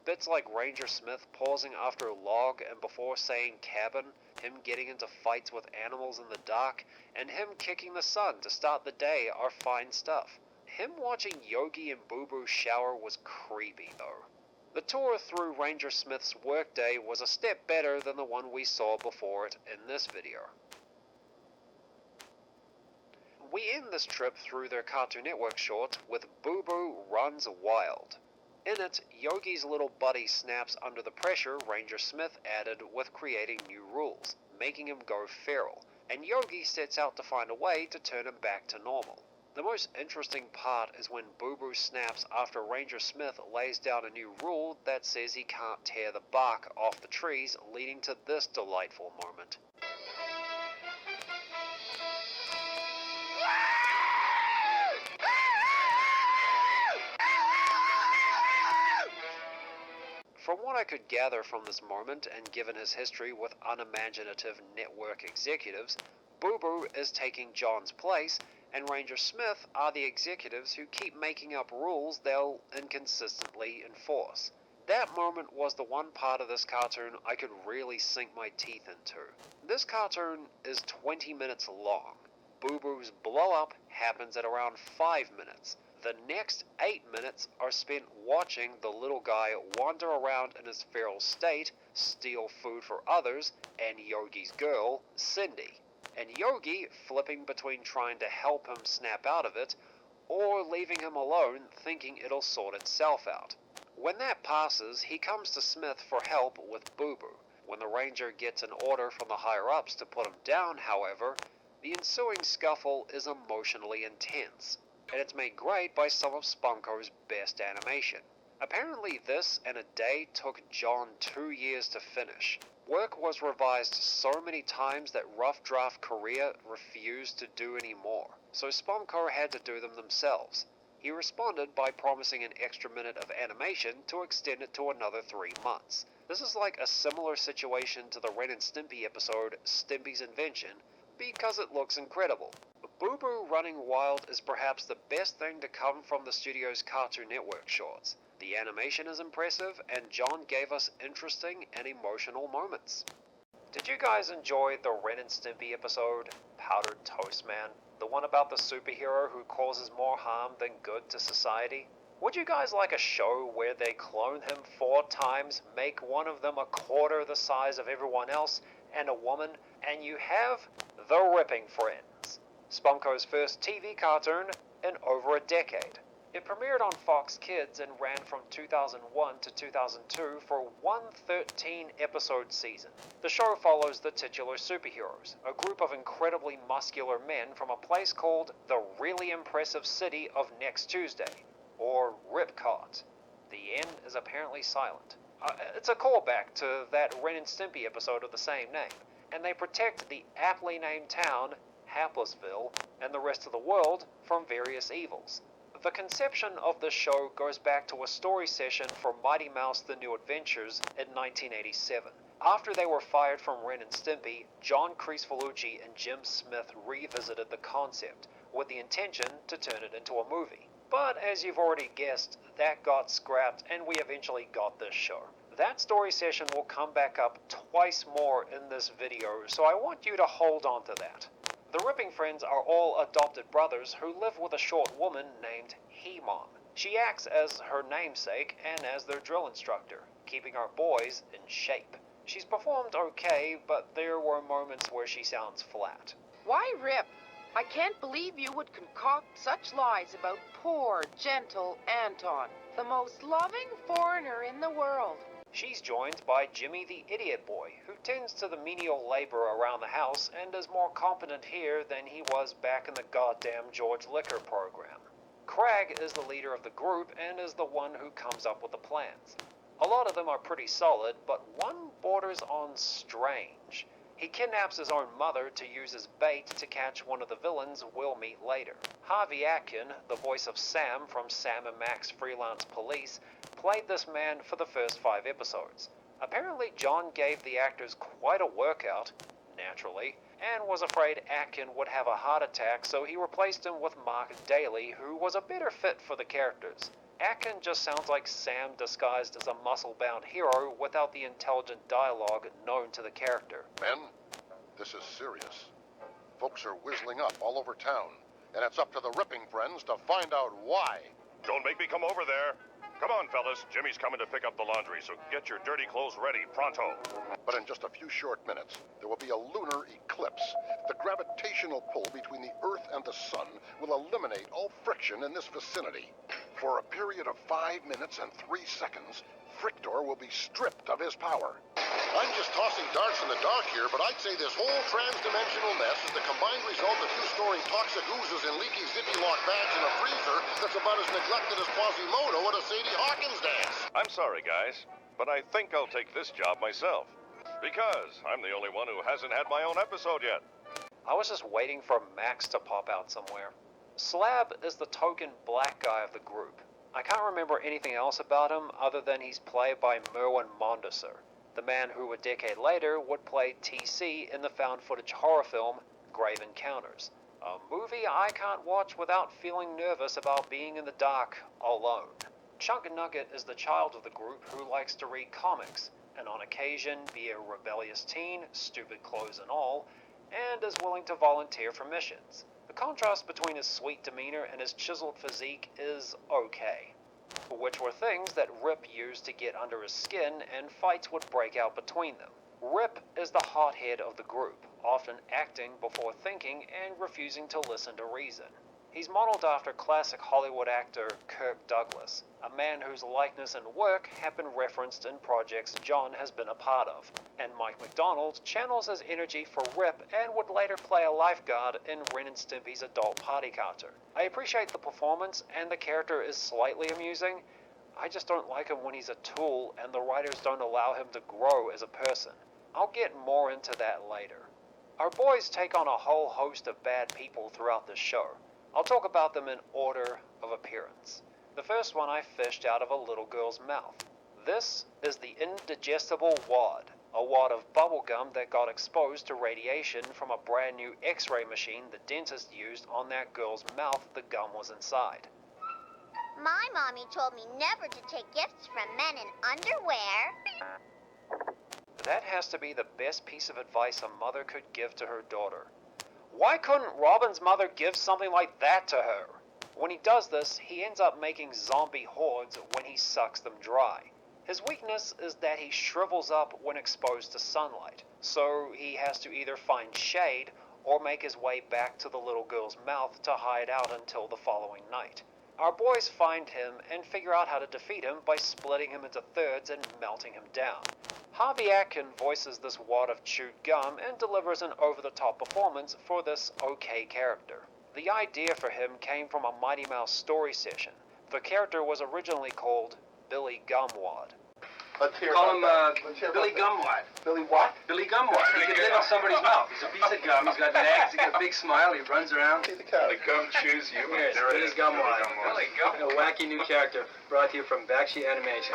Bits like Ranger Smith pausing after a log and before saying cabin, him getting into fights with animals in the dark, and him kicking the sun to start the day are fine stuff. Him watching Yogi and Boo Boo shower was creepy though. The tour through Ranger Smith's workday was a step better than the one we saw before it in this video. We end this trip through their Cartoon Network short with Boo Boo Runs Wild. In it, Yogi's little buddy snaps under the pressure Ranger Smith added with creating new rules, making him go feral, and Yogi sets out to find a way to turn him back to normal. The most interesting part is when Boo Boo snaps after Ranger Smith lays down a new rule that says he can't tear the bark off the trees, leading to this delightful moment. From what I could gather from this moment, and given his history with unimaginative network executives, Boo Boo is taking John's place, and Ranger Smith are the executives who keep making up rules they'll inconsistently enforce. That moment was the one part of this cartoon I could really sink my teeth into. This cartoon is 20 minutes long. Boo Boo's blow-up happens at around 5 minutes. The next 8 minutes are spent watching the little guy wander around in his feral state, steal food for others, and Yogi's girl, Cindy. And Yogi flipping between trying to help him snap out of it, or leaving him alone thinking it'll sort itself out. When that passes, he comes to Smith for help with Boo Boo. When the ranger gets an order from the higher-ups to put him down, however, the ensuing scuffle is emotionally intense, and it's made great by some of Spumco's best animation. Apparently this and A Day took John 2 years to finish. Work was revised so many times that Rough Draft Korea refused to do any more, so Spumco had to do them themselves. He responded by promising an extra minute of animation to extend it to another 3 months. This is like a similar situation to the Ren and Stimpy episode Stimpy's Invention, because it looks incredible. Boo Boo Running Wild is perhaps the best thing to come from the studio's Cartoon Network shorts. The animation is impressive, and John gave us interesting and emotional moments. Did you guys enjoy the Ren and Stimpy episode, Powdered Toast Man? The one about the superhero who causes more harm than good to society? Would you guys like a show where they clone him 4 times, make one of them a quarter the size of everyone else, and a woman, and you have The Ripping Friends, Spumco's first TV cartoon in over a decade. It premiered on Fox Kids and ran from 2001 to 2002 for one 13-episode season. The show follows the titular superheroes, a group of incredibly muscular men from a place called the really impressive city of Next Tuesday, or Ripcot. The N is apparently silent. It's a callback to that Ren and Stimpy episode of the same name, and they protect the aptly named town, Haplessville, and the rest of the world from various evils. The conception of this show goes back to a story session for Mighty Mouse The New Adventures in 1987. After they were fired from Ren and Stimpy, John Creasfalucci and Jim Smith revisited the concept, with the intention to turn it into a movie. But as you've already guessed, that got scrapped and we eventually got this show. That story session will come back up twice more in this video, so I want you to hold on to that. The Ripping Friends are all adopted brothers who live with a short woman named He-Mom. She acts as her namesake and as their drill instructor, keeping our boys in shape. She's performed okay, but there were moments where she sounds flat. Why, Rip? I can't believe you would concoct such lies about poor, gentle Anton, the most loving foreigner in the world. She's joined by Jimmy the Idiot Boy, who tends to the menial labor around the house and is more competent here than he was back in the goddamn George Liquor program. Crag is the leader of the group and is the one who comes up with the plans. A lot of them are pretty solid, but one borders on strange. He kidnaps his own mother to use as bait to catch one of the villains we'll meet later. Harvey Atkin, the voice of Sam from Sam and Max Freelance Police, played this man for the first 5 episodes. Apparently John gave the actors quite a workout, naturally, and was afraid Atkin would have a heart attack, so he replaced him with Mark Daly, who was a better fit for the characters. Atkin just sounds like Sam disguised as a muscle-bound hero without the intelligent dialogue known to the character. Men, this is serious. Folks are whistling up all over town, and it's up to the Ripping Friends to find out why. Don't make me come over there. Come on, fellas. Jimmy's coming to pick up the laundry, so get your dirty clothes ready, pronto. But in just a few short minutes, there will be a lunar eclipse. The gravitational pull between the Earth and the Sun will eliminate all friction in this vicinity. For a period of 5 minutes and 3 seconds, Frictor will be stripped of his power. I'm just tossing darts in the dark here, but I'd say this whole trans-dimensional mess is the combined result of you storing toxic oozes in leaky zippy-lock bags in a freezer that's about as neglected as Quasimodo at a Sadie Hawkins dance. I'm sorry, guys, but I think I'll take this job myself. Because I'm the only one who hasn't had my own episode yet. I was just waiting for Max to pop out somewhere. Slab is the token black guy of the group. I can't remember anything else about him other than he's played by Merwin Mondesir, the man who a decade later would play TC in the found footage horror film Grave Encounters, a movie I can't watch without feeling nervous about being in the dark alone. Chunk Nugget is the child of the group who likes to read comics, and on occasion be a rebellious teen, stupid clothes and all, and is willing to volunteer for missions. The contrast between his sweet demeanor and his chiseled physique is okay, which were things that Rip used to get under his skin, and fights would break out between them. Rip is the hothead of the group, often acting before thinking and refusing to listen to reason. He's modeled after classic Hollywood actor Kirk Douglas, a man whose likeness and work have been referenced in projects John has been a part of, and Mike McDonald channels his energy for Rip and would later play a lifeguard in Ren and Stimpy's adult party carter. I appreciate the performance, and the character is slightly amusing. I just don't like him when he's a tool and the writers don't allow him to grow as a person. I'll get more into that later. Our boys take on a whole host of bad people throughout this show. I'll talk about them in order of appearance. The first one I fished out of a little girl's mouth. This is the indigestible wad, a wad of bubblegum that got exposed to radiation from a brand new x-ray machine the dentist used on that girl's mouth the gum was inside. My mommy told me never to take gifts from men in underwear. That has to be the best piece of advice a mother could give to her daughter. Why couldn't Robin's mother give something like that to her? When he does this, he ends up making zombie hordes when he sucks them dry. His weakness is that he shrivels up when exposed to sunlight, so he has to either find shade or make his way back to the little girl's mouth to hide out until the following night. Our boys find him and figure out how to defeat him by splitting him into thirds and melting him down. Harvey Atkin voices this wad of chewed gum and delivers an over-the-top performance for this okay character. The idea for him came from a Mighty Mouse story session. The character was originally called Billy Gumwad. Call him Billy Gumwad. Billy what? Billy Gumwad. He can live on somebody's mouth. He's a piece of gum. He's got legs. He's got a big smile. He runs around. The gum chews you. Billy Gumwad. A wacky new character brought to you from Bakshi Animation.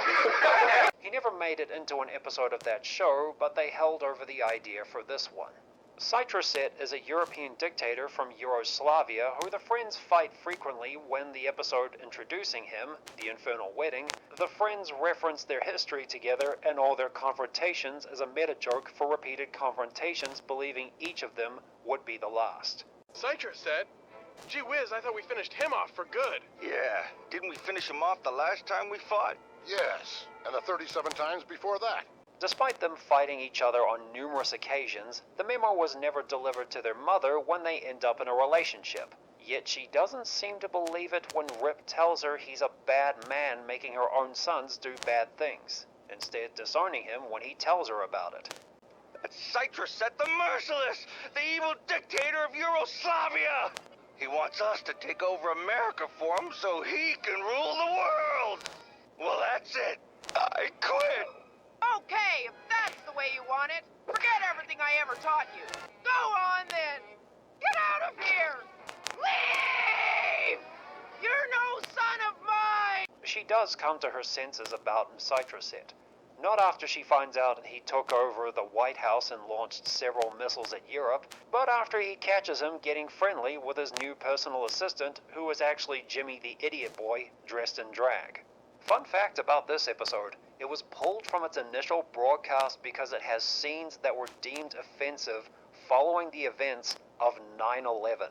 He never made it into an episode of that show, but they held over the idea for this one. Citroset is a European dictator from Yugoslavia who the friends fight frequently. When the episode introducing him, The Infernal Wedding, the friends reference their history together and all their confrontations as a meta-joke for repeated confrontations, believing each of them would be the last. Citroset? Gee whiz, I thought we finished him off for good. Yeah, didn't we finish him off the last time we fought? Yes, and the 37 times before that. Despite them fighting each other on numerous occasions, the memo was never delivered to their mother when they end up in a relationship. Yet she doesn't seem to believe it when Rip tells her he's a bad man making her own sons do bad things, instead disowning him when he tells her about it. That's Citroset the Merciless, the evil dictator of Yugoslavia! He wants us to take over America for him so he can rule the world! Well, that's it. I quit! Okay, if that's the way you want it, forget everything I ever taught you. Go on then. Get out of here. Leave! You're no son of mine! She does come to her senses about Citroset. Not after she finds out he took over the White House and launched several missiles at Europe, but after he catches him getting friendly with his new personal assistant, who is actually Jimmy the Idiot Boy, dressed in drag. Fun fact about this episode, it was pulled from its initial broadcast because it has scenes that were deemed offensive following the events of 9/11.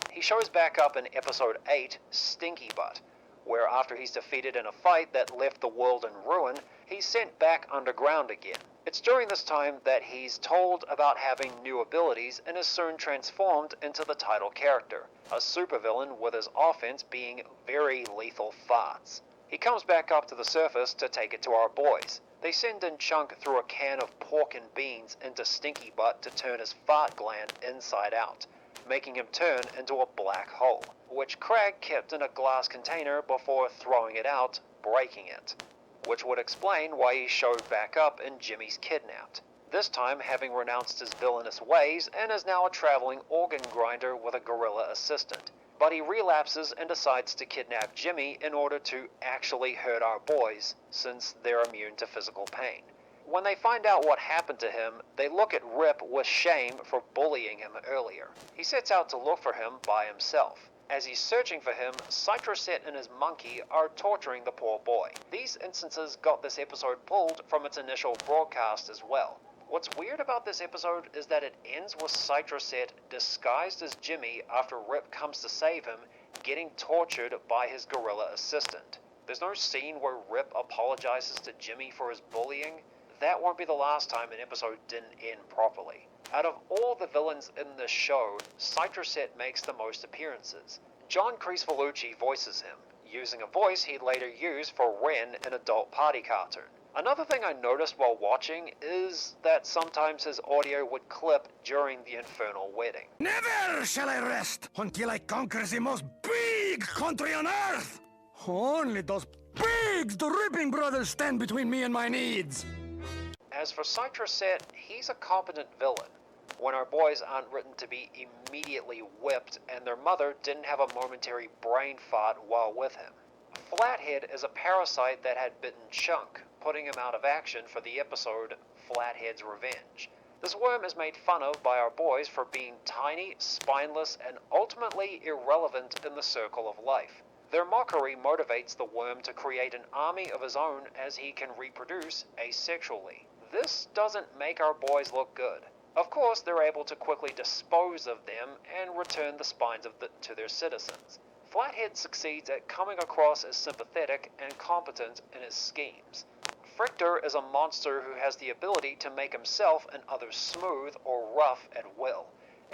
He shows back up in episode 8, Stinky Butt, where after he's defeated in a fight that left the world in ruin, he's sent back underground again. It's during this time that he's told about having new abilities and is soon transformed into the title character, a supervillain with his offense being very lethal farts. He comes back up to the surface to take it to our boys. They send in Chunk through a can of pork and beans into Stinky Butt to turn his fart gland inside out, making him turn into a black hole, which Crag kept in a glass container before throwing it out, breaking it, which would explain why he showed back up in Jimmy's Kidnapped, this time having renounced his villainous ways and is now a traveling organ grinder with a gorilla assistant. But he relapses and decides to kidnap Jimmy in order to actually hurt our boys, since they're immune to physical pain. When they find out what happened to him, they look at Rip with shame for bullying him earlier. He sets out to look for him by himself. As he's searching for him, Citroset and his monkey are torturing the poor boy. These instances got this episode pulled from its initial broadcast as well. What's weird about this episode is that it ends with Citroset disguised as Jimmy after Rip comes to save him, getting tortured by his gorilla assistant. There's no scene where Rip apologizes to Jimmy for his bullying. That won't be the last time an episode didn't end properly. Out of all the villains in this show, Citroset makes the most appearances. John Creasvellucci voices him, using a voice he'd later use for Ren in Adult Party Cartoon. Another thing I noticed while watching is that sometimes his audio would clip during the Infernal Wedding. Never shall I rest until I conquer the most big country on earth! Only those pigs, the Ripping Brothers, stand between me and my needs. As for Citroset, he's a competent villain, when our boys aren't written to be immediately whipped and their mother didn't have a momentary brain fart while with him. Flathead is a parasite that had bitten Chunk, putting him out of action for the episode Flathead's Revenge. This worm is made fun of by our boys for being tiny, spineless, and ultimately irrelevant in the circle of life. Their mockery motivates the worm to create an army of his own as he can reproduce asexually. This doesn't make our boys look good. Of course, they're able to quickly dispose of them and return the spines to their citizens. Flathead succeeds at coming across as sympathetic and competent in his schemes. Frictor is a monster who has the ability to make himself and others smooth or rough at will,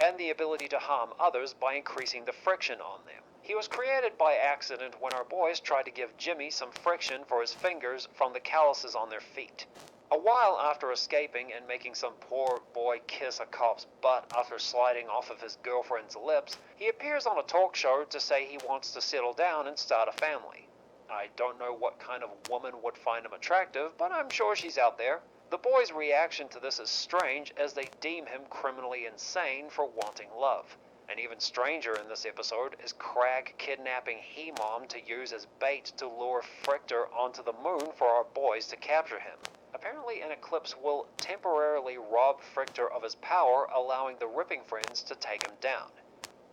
and the ability to harm others by increasing the friction on them. He was created by accident when our boys tried to give Jimmy some friction for his fingers from the calluses on their feet. A while after escaping and making some poor boy kiss a cop's butt after sliding off of his girlfriend's lips, he appears on a talk show to say he wants to settle down and start a family. I don't know what kind of woman would find him attractive, but I'm sure she's out there. The boys' reaction to this is strange, as they deem him criminally insane for wanting love. And even stranger in this episode is Crag kidnapping He-Mom to use as bait to lure Frictor onto the moon for our boys to capture him. Apparently an eclipse will temporarily rob Frictor of his power, allowing the Ripping Friends to take him down.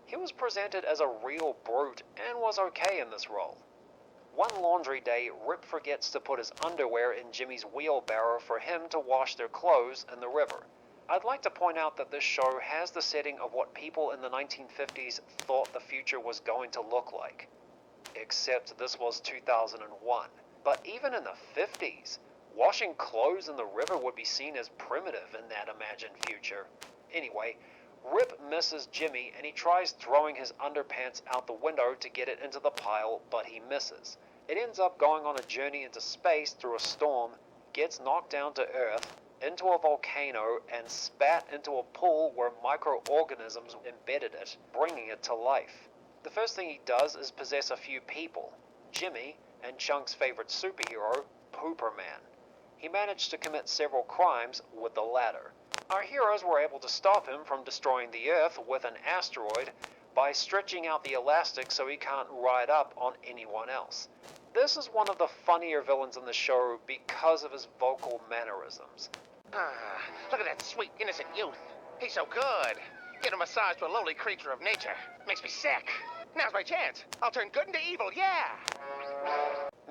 He was presented as a real brute and was okay in this role. One laundry day, Rip forgets to put his underwear in Jimmy's wheelbarrow for him to wash their clothes in the river. I'd like to point out that this show has the setting of what people in the 1950s thought the future was going to look like. Except this was 2001. But even in the 50s, washing clothes in the river would be seen as primitive in that imagined future. Anyway, Rip misses Jimmy and he tries throwing his underpants out the window to get it into the pile, but he misses. It ends up going on a journey into space through a storm, gets knocked down to Earth, into a volcano, and spat into a pool where microorganisms embedded it, bringing it to life. The first thing he does is possess a few people, Jimmy and Chunk's favorite superhero, Pooper Man. He managed to commit several crimes with the latter. Our heroes were able to stop him from destroying the Earth with an asteroid by stretching out the elastic so he can't ride up on anyone else. This is one of the funnier villains in the show because of his vocal mannerisms. Look at that sweet, innocent youth. He's so good. Get a massage to a lowly creature of nature. Makes me sick. Now's my chance. I'll turn good into evil, yeah!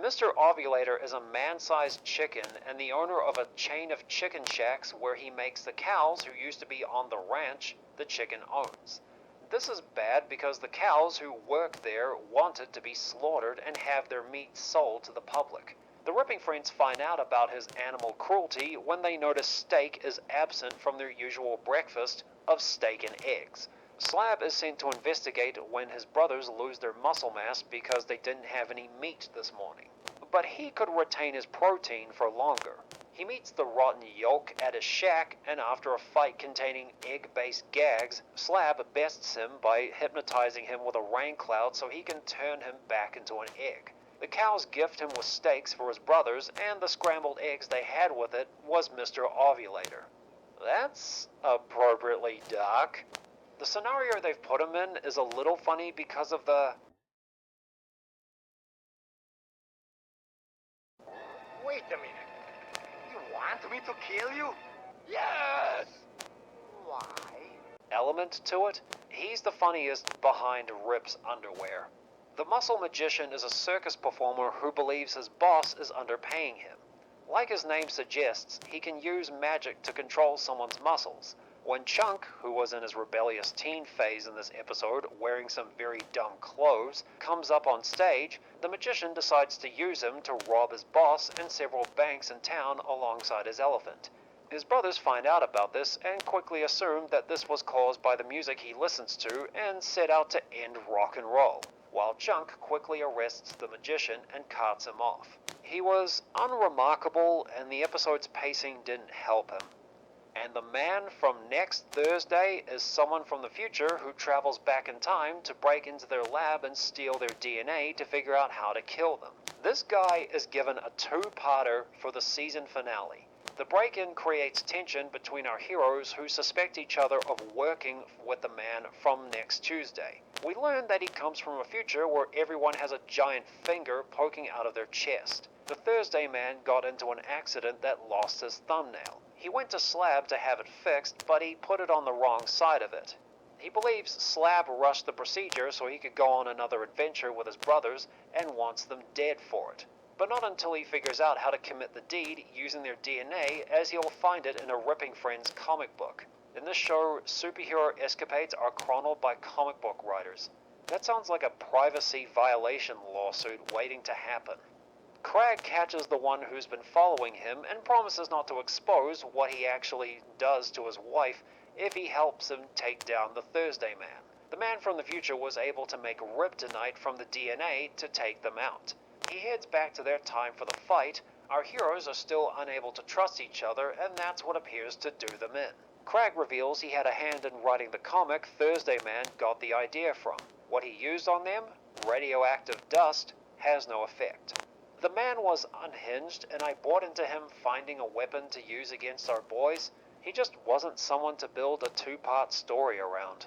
Mr. Ovulator is a man-sized chicken and the owner of a chain of chicken shacks where he makes the cows who used to be on the ranch the chicken owns. This is bad because the cows who work there wanted to be slaughtered and have their meat sold to the public. The Ripping Friends find out about his animal cruelty when they notice steak is absent from their usual breakfast of steak and eggs. Slab is sent to investigate when his brothers lose their muscle mass because they didn't have any meat this morning. But he could retain his protein for longer. He meets the rotten yolk at his shack, and after a fight containing egg-based gags, Slab bests him by hypnotizing him with a rain cloud so he can turn him back into an egg. The cows gift him with steaks for his brothers, and the scrambled eggs they had with it was Mr. Ovulator. That's appropriately dark. The scenario they've put him in is a little funny because of the... Wait a minute. You want me to kill you? Yes! Why? element to it. He's the funniest behind Rip's underwear. The muscle magician is a circus performer who believes his boss is underpaying him. Like his name suggests, he can use magic to control someone's muscles. When Chunk, who was in his rebellious teen phase in this episode, wearing some very dumb clothes, comes up on stage, the magician decides to use him to rob his boss and several banks in town alongside his elephant. His brothers find out about this and quickly assume that this was caused by the music he listens to and set out to end rock and roll, while Chunk quickly arrests the magician and carts him off. He was unremarkable and the episode's pacing didn't help him. And the man from next Thursday is someone from the future who travels back in time to break into their lab and steal their DNA to figure out how to kill them. This guy is given a two-parter for the season finale. The break-in creates tension between our heroes who suspect each other of working with the man from next Tuesday. We learn that he comes from a future where everyone has a giant finger poking out of their chest. The Thursday man got into an accident that lost his thumbnail. He went to Slab to have it fixed, but he put it on the wrong side of it. He believes Slab rushed the procedure so he could go on another adventure with his brothers and wants them dead for it. But not until he figures out how to commit the deed using their DNA, as he'll find it in a Ripping Friends comic book. In this show, superhero escapades are chronicled by comic book writers. That sounds like a privacy violation lawsuit waiting to happen. Crag catches the one who's been following him and promises not to expose what he actually does to his wife if he helps him take down the Thursday man. The man from the future was able to make Kryptonite from the DNA to take them out. He heads back to their time for the fight. Our heroes are still unable to trust each other, and that's what appears to do them in. Crag reveals he had a hand in writing the comic Thursday Man got the idea from. What he used on them, radioactive dust, has no effect. The man was unhinged, and I bought into him finding a weapon to use against our boys. He just wasn't someone to build a two-part story around.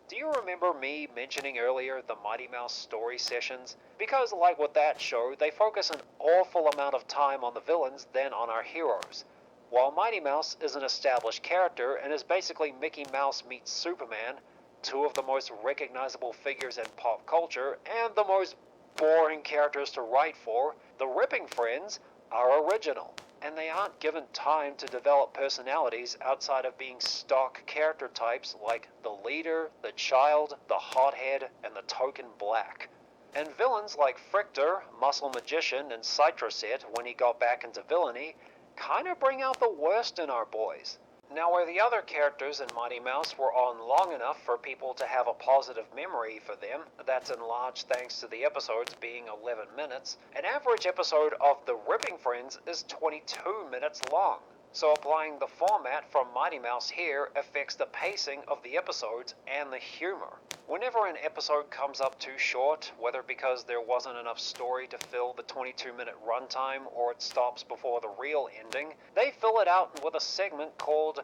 Do you remember me mentioning earlier the Mighty Mouse story sessions? Because like with that show, they focus an awful amount of time on the villains than on our heroes. While Mighty Mouse is an established character and is basically Mickey Mouse meets Superman, two of the most recognizable figures in pop culture and the most boring characters to write for, the Ripping Friends are original, and they aren't given time to develop personalities outside of being stock character types like the leader, the child, the hothead, and the token black. And villains like Frictor, Muscle Magician, and Citroset, when he got back into villainy, kind of bring out the worst in our boys. Now, where the other characters in Mighty Mouse were on long enough for people to have a positive memory for them, that's in large thanks to the episodes being 11 minutes, an average episode of The Ripping Friends is 22 minutes long. So applying the format from Mighty Mouse here affects the pacing of the episodes and the humor. Whenever an episode comes up too short, whether because there wasn't enough story to fill the 22-minute runtime or it stops before the real ending, they fill it out with a segment called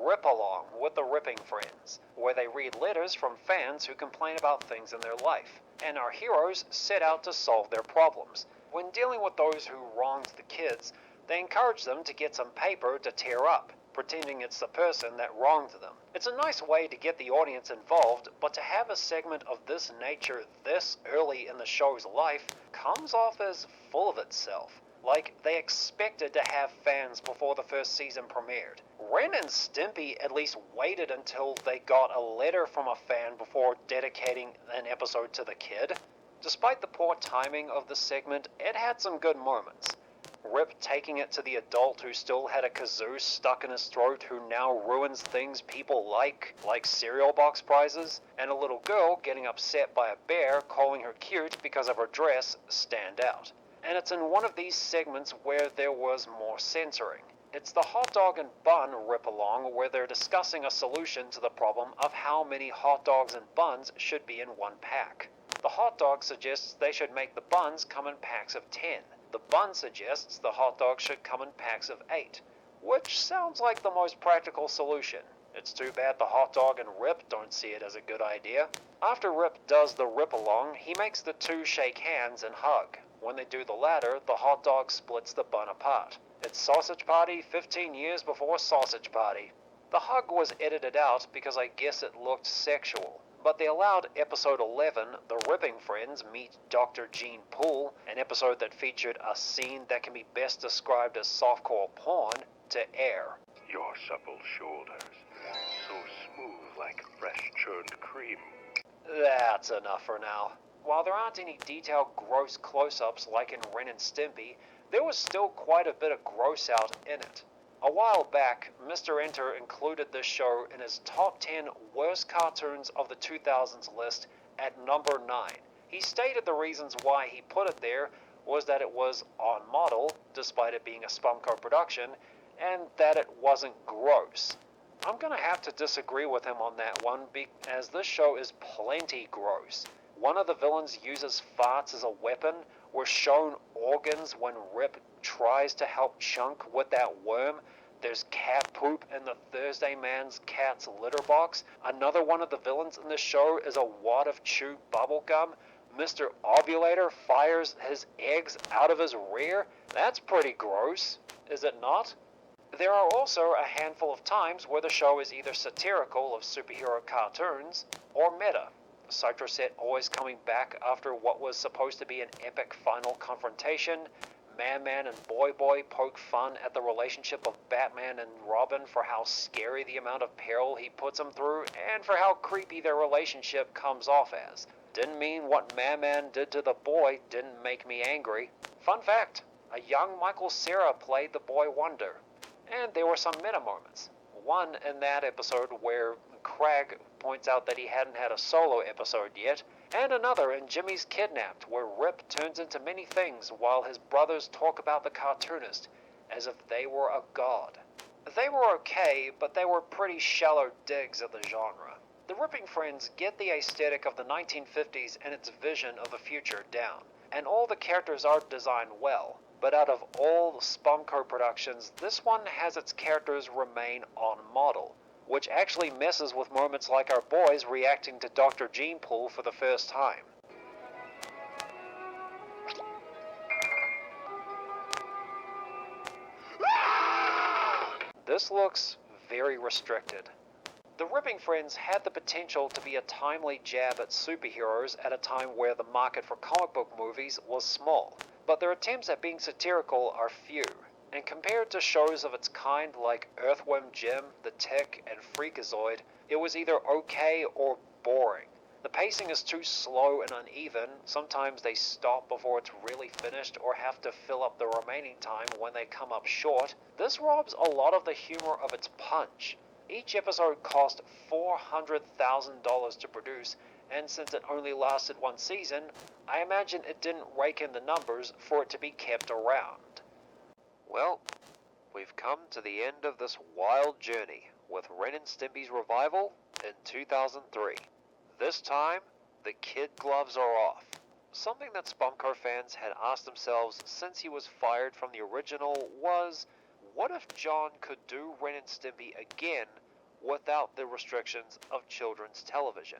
Rip Along with the Ripping Friends, where they read letters from fans who complain about things in their life, and our heroes set out to solve their problems. When dealing with those who wronged the kids, they encourage them to get some paper to tear up, pretending it's the person that wronged them. It's a nice way to get the audience involved, but to have a segment of this nature this early in the show's life comes off as full of itself. Like they expected to have fans before the first season premiered. Ren and Stimpy at least waited until they got a letter from a fan before dedicating an episode to the kid. Despite the poor timing of the segment, it had some good moments. Rip taking it to the adult who still had a kazoo stuck in his throat who now ruins things people like cereal box prizes, and a little girl getting upset by a bear calling her cute because of her dress stand out. And it's in one of these segments where there was more censoring. It's the hot dog and bun rip along where they're discussing a solution to the problem of how many hot dogs and buns should be in one pack. The hot dog suggests they should make the buns come in packs of 10. The bun suggests the hot dog should come in packs of 8, which sounds like the most practical solution. It's too bad the hot dog and Rip don't see it as a good idea. After Rip does the rip along, he makes the two shake hands and hug. When they do the latter, the hot dog splits the bun apart. It's Sausage Party 15 years before Sausage Party. The hug was edited out because I guess it looked sexual. But they allowed episode 11, The Ripping Friends Meet Dr. Gene Poole, an episode that featured a scene that can be best described as softcore porn, to air. Your supple shoulders, so smooth like fresh churned cream. That's enough for now. While there aren't any detailed gross close-ups like in Ren and Stimpy, there was still quite a bit of gross out in it. A while back, Mr. Enter included this show in his top 10 worst cartoons of the 2000s list at number 9. He stated the reasons why he put it there was that it was on model, despite it being a Spumco production, and that it wasn't gross. I'm gonna have to disagree with him on that one, as this show is plenty gross. One of the villains uses farts as a weapon. We're shown organs when Rip tries to help Chunk with that worm. There's cat poop in the Thursday Man's cat's litter box. Another one of the villains in the show is a wad of chewed bubblegum. Mr. Ovulator fires his eggs out of his rear. That's pretty gross, is it not? There are also a handful of times where the show is either satirical of superhero cartoons or meta. Citroset always coming back after what was supposed to be an epic final confrontation. Man and Boy poke fun at the relationship of Batman and Robin for how scary the amount of peril he puts them through and for how creepy their relationship comes off as. Didn't mean what Man did to the boy didn't make me angry. Fun fact, a young Michael Cera played the Boy Wonder. And there were some meta moments. One in that episode where Crag points out that he hadn't had a solo episode yet, and another in Jimmy's Kidnapped, where Rip turns into many things while his brothers talk about the cartoonist as if they were a god. They were okay, but they were pretty shallow digs at the genre. The Ripping Friends get the aesthetic of the 1950s and its vision of the future down, and all the characters are designed well, but out of all the Spumco productions, this one has its characters remain on model, which actually messes with moments like our boys reacting to Dr. Gene Pool for the first time. This looks very restricted. The Ripping Friends had the potential to be a timely jab at superheroes at a time where the market for comic book movies was small, but their attempts at being satirical are few, and compared to shows of its kind like Earthworm Jim, The Tick, and Freakazoid, it was either okay or boring. The pacing is too slow and uneven, sometimes they stop before it's really finished or have to fill up the remaining time when they come up short. This robs a lot of the humor of its punch. Each episode cost $400,000 to produce, and since it only lasted one season, I imagine it didn't rake in the numbers for it to be kept around. Well, we've come to the end of this wild journey with Ren and Stimpy's revival in 2003. This time, the kid gloves are off. Something that Spumco fans had asked themselves since he was fired from the original was, what if John could do Ren and Stimpy again without the restrictions of children's television?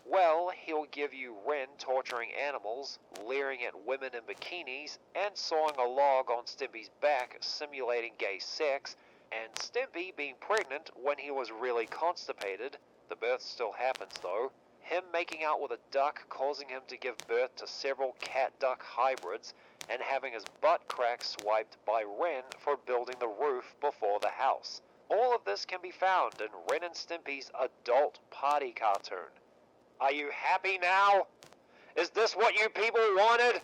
Well, he'll give you Ren torturing animals, leering at women in bikinis, and sawing a log on Stimpy's back simulating gay sex, and Stimpy being pregnant when he was really constipated. The birth still happens though. Him making out with a duck causing him to give birth to several cat-duck hybrids, and having his butt crack swiped by Ren for building the roof before the house. All of this can be found in Ren and Stimpy's adult party cartoon. Are you happy now? Is this what you people wanted?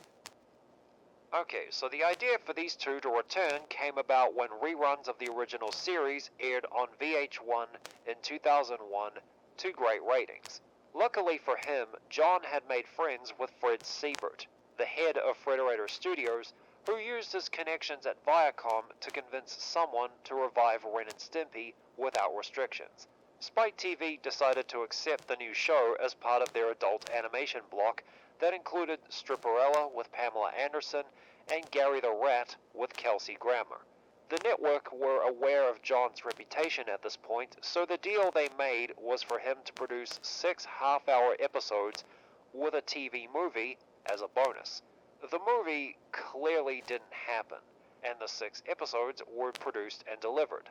Okay, so the idea for these two to return came about when reruns of the original series aired on VH1 in 2001 to great ratings. Luckily for him, John had made friends with Fred Siebert, the head of Frederator Studios, who used his connections at Viacom to convince someone to revive Ren and Stimpy without restrictions. Spike TV decided to accept the new show as part of their adult animation block that included Stripperella with Pamela Anderson and Gary the Rat with Kelsey Grammer. The network were aware of John's reputation at this point, so the deal they made was for him to produce 6 half-hour episodes with a TV movie as a bonus. The movie clearly didn't happen, and the 6 episodes were produced and delivered,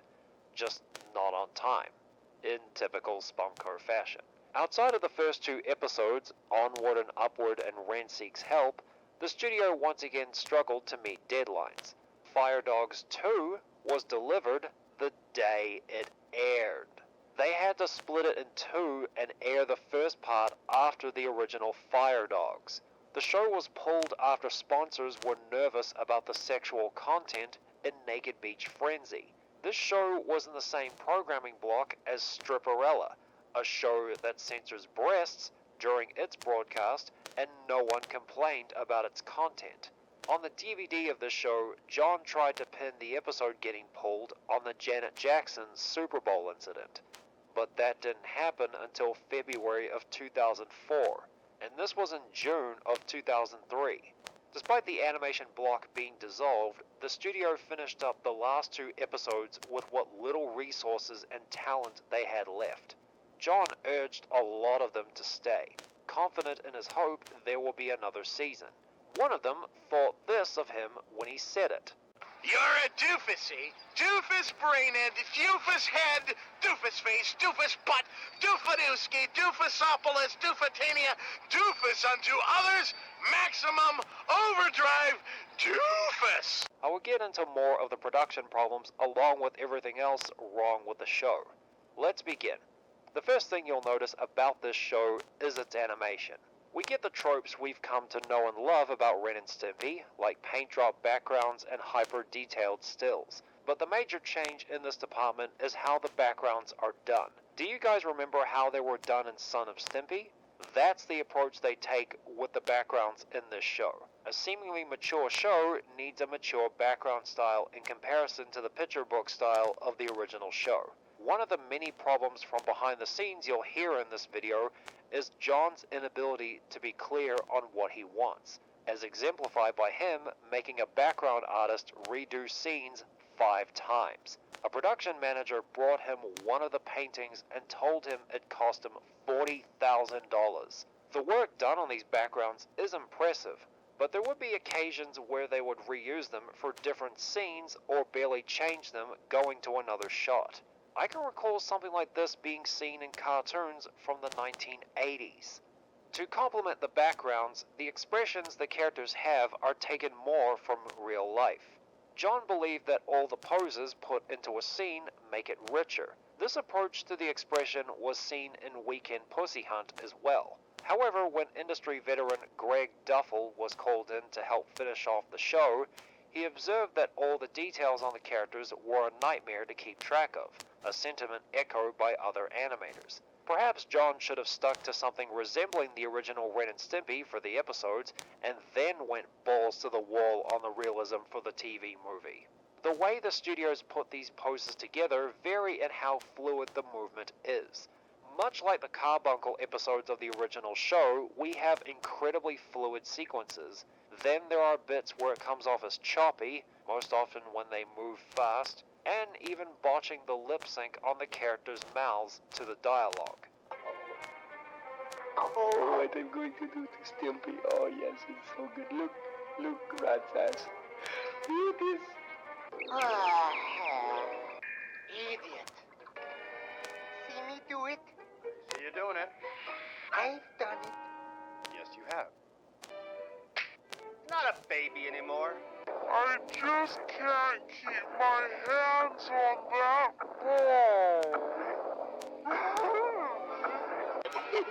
just not on time, in typical Spumco fashion. Outside of the first 2 episodes, Onward and Upward and Ren Seeks Help, the studio once again struggled to meet deadlines. Fire Dogs 2 was delivered the day it aired. They had to split it in 2 and air the first part after the original Fire Dogs. The show was pulled after sponsors were nervous about the sexual content in Naked Beach Frenzy. This show was in the same programming block as Stripperella, a show that censors breasts during its broadcast, and no one complained about its content. On the DVD of this show, John tried to pin the episode getting pulled on the Janet Jackson Super Bowl incident, but that didn't happen until February of 2004, and this was in June of 2003. Despite the animation block being dissolved, the studio finished up the last 2 episodes with what little resources and talent they had left. John urged a lot of them to stay, confident in his hope there will be another season. One of them thought this of him when he said it. You're a doofus, eh? Doofus brain end, doofus head, doofus face, doofus butt, doofanooski, doofusopolis, doofatania, doofus unto others, maximum overdrive, doofus! I will get into more of the production problems along with everything else wrong with the show. Let's begin. The first thing you'll notice about this show is its animation. We get the tropes we've come to know and love about Ren and Stimpy, like paint drop backgrounds and hyper-detailed stills. But the major change in this department is how the backgrounds are done. Do you guys remember how they were done in Son of Stimpy? That's the approach they take with the backgrounds in this show. A seemingly mature show needs a mature background style in comparison to the picture book style of the original show. One of the many problems from behind the scenes you'll hear in this video is John's inability to be clear on what he wants, as exemplified by him making a background artist redo scenes 5 times. A production manager brought him one of the paintings and told him it cost him $40,000. The work done on these backgrounds is impressive, but there would be occasions where they would reuse them for different scenes or barely change them going to another shot. I can recall something like this being seen in cartoons from the 1980s. To complement the backgrounds, the expressions the characters have are taken more from real life. John believed that all the poses put into a scene make it richer. This approach to the expression was seen in Weekend Pussy Hunt as well. However, when industry veteran Greg Duffel was called in to help finish off the show, he observed that all the details on the characters were a nightmare to keep track of, a sentiment echoed by other animators. Perhaps John should have stuck to something resembling the original Ren and Stimpy for the episodes, and then went balls to the wall on the realism for the TV movie. The way the studios put these poses together vary in how fluid the movement is. Much like the Carbuncle episodes of the original show, we have incredibly fluid sequences. Then there are bits where it comes off as choppy, most often when they move fast, and even botching the lip sync on the characters' mouths to the dialogue. Oh, what I'm going to do to Stimpy. Oh, yes, it's so good. Look, rat's ass. Look at this. Ah, idiot. See me do it? See you doing it. I've done it. Yes, you have. Not a baby anymore. I just can't keep my hands on that ball. You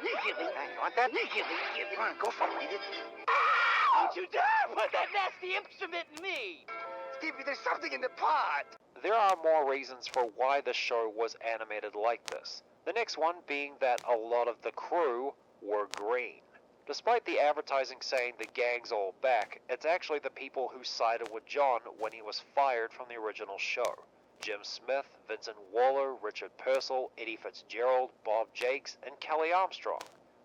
want that? Come on, go for it, idiot. Don't you dare put that nasty instrument in me! Stevie, there's something in the pot. There are more reasons for why the show was animated like this. The next one being that a lot of the crew were green. Despite the advertising saying the gang's all back, it's actually the people who sided with John when he was fired from the original show. Jim Smith, Vincent Waller, Richard Purcell, Eddie Fitzgerald, Bob Jakes, and Kelly Armstrong.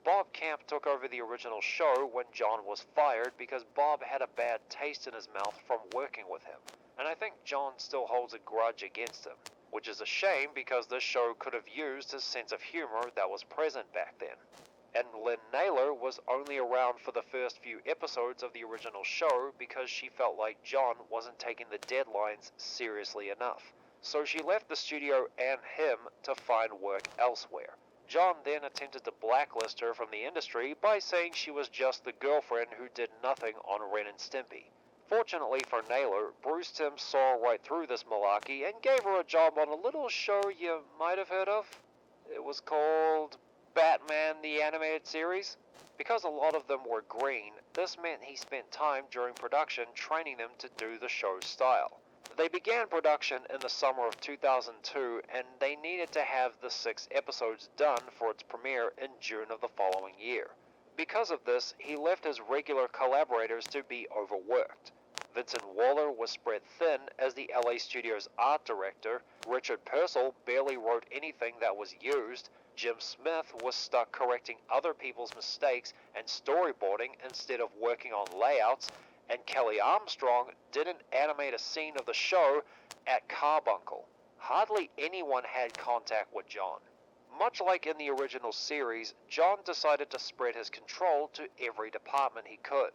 Bob Camp took over the original show when John was fired because Bob had a bad taste in his mouth from working with him, and I think John still holds a grudge against him, which is a shame because this show could have used his sense of humor that was present back then. And Lynn Naylor was only around for the first few episodes of the original show because she felt like John wasn't taking the deadlines seriously enough. So she left the studio and him to find work elsewhere. John then attempted to blacklist her from the industry by saying she was just the girlfriend who did nothing on Ren and Stimpy. Fortunately for Naylor, Bruce Timm saw right through this malarkey and gave her a job on a little show you might have heard of. It was called Batman the Animated Series. Because a lot of them were green, this meant he spent time during production training them to do the show's style. They began production in the summer of 2002, and they needed to have the 6 episodes done for its premiere in June of the following year. Because of this, he left his regular collaborators to be overworked. Vincent Waller was spread thin as the LA studio's art director, Richard Purcell barely wrote anything that was used, Jim Smith was stuck correcting other people's mistakes and storyboarding instead of working on layouts, and Kelly Armstrong didn't animate a scene of the show at Carbuncle. Hardly anyone had contact with John. Much like in the original series, John decided to spread his control to every department he could,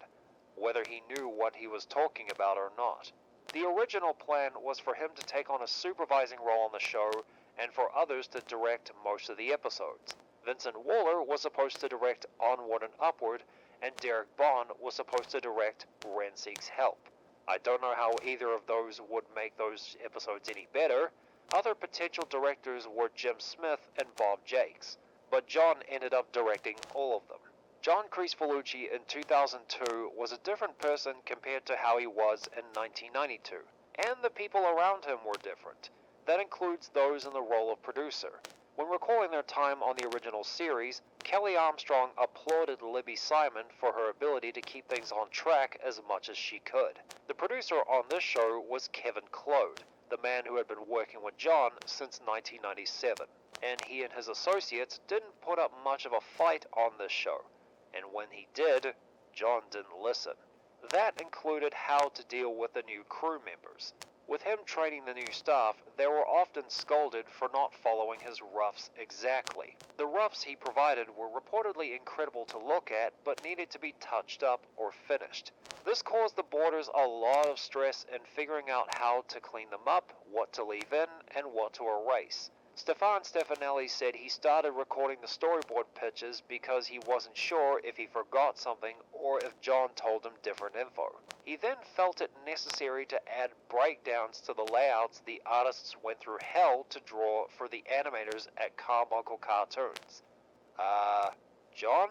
whether he knew what he was talking about or not. The original plan was for him to take on a supervising role on the show and for others to direct most of the episodes. Vincent Waller was supposed to direct Onward and Upward, and Derek Bond was supposed to direct Ren Seeks Help. I don't know how either of those would make those episodes any better. Other potential directors were Jim Smith and Bob Jakes, but John ended up directing all of them. John Crispolucci in 2002 was a different person compared to how he was in 1992, and the people around him were different. That includes those in the role of producer. When recalling their time on the original series, Kelly Armstrong applauded Libby Simon for her ability to keep things on track as much as she could. The producer on this show was Kevin Clode, the man who had been working with John since 1997, and he and his associates didn't put up much of a fight on this show, and when he did, John didn't listen. That included how to deal with the new crew members. With him training the new staff, they were often scolded for not following his roughs exactly. The roughs he provided were reportedly incredible to look at, but needed to be touched up or finished. This caused the boarders a lot of stress in figuring out how to clean them up, what to leave in, and what to erase. Stefan Stefanelli said he started recording the storyboard pitches because he wasn't sure if he forgot something or if John told him different info. He then felt it necessary to add breakdowns to the layouts the artists went through hell to draw for the animators at Carbuncle Cartoons. John?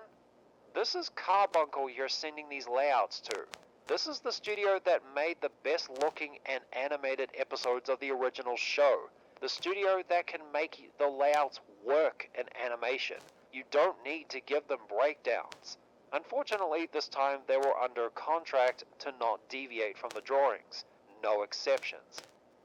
This is Carbuncle you're sending these layouts to. This is the studio that made the best looking and animated episodes of the original show. The studio that can make the layouts work in animation. You don't need to give them breakdowns. Unfortunately, this time they were under contract to not deviate from the drawings. No exceptions.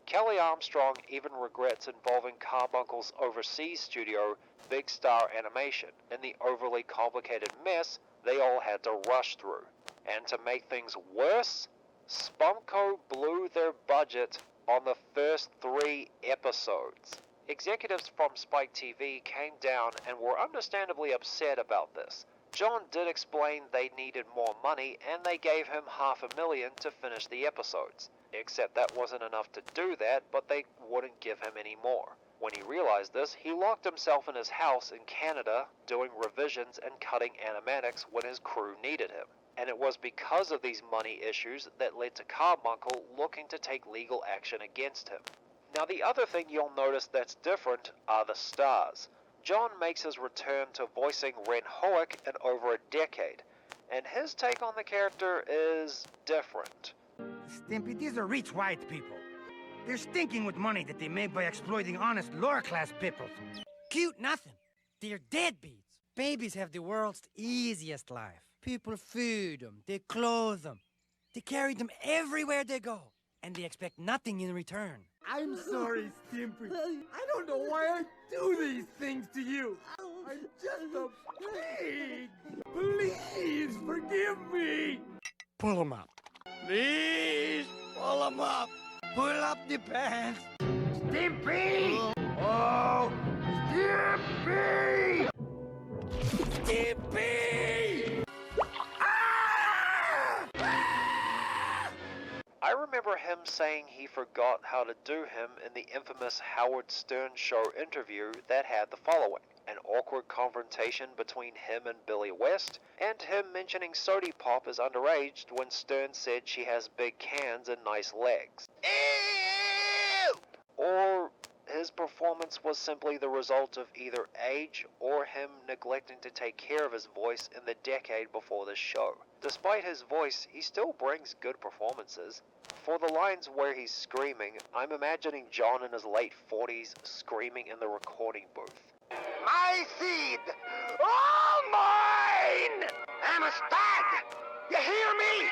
Kelly Armstrong even regrets involving Carbuncle's overseas studio, Big Star Animation, in the overly complicated mess they all had to rush through. And to make things worse, Spumco blew their budget on the first 3 episodes. Executives from Spike TV came down and were understandably upset about this. John did explain they needed more money and they gave him $500,000 to finish the episodes. Except that wasn't enough to do that, but they wouldn't give him any more. When he realized this, he locked himself in his house in Canada doing revisions and cutting animatics when his crew needed him. And it was because of these money issues that led to Carbuncle looking to take legal action against him. Now the other thing you'll notice that's different are the stars. John makes his return to voicing Ren Hoek in over a decade, and his take on the character is different. Stimpy, these are rich white people. They're stinking with money that they make by exploiting honest lower-class people. Cute nothing. They're deadbeats. Babies have the world's easiest life. People feed them, they clothe them, they carry them everywhere they go, and they expect nothing in return. I'm sorry, Stimpy. I don't know why I do these things to you. I'm just a pig. Please forgive me. Pull 'em up. Please pull 'em up. Pull up the pants. Stimpy! Oh, Stimpy! Stimpy! I remember him saying he forgot how to do him in the infamous Howard Stern show interview that had the following: an awkward confrontation between him and Billy West, and him mentioning Sody Pop is underage when Stern said she has big cans and nice legs. Ew! Or his performance was simply the result of either age or him neglecting to take care of his voice in the decade before this show. Despite his voice, he still brings good performances. For the lines where he's screaming, I'm imagining John in his late 40s screaming in the recording booth. My seed! All mine! I'm a stag! You hear me?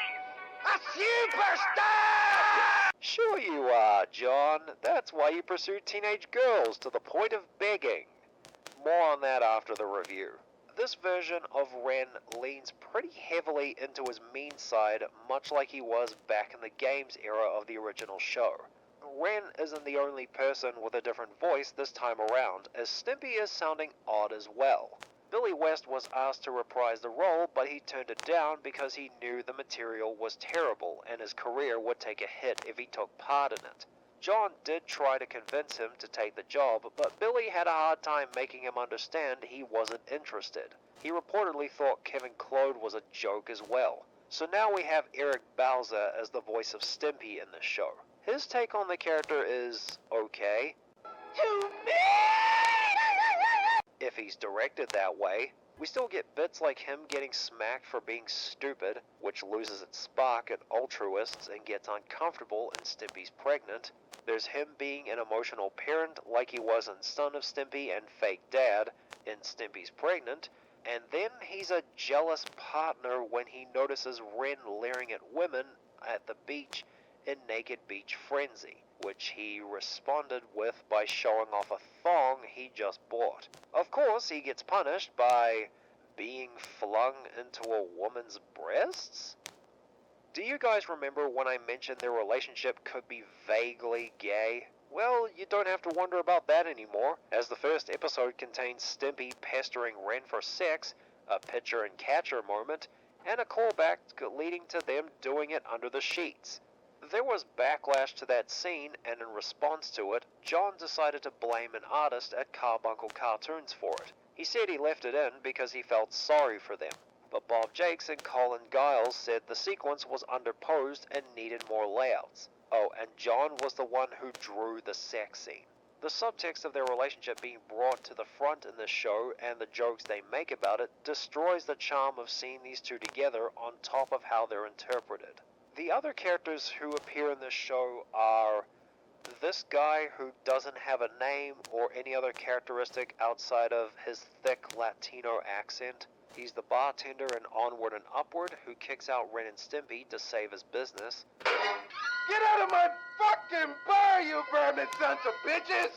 A superstar! Sure you are, John. That's why you pursue teenage girls to the point of begging. More on that after the review. This version of Ren leans pretty heavily into his mean side, much like he was back in the games era of the original show. Ren isn't the only person with a different voice this time around, as Stimpy is sounding odd as well. Billy West was asked to reprise the role, but he turned it down because he knew the material was terrible and his career would take a hit if he took part in it. John did try to convince him to take the job, but Billy had a hard time making him understand he wasn't interested. He reportedly thought Kevin Clode was a joke as well. So now we have Eric Bauza as the voice of Stimpy in this show. His take on the character is okay. To me! If he's directed that way. We still get bits like him getting smacked for being stupid, which loses its spark at altruists and gets uncomfortable and Stimpy's pregnant. There's him being an emotional parent like he was in Son of Stimpy and Fake Dad in Stimpy's Pregnant, and then he's a jealous partner when he notices Ren leering at women at the beach in Naked Beach Frenzy, which he responded with by showing off a thong he just bought. Of course, he gets punished by being flung into a woman's breasts? Do you guys remember when I mentioned their relationship could be vaguely gay? Well, you don't have to wonder about that anymore, as the first episode contains Stimpy pestering Ren for sex, a pitcher and catcher moment, and a callback leading to them doing it under the sheets. There was backlash to that scene, and in response to it, John decided to blame an artist at Carbuncle Cartoons for it. He said he left it in because he felt sorry for them. But Bob Jakes and Colin Giles said the sequence was underposed and needed more layouts. Oh, and John was the one who drew the sex scene. The subtext of their relationship being brought to the front in this show and the jokes they make about it destroys the charm of seeing these two together on top of how they're interpreted. The other characters who appear in this show are this guy who doesn't have a name or any other characteristic outside of his thick Latino accent. He's the bartender in Onward and Upward who kicks out Ren and Stimpy to save his business. Get out of my fucking bar, you vermin sons of bitches!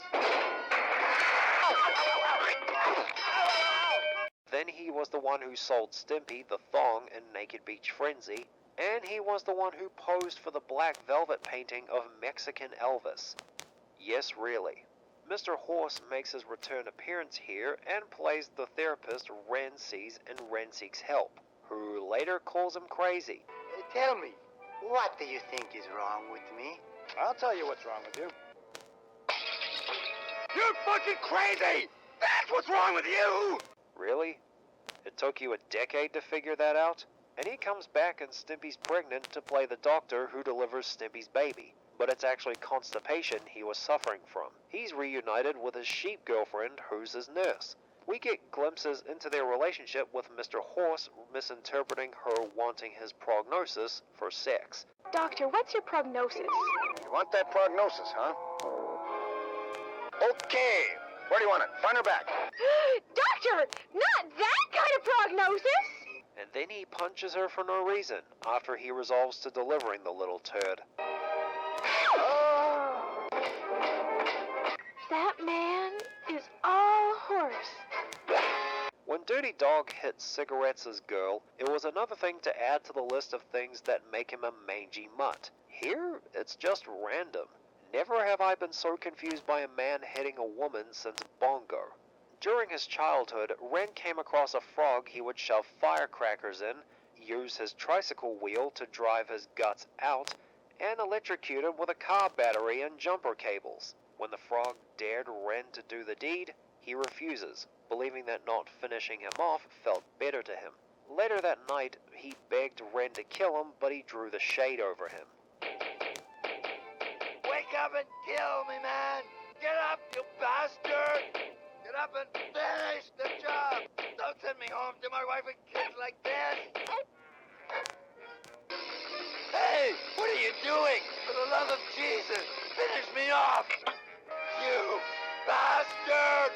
Then he was the one who sold Stimpy the thong in Naked Beach Frenzy, and he was the one who posed for the black velvet painting of Mexican Elvis. Yes, really. Mr. Horse makes his return appearance here and plays the therapist Ren sees in Ren Seeks Help, who later calls him crazy. Tell me, what do you think is wrong with me? I'll tell you what's wrong with you. You're fucking crazy! That's what's wrong with you! Really? It took you a decade to figure that out? And he comes back in Stimpy's Pregnant to play the doctor who delivers Stimpy's baby. But it's actually constipation he was suffering from. He's reunited with his sheep girlfriend who's his nurse. We get glimpses into their relationship with Mr. Horse misinterpreting her wanting his prognosis for sex. Doctor, what's your prognosis? You want that prognosis, huh? Okay. Where do you want it? Front or back? Doctor, not that kind of prognosis! And then he punches her for no reason after he resolves to delivering the little turd. That man is all horse. When Dirty Dog hits Cigarettes' girl, it was another thing to add to the list of things that make him a mangy mutt. Here, it's just random. Never have I been so confused by a man hitting a woman since Bongo. During his childhood, Ren came across a frog he would shove firecrackers in, use his tricycle wheel to drive his guts out, and electrocute him with a car battery and jumper cables. When the frog dared Ren to do the deed, he refuses, believing that not finishing him off felt better to him. Later that night, he begged Ren to kill him, but he drew the shade over him. Wake up and kill me, man! Get up, you bastard! Get up and finish the job! Don't send me home to my wife and kids like this! Hey! What are you doing? For the love of Jesus, finish me off! You bastard!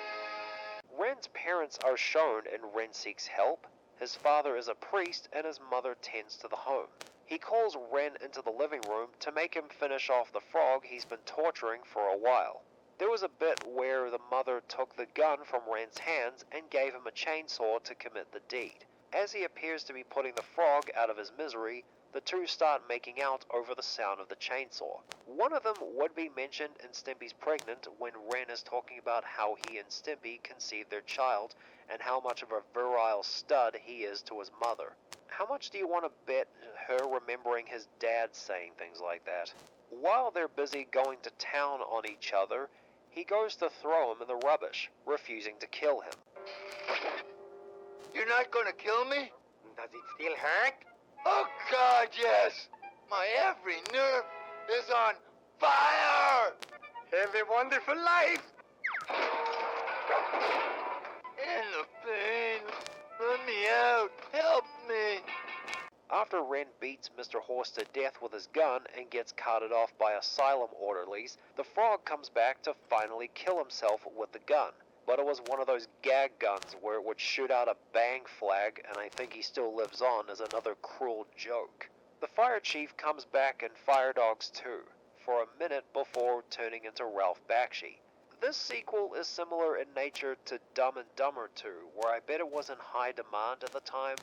Ren's parents are shown in Ren Seeks Help. His father is a priest and his mother tends to the home. He calls Ren into the living room to make him finish off the frog he's been torturing for a while. There was a bit where the mother took the gun from Ren's hands and gave him a chainsaw to commit the deed. As he appears to be putting the frog out of his misery, the two start making out over the sound of the chainsaw. One of them would be mentioned in Stimpy's Pregnant when Ren is talking about how he and Stimpy conceived their child and how much of a virile stud he is to his mother. How much do you want to bet her remembering his dad saying things like that? While they're busy going to town on each other, he goes to throw him in the rubbish, refusing to kill him. You're not gonna kill me? Does it still hurt? Oh God, yes! My every nerve is on fire! Have a wonderful life! In the pain! Let me out! Help me! After after Ren beats Mr. Horse to death with his gun and gets carted off by asylum orderlies, the frog comes back to finally kill himself with the gun. But it was one of those gag guns where it would shoot out a bang flag, and I think he still lives on as another cruel joke. The fire chief comes back in Fire Dogs 2 for a minute before turning into Ralph Bakshi. This sequel is similar in nature to Dumb and Dumber 2, where I bet it was in high demand at the time,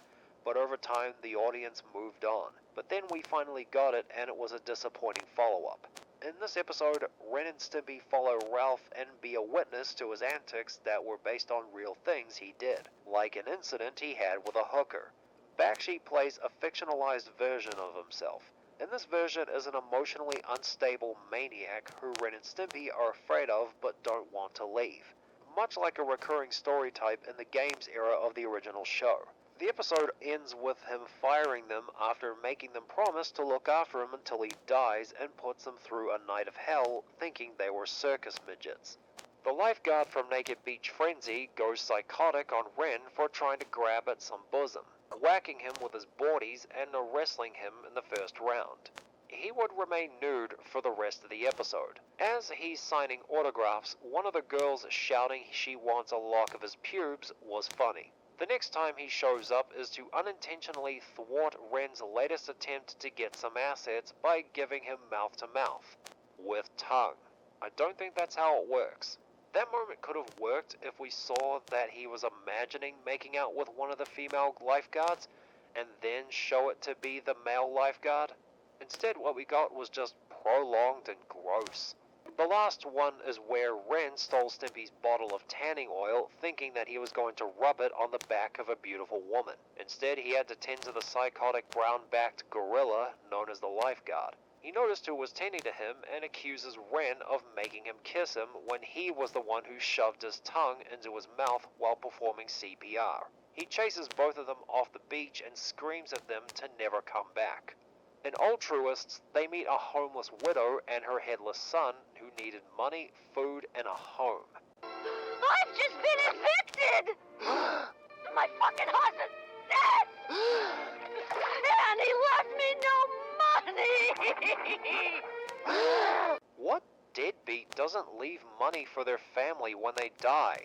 but over time the audience moved on. But then we finally got it, and it was a disappointing follow-up. In this episode, Ren and Stimpy follow Ralph and be a witness to his antics that were based on real things he did, like an incident he had with a hooker. Bakshi plays a fictionalized version of himself. In this version is an emotionally unstable maniac who Ren and Stimpy are afraid of but don't want to leave, much like a recurring story type in the games era of the original show. The episode ends with him firing them after making them promise to look after him until he dies and puts them through a night of hell thinking they were circus midgets. The lifeguard from Naked Beach Frenzy goes psychotic on Ren for trying to grab at some bosom, whacking him with his boardies and wrestling him in the first round. He would remain nude for the rest of the episode. As he's signing autographs, one of the girls shouting she wants a lock of his pubes was funny. The next time he shows up is to unintentionally thwart Ren's latest attempt to get some assets by giving him mouth-to-mouth, with tongue. I don't think that's how it works. That moment could have worked if we saw that he was imagining making out with one of the female lifeguards, and then show it to be the male lifeguard. Instead, what we got was just prolonged and gross. The last one is where Ren stole Stimpy's bottle of tanning oil, thinking that he was going to rub it on the back of a beautiful woman. Instead, he had to tend to the psychotic brown-backed gorilla known as the lifeguard. He noticed who was tending to him and accuses Ren of making him kiss him when he was the one who shoved his tongue into his mouth while performing CPR. He chases both of them off the beach and screams at them to never come back. In Altruists, they meet a homeless widow and her headless son who needed money, food, and a home. I've just been evicted! My fucking husband's dead! And he left me no money! What deadbeat doesn't leave money for their family when they die?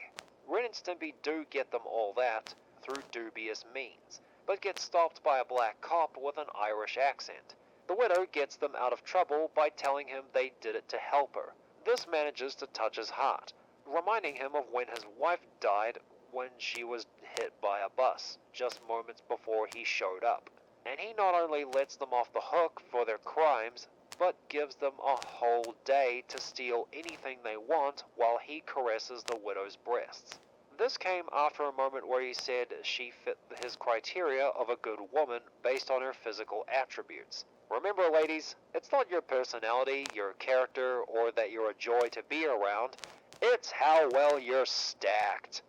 Ren and Stimpy do get them all that, through dubious means, but get stopped by a black cop with an Irish accent. The widow gets them out of trouble by telling him they did it to help her. This manages to touch his heart, reminding him of when his wife died when she was hit by a bus, just moments before he showed up. And he not only lets them off the hook for their crimes, but gives them a whole day to steal anything they want while he caresses the widow's breasts. This came after a moment where he said she fit his criteria of a good woman based on her physical attributes. Remember, ladies, it's not your personality, your character, or that you're a joy to be around. It's how well you're stacked.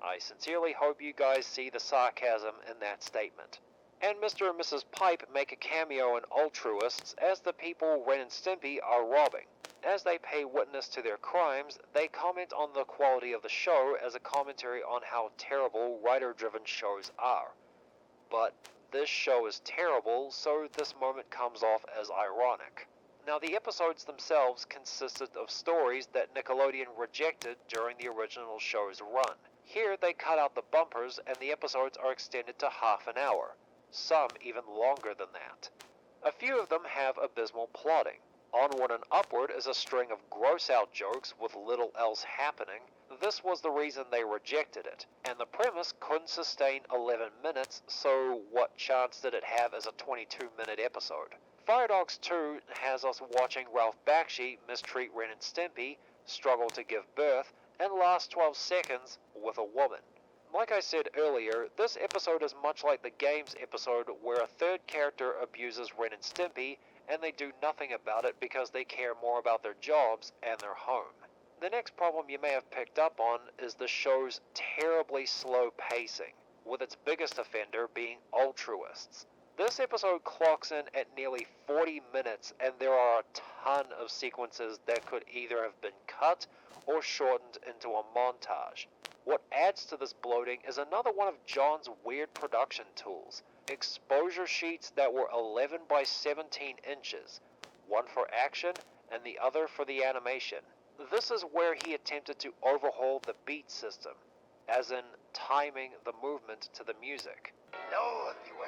I sincerely hope you guys see the sarcasm in that statement. And Mr. and Mrs. Pipe make a cameo in Altruists as the people Ren and Stimpy are robbing. As they pay witness to their crimes, they comment on the quality of the show as a commentary on how terrible writer-driven shows are. But this show is terrible, so this moment comes off as ironic. Now, the episodes themselves consisted of stories that Nickelodeon rejected during the original show's run. Here, they cut out the bumpers, and the episodes are extended to half an hour, some even longer than that. A few of them have abysmal plotting. Onward and Upward is a string of gross-out jokes with little else happening. This was the reason they rejected it, and the premise couldn't sustain 11 minutes, so what chance did it have as a 22-minute episode? Fire Dogs 2 has us watching Ralph Bakshi mistreat Ren and Stimpy, struggle to give birth, and last 12 seconds with a woman. Like I said earlier, this episode is much like the games episode where a third character abuses Ren and Stimpy, and they do nothing about it because they care more about their jobs and their home. The next problem you may have picked up on is the show's terribly slow pacing, with its biggest offender being Altruists. This episode clocks in at nearly 40 minutes, and there are a ton of sequences that could either have been cut or shortened into a montage. What adds to this bloating is another one of John's weird production tools, exposure sheets that were 11 by 17 inches, one for action and the other for the animation. This is where he attempted to overhaul the beat system, as in timing the movement to the music. No the way.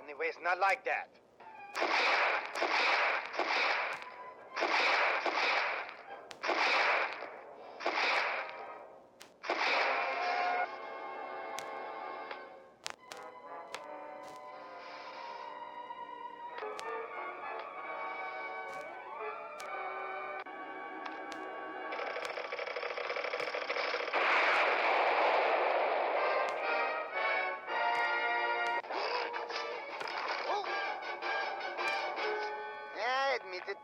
Anyway, it's not like that. Yeah, I admit it.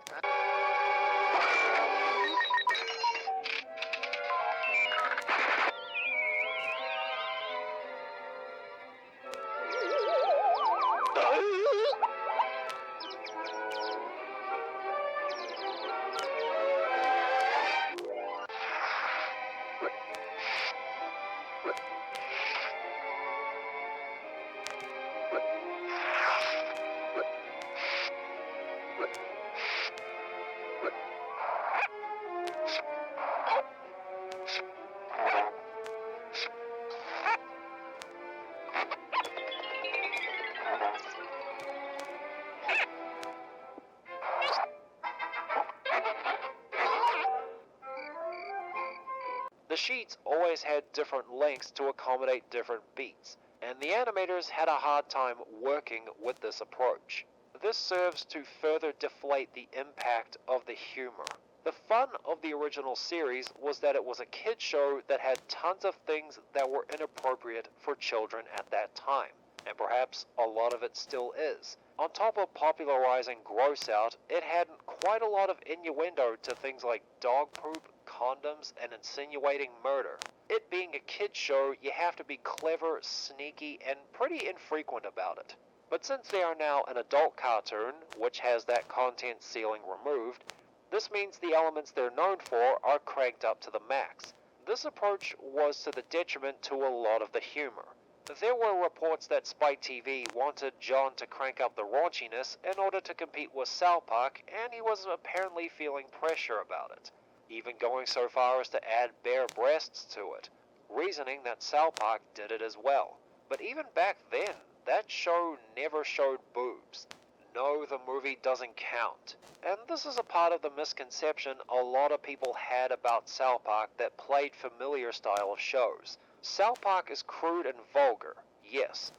The sheets always had different lengths to accommodate different beats, and the animators had a hard time working with this approach. This serves to further deflate the impact of the humor. The fun of the original series was that it was a kid show that had tons of things that were inappropriate for children at that time, and perhaps a lot of it still is. On top of popularizing gross out, it had quite a lot of innuendo to things like dog poop, condoms, and insinuating murder. It being a kid's show, you have to be clever, sneaky, and pretty infrequent about it. But since they are now an adult cartoon, which has that content ceiling removed, this means the elements they're known for are cranked up to the max. This approach was to the detriment to a lot of the humor. There were reports that Spike TV wanted John to crank up the raunchiness in order to compete with South Park, and he was apparently feeling pressure about it, even going so far as to add bare breasts to it, reasoning that South Park did it as well. But even back then, that show never showed boobs. No, the movie doesn't count. And this is a part of the misconception a lot of people had about South Park that played familiar style of shows. South Park is crude and vulgar, yes,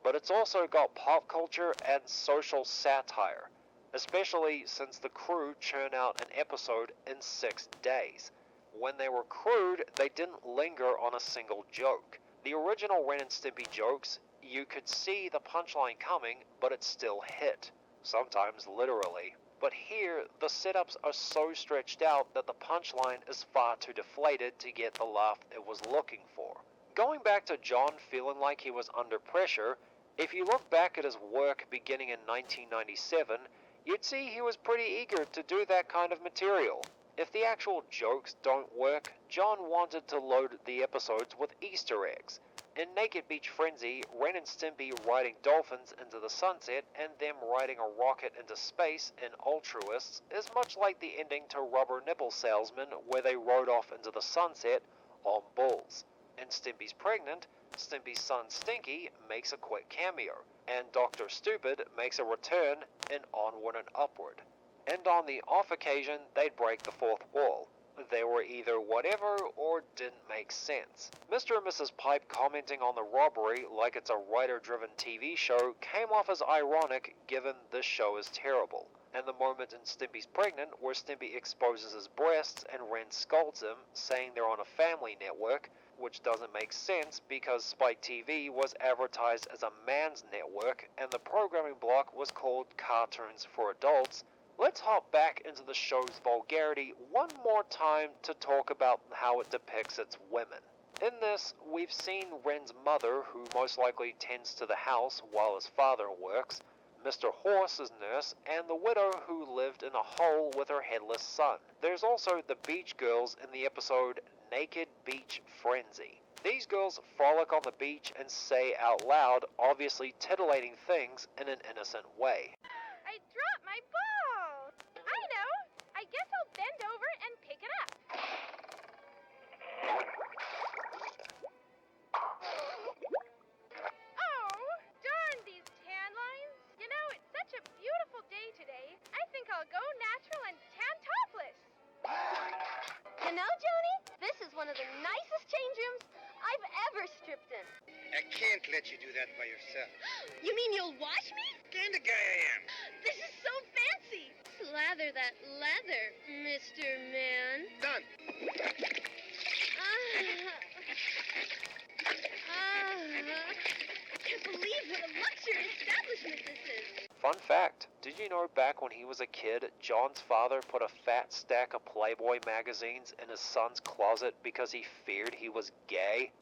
but it's also got pop culture and social satire, especially since the crew churn out an episode in 6 days. When they were crude, they didn't linger on a single joke. The original Ren and Stimpy jokes, you could see the punchline coming, but it still hit, sometimes literally. But here, the setups are so stretched out that the punchline is far too deflated to get the laugh it was looking for. Going back to John feeling like he was under pressure, if you look back at his work beginning in 1997, you'd see he was pretty eager to do that kind of material. If the actual jokes don't work, John wanted to load the episodes with Easter eggs. In Naked Beach Frenzy, Ren and Stimpy riding dolphins into the sunset and them riding a rocket into space in Altruists is much like the ending to Rubber Nipple Salesman, where they rode off into the sunset on bulls. In Stimpy's Pregnant, Stimpy's son Stinky makes a quick cameo, and Dr. Stupid makes a return in Onward and Upward. And on the off occasion, they'd break the fourth wall. They were either whatever or didn't make sense. Mr. and Mrs. Pipe commenting on the robbery like it's a writer-driven TV show came off as ironic given this show is terrible. And the moment in Stimpy's Pregnant where Stimpy exposes his breasts and Ren scolds him, saying they're on a family network, which doesn't make sense because Spike TV was advertised as a man's network and the programming block was called Cartoons for Adults. Let's hop back into the show's vulgarity one more time to talk about how it depicts its women. In this, we've seen Ren's mother, who most likely tends to the house while his father works, Mr. Horse's nurse, and the widow who lived in a hole with her headless son. There's also the beach girls in the episode Naked Beach Frenzy. These girls frolic on the beach and say out loud, obviously titillating things in an innocent way. I dropped my ball. I know. I guess I'll bend over and pick it up. Oh, darn these tan lines. You know, it's such a beautiful day today. I think I'll go natural and tan topless. You know, Joni, this is one of the nicest change rooms I've ever stripped in. I can't let you do that by yourself. You mean you'll wash me? Kind of guy I am. This is so fancy. Slather that leather, Mr. Man. Done. Can't believe what a luxury establishment this is. Fun fact, did you know back when he was a kid, John's father put a fat stack of Playboy magazines in his son's closet because he feared he was gay?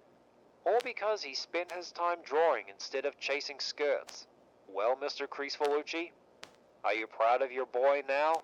Or because he spent his time drawing instead of chasing skirts? Well, Mr. Creasfalucci, are you proud of your boy now?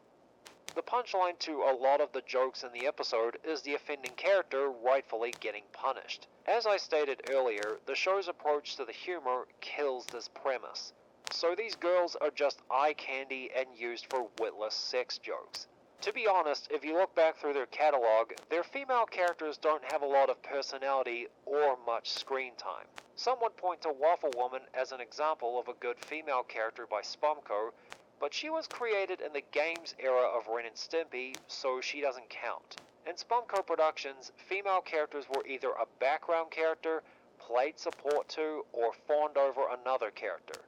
The punchline to a lot of the jokes in the episode is the offending character rightfully getting punished. As I stated earlier, the show's approach to the humor kills this premise. So these girls are just eye candy and used for witless sex jokes. To be honest, if you look back through their catalog, their female characters don't have a lot of personality or much screen time. Some would point to Waffle Woman as an example of a good female character by Spumco, but she was created in the games era of Ren and Stimpy, so she doesn't count. In Spumco Productions, female characters were either a background character, played support to, or fawned over another character.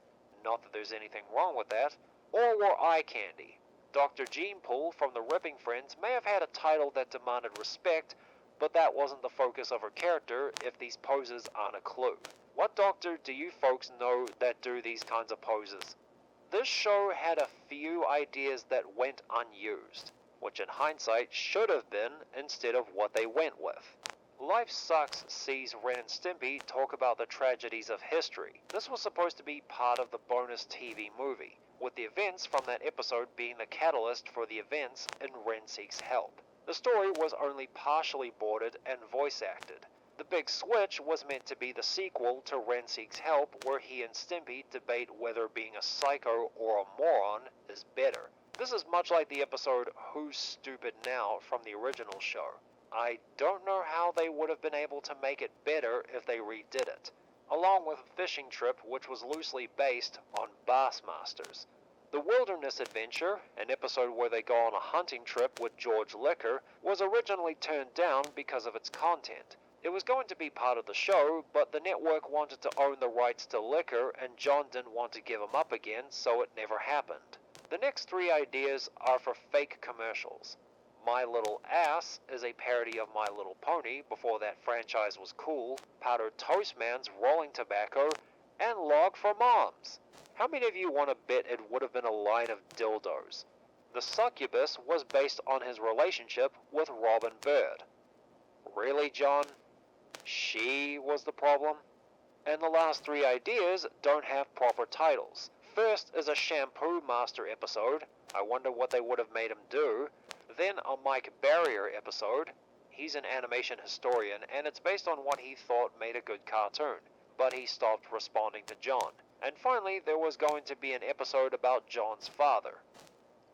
Not that there's anything wrong with that, or were eye candy. Dr. Jeanpool from the Ripping Friends may have had a title that demanded respect, but that wasn't the focus of her character if these poses aren't a clue. What doctor do you folks know that do these kinds of poses? This show had a few ideas that went unused, which in hindsight should have been instead of what they went with. Life Sucks sees Ren and Stimpy talk about the tragedies of history. This was supposed to be part of the bonus TV movie, with the events from that episode being the catalyst for the events in Ren Seeks Help. The story was only partially boarded and voice acted. The big switch was meant to be the sequel to Ren Seeks Help, where he and Stimpy debate whether being a psycho or a moron is better. This is much like the episode Who's Stupid Now from the original show. I don't know how they would have been able to make it better if they redid it, along with Fishing Trip, which was loosely based on Bassmasters. The Wilderness Adventure, an episode where they go on a hunting trip with George Liquor, was originally turned down because of its content. It was going to be part of the show, but the network wanted to own the rights to Liquor, and John didn't want to give him up again, so it never happened. The next three ideas are for fake commercials. My Little Ass is a parody of My Little Pony before that franchise was cool, Powdered Toast Man's Rolling Tobacco, and Log for Moms. How many of you want to bet it would have been a line of dildos? The Succubus was based on his relationship with Robin Bird. Really, John? She was the problem? And the last three ideas don't have proper titles. First is a Shampoo Master episode. I wonder what they would have made him do. Then a Mike Barrier episode. He's an animation historian, and it's based on what he thought made a good cartoon, but he stopped responding to John. And finally, there was going to be an episode about John's father.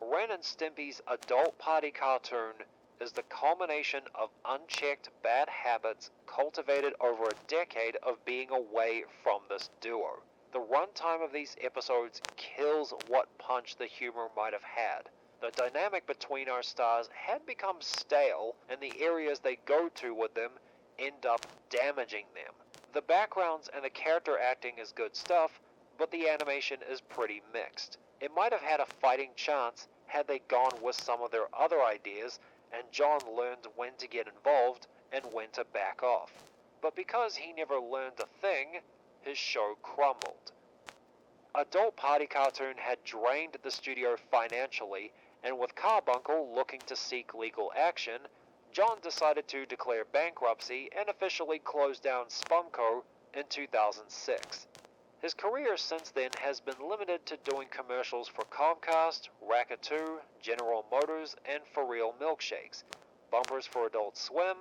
Ren and Stimpy's adult party cartoon is the culmination of unchecked bad habits cultivated over a decade of being away from this duo. The runtime of these episodes kills what punch the humor might have had. The dynamic between our stars had become stale, and the areas they go to with them end up damaging them. The backgrounds and the character acting is good stuff, but the animation is pretty mixed. It might have had a fighting chance had they gone with some of their other ideas, and John learned when to get involved and when to back off. But because he never learned a thing, his show crumbled. Adult Party Cartoon had drained the studio financially, and with Carbuncle looking to seek legal action, John decided to declare bankruptcy and officially close down Spumco in 2006. His career since then has been limited to doing commercials for Comcast, Racket2, General Motors, and For Real Milkshakes, bumpers for Adult Swim,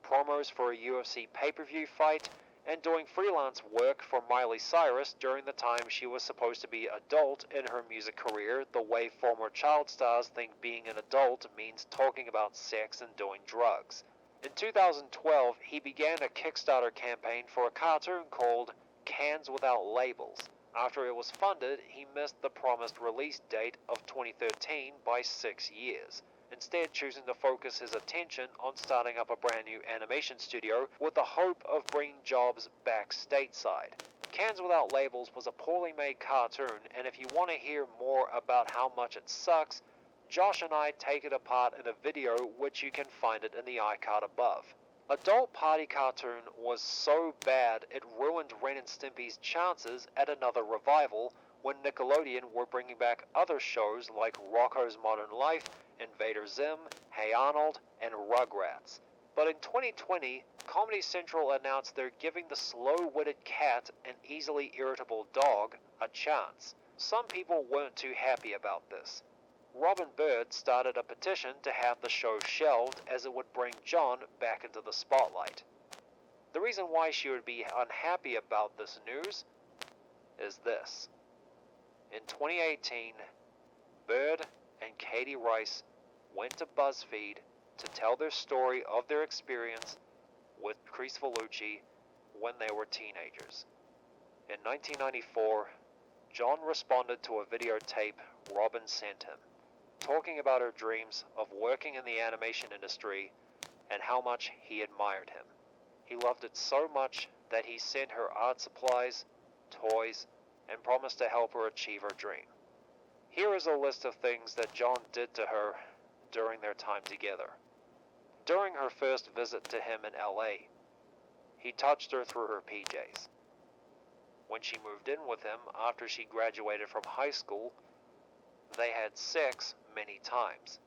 promos for a UFC pay-per-view fight, and doing freelance work for Miley Cyrus during the time she was supposed to be adult in her music career, the way former child stars think being an adult means talking about sex and doing drugs. In 2012, he began a Kickstarter campaign for a cartoon called Cans Without Labels. After it was funded, he missed the promised release date of 2013 by 6 years, instead choosing to focus his attention on starting up a brand new animation studio with the hope of bringing jobs back stateside. Cans Without Labels was a poorly made cartoon, and if you want to hear more about how much it sucks, Josh and I take it apart in a video which you can find it in the iCard above. Adult Party Cartoon was so bad it ruined Ren and Stimpy's chances at another revival when Nickelodeon were bringing back other shows like Rocko's Modern Life, Invader Zim, Hey Arnold, and Rugrats. But in 2020, Comedy Central announced they're giving the slow-witted cat and easily irritable dog a chance. Some people weren't too happy about this. Robin Bird started a petition to have the show shelved as it would bring John back into the spotlight. The reason why she would be unhappy about this news is this. In 2018, Bird and Katie Rice went to BuzzFeed to tell their story of their experience with Chris Vellucci when they were teenagers. In 1994, John responded to a videotape Robin sent him, talking about her dreams of working in the animation industry and how much he admired him. He loved it so much that he sent her art supplies, toys, and promised to help her achieve her dream. Here is a list of things that John did to her during their time together. During her first visit to him in LA, he touched her through her PJs. When she moved in with him after she graduated from high school, they had sex many times.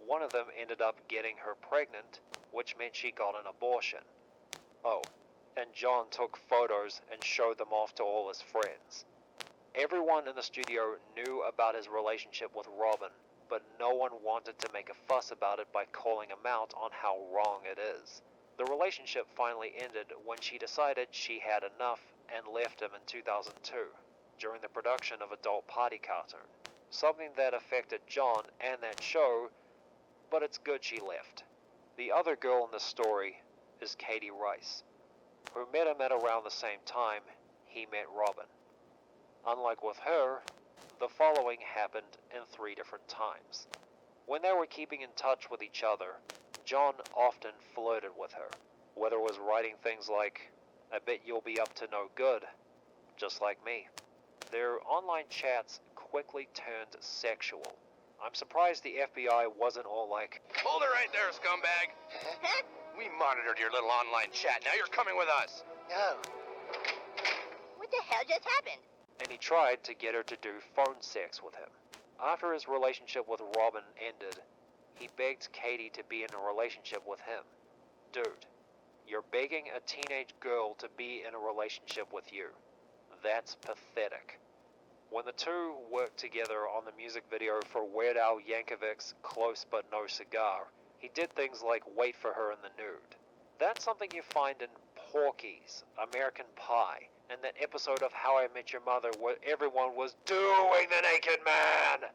One of them ended up getting her pregnant, which meant she got an abortion. Oh, and John took photos and showed them off to all his friends. Everyone in the studio knew about his relationship with Robin, but no one wanted to make a fuss about it by calling him out on how wrong it is. The relationship finally ended when she decided she had enough and left him in 2002, during the production of Adult Party Cartoon. Something that affected John and that show, but it's good she left. The other girl in the story is Katie Rice, who met him at around the same time he met Robin. Unlike with her, the following happened in 3 different times. When they were keeping in touch with each other, John often flirted with her, whether it was writing things like, "I bet you'll be up to no good, just like me." Their online chats quickly turned sexual. I'm surprised the FBI wasn't all like, Hold it right there, scumbag. We monitored your little online chat. Now you're coming with us. Oh. What the hell just happened? and he tried to get her to do phone sex with him. After his relationship with Robin ended, he begged Katie to be in a relationship with him. Dude, you're begging a teenage girl to be in a relationship with you. That's pathetic. When the two worked together on the music video for Weird Al Yankovic's Close But No Cigar, he did things like wait for her in the nude. That's something you find in Porky's, American Pie, and that episode of How I Met Your Mother where everyone was doing the naked man.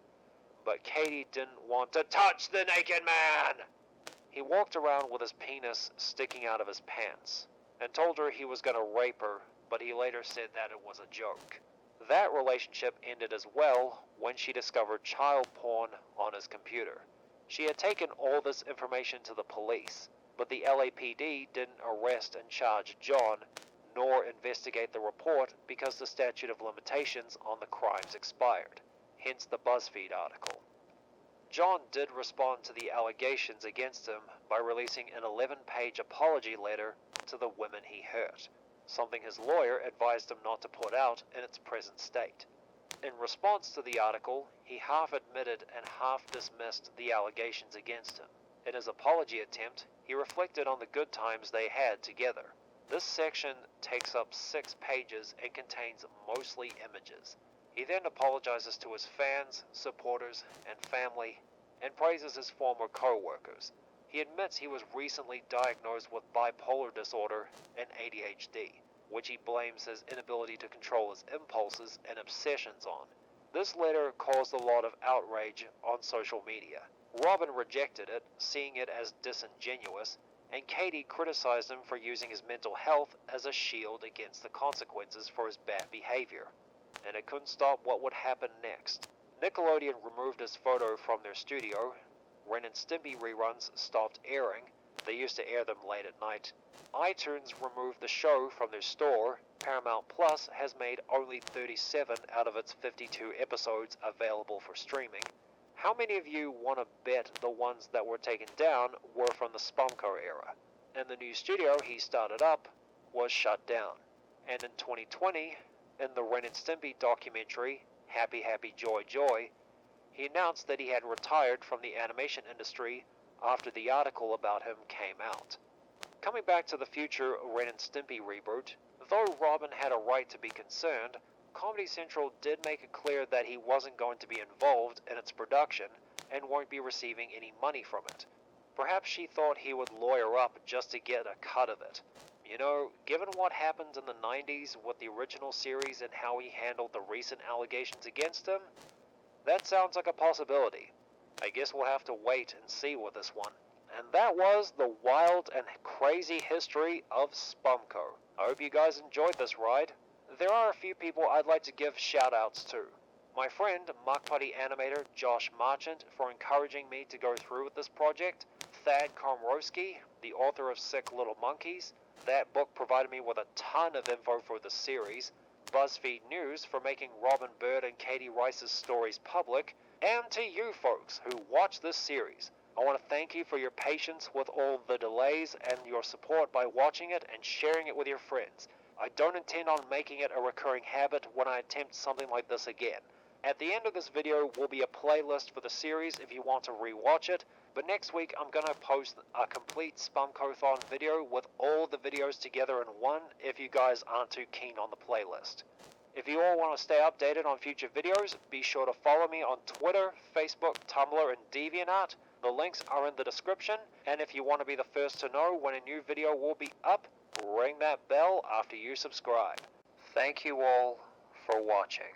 But Katie didn't want to touch the naked man. He walked around with his penis sticking out of his pants, and told her he was going to rape her, but he later said that it was a joke. That relationship ended as well when she discovered child porn on his computer. She had taken all this information to the police, but the LAPD didn't arrest and charge John, nor investigate the report because the statute of limitations on the crimes expired, hence the BuzzFeed article. John did respond to the allegations against him by releasing an 11-page apology letter to the women he hurt, something his lawyer advised him not to put out in its present state. In response to the article, he half admitted and half dismissed the allegations against him. In his apology attempt, he reflected on the good times they had together. This section takes up 6 pages and contains mostly images. He then apologizes to his fans, supporters, and family, and praises his former co-workers. He admits he was recently diagnosed with bipolar disorder and ADHD, which he blames his inability to control his impulses and obsessions on. This letter caused a lot of outrage on social media. Robin rejected it, seeing it as disingenuous, and Katie criticized him for using his mental health as a shield against the consequences for his bad behavior. And it couldn't stop what would happen next. Nickelodeon removed his photo from their studio. Ren and Stimpy reruns stopped airing. They used to air them late at night. iTunes removed the show from their store. Paramount Plus has made only 37 out of its 52 episodes available for streaming. How many of you want to bet the ones that were taken down were from the Spumco era? And the new studio he started up was shut down. And in 2020, in the Ren and Stimpy documentary, Happy Happy Joy Joy, he announced that he had retired from the animation industry after the article about him came out. Coming back to the future Ren and Stimpy reboot, though Robin had a right to be concerned, Comedy Central did make it clear that he wasn't going to be involved in its production and won't be receiving any money from it. Perhaps she thought he would lawyer up just to get a cut of it. You know, given what happened in the 90s with the original series and how he handled the recent allegations against him, that sounds like a possibility. I guess we'll have to wait and see with this one. And that was the wild and crazy history of Spumco. I hope you guys enjoyed this ride. There are a few people I'd like to give shout-outs to. My friend, Muck Putty animator Josh Marchant, for encouraging me to go through with this project. Thad Komrowski, the author of Sick Little Monkeys. That book provided me with a ton of info for the series. BuzzFeed News for making Robin Bird and Katie Rice's stories public. And to you folks who watch this series. I want to thank you for your patience with all the delays and your support by watching it and sharing it with your friends. I don't intend on making it a recurring habit when I attempt something like this again. At the end of this video will be a playlist for the series if you want to rewatch it, but next week I'm going to post a complete Spumco-Thon video with all the videos together in one if you guys aren't too keen on the playlist. If you all want to stay updated on future videos, be sure to follow me on Twitter, Facebook, Tumblr, and DeviantArt. The links are in the description, and if you want to be the first to know when a new video will be up, ring that bell after you subscribe. Thank you all for watching.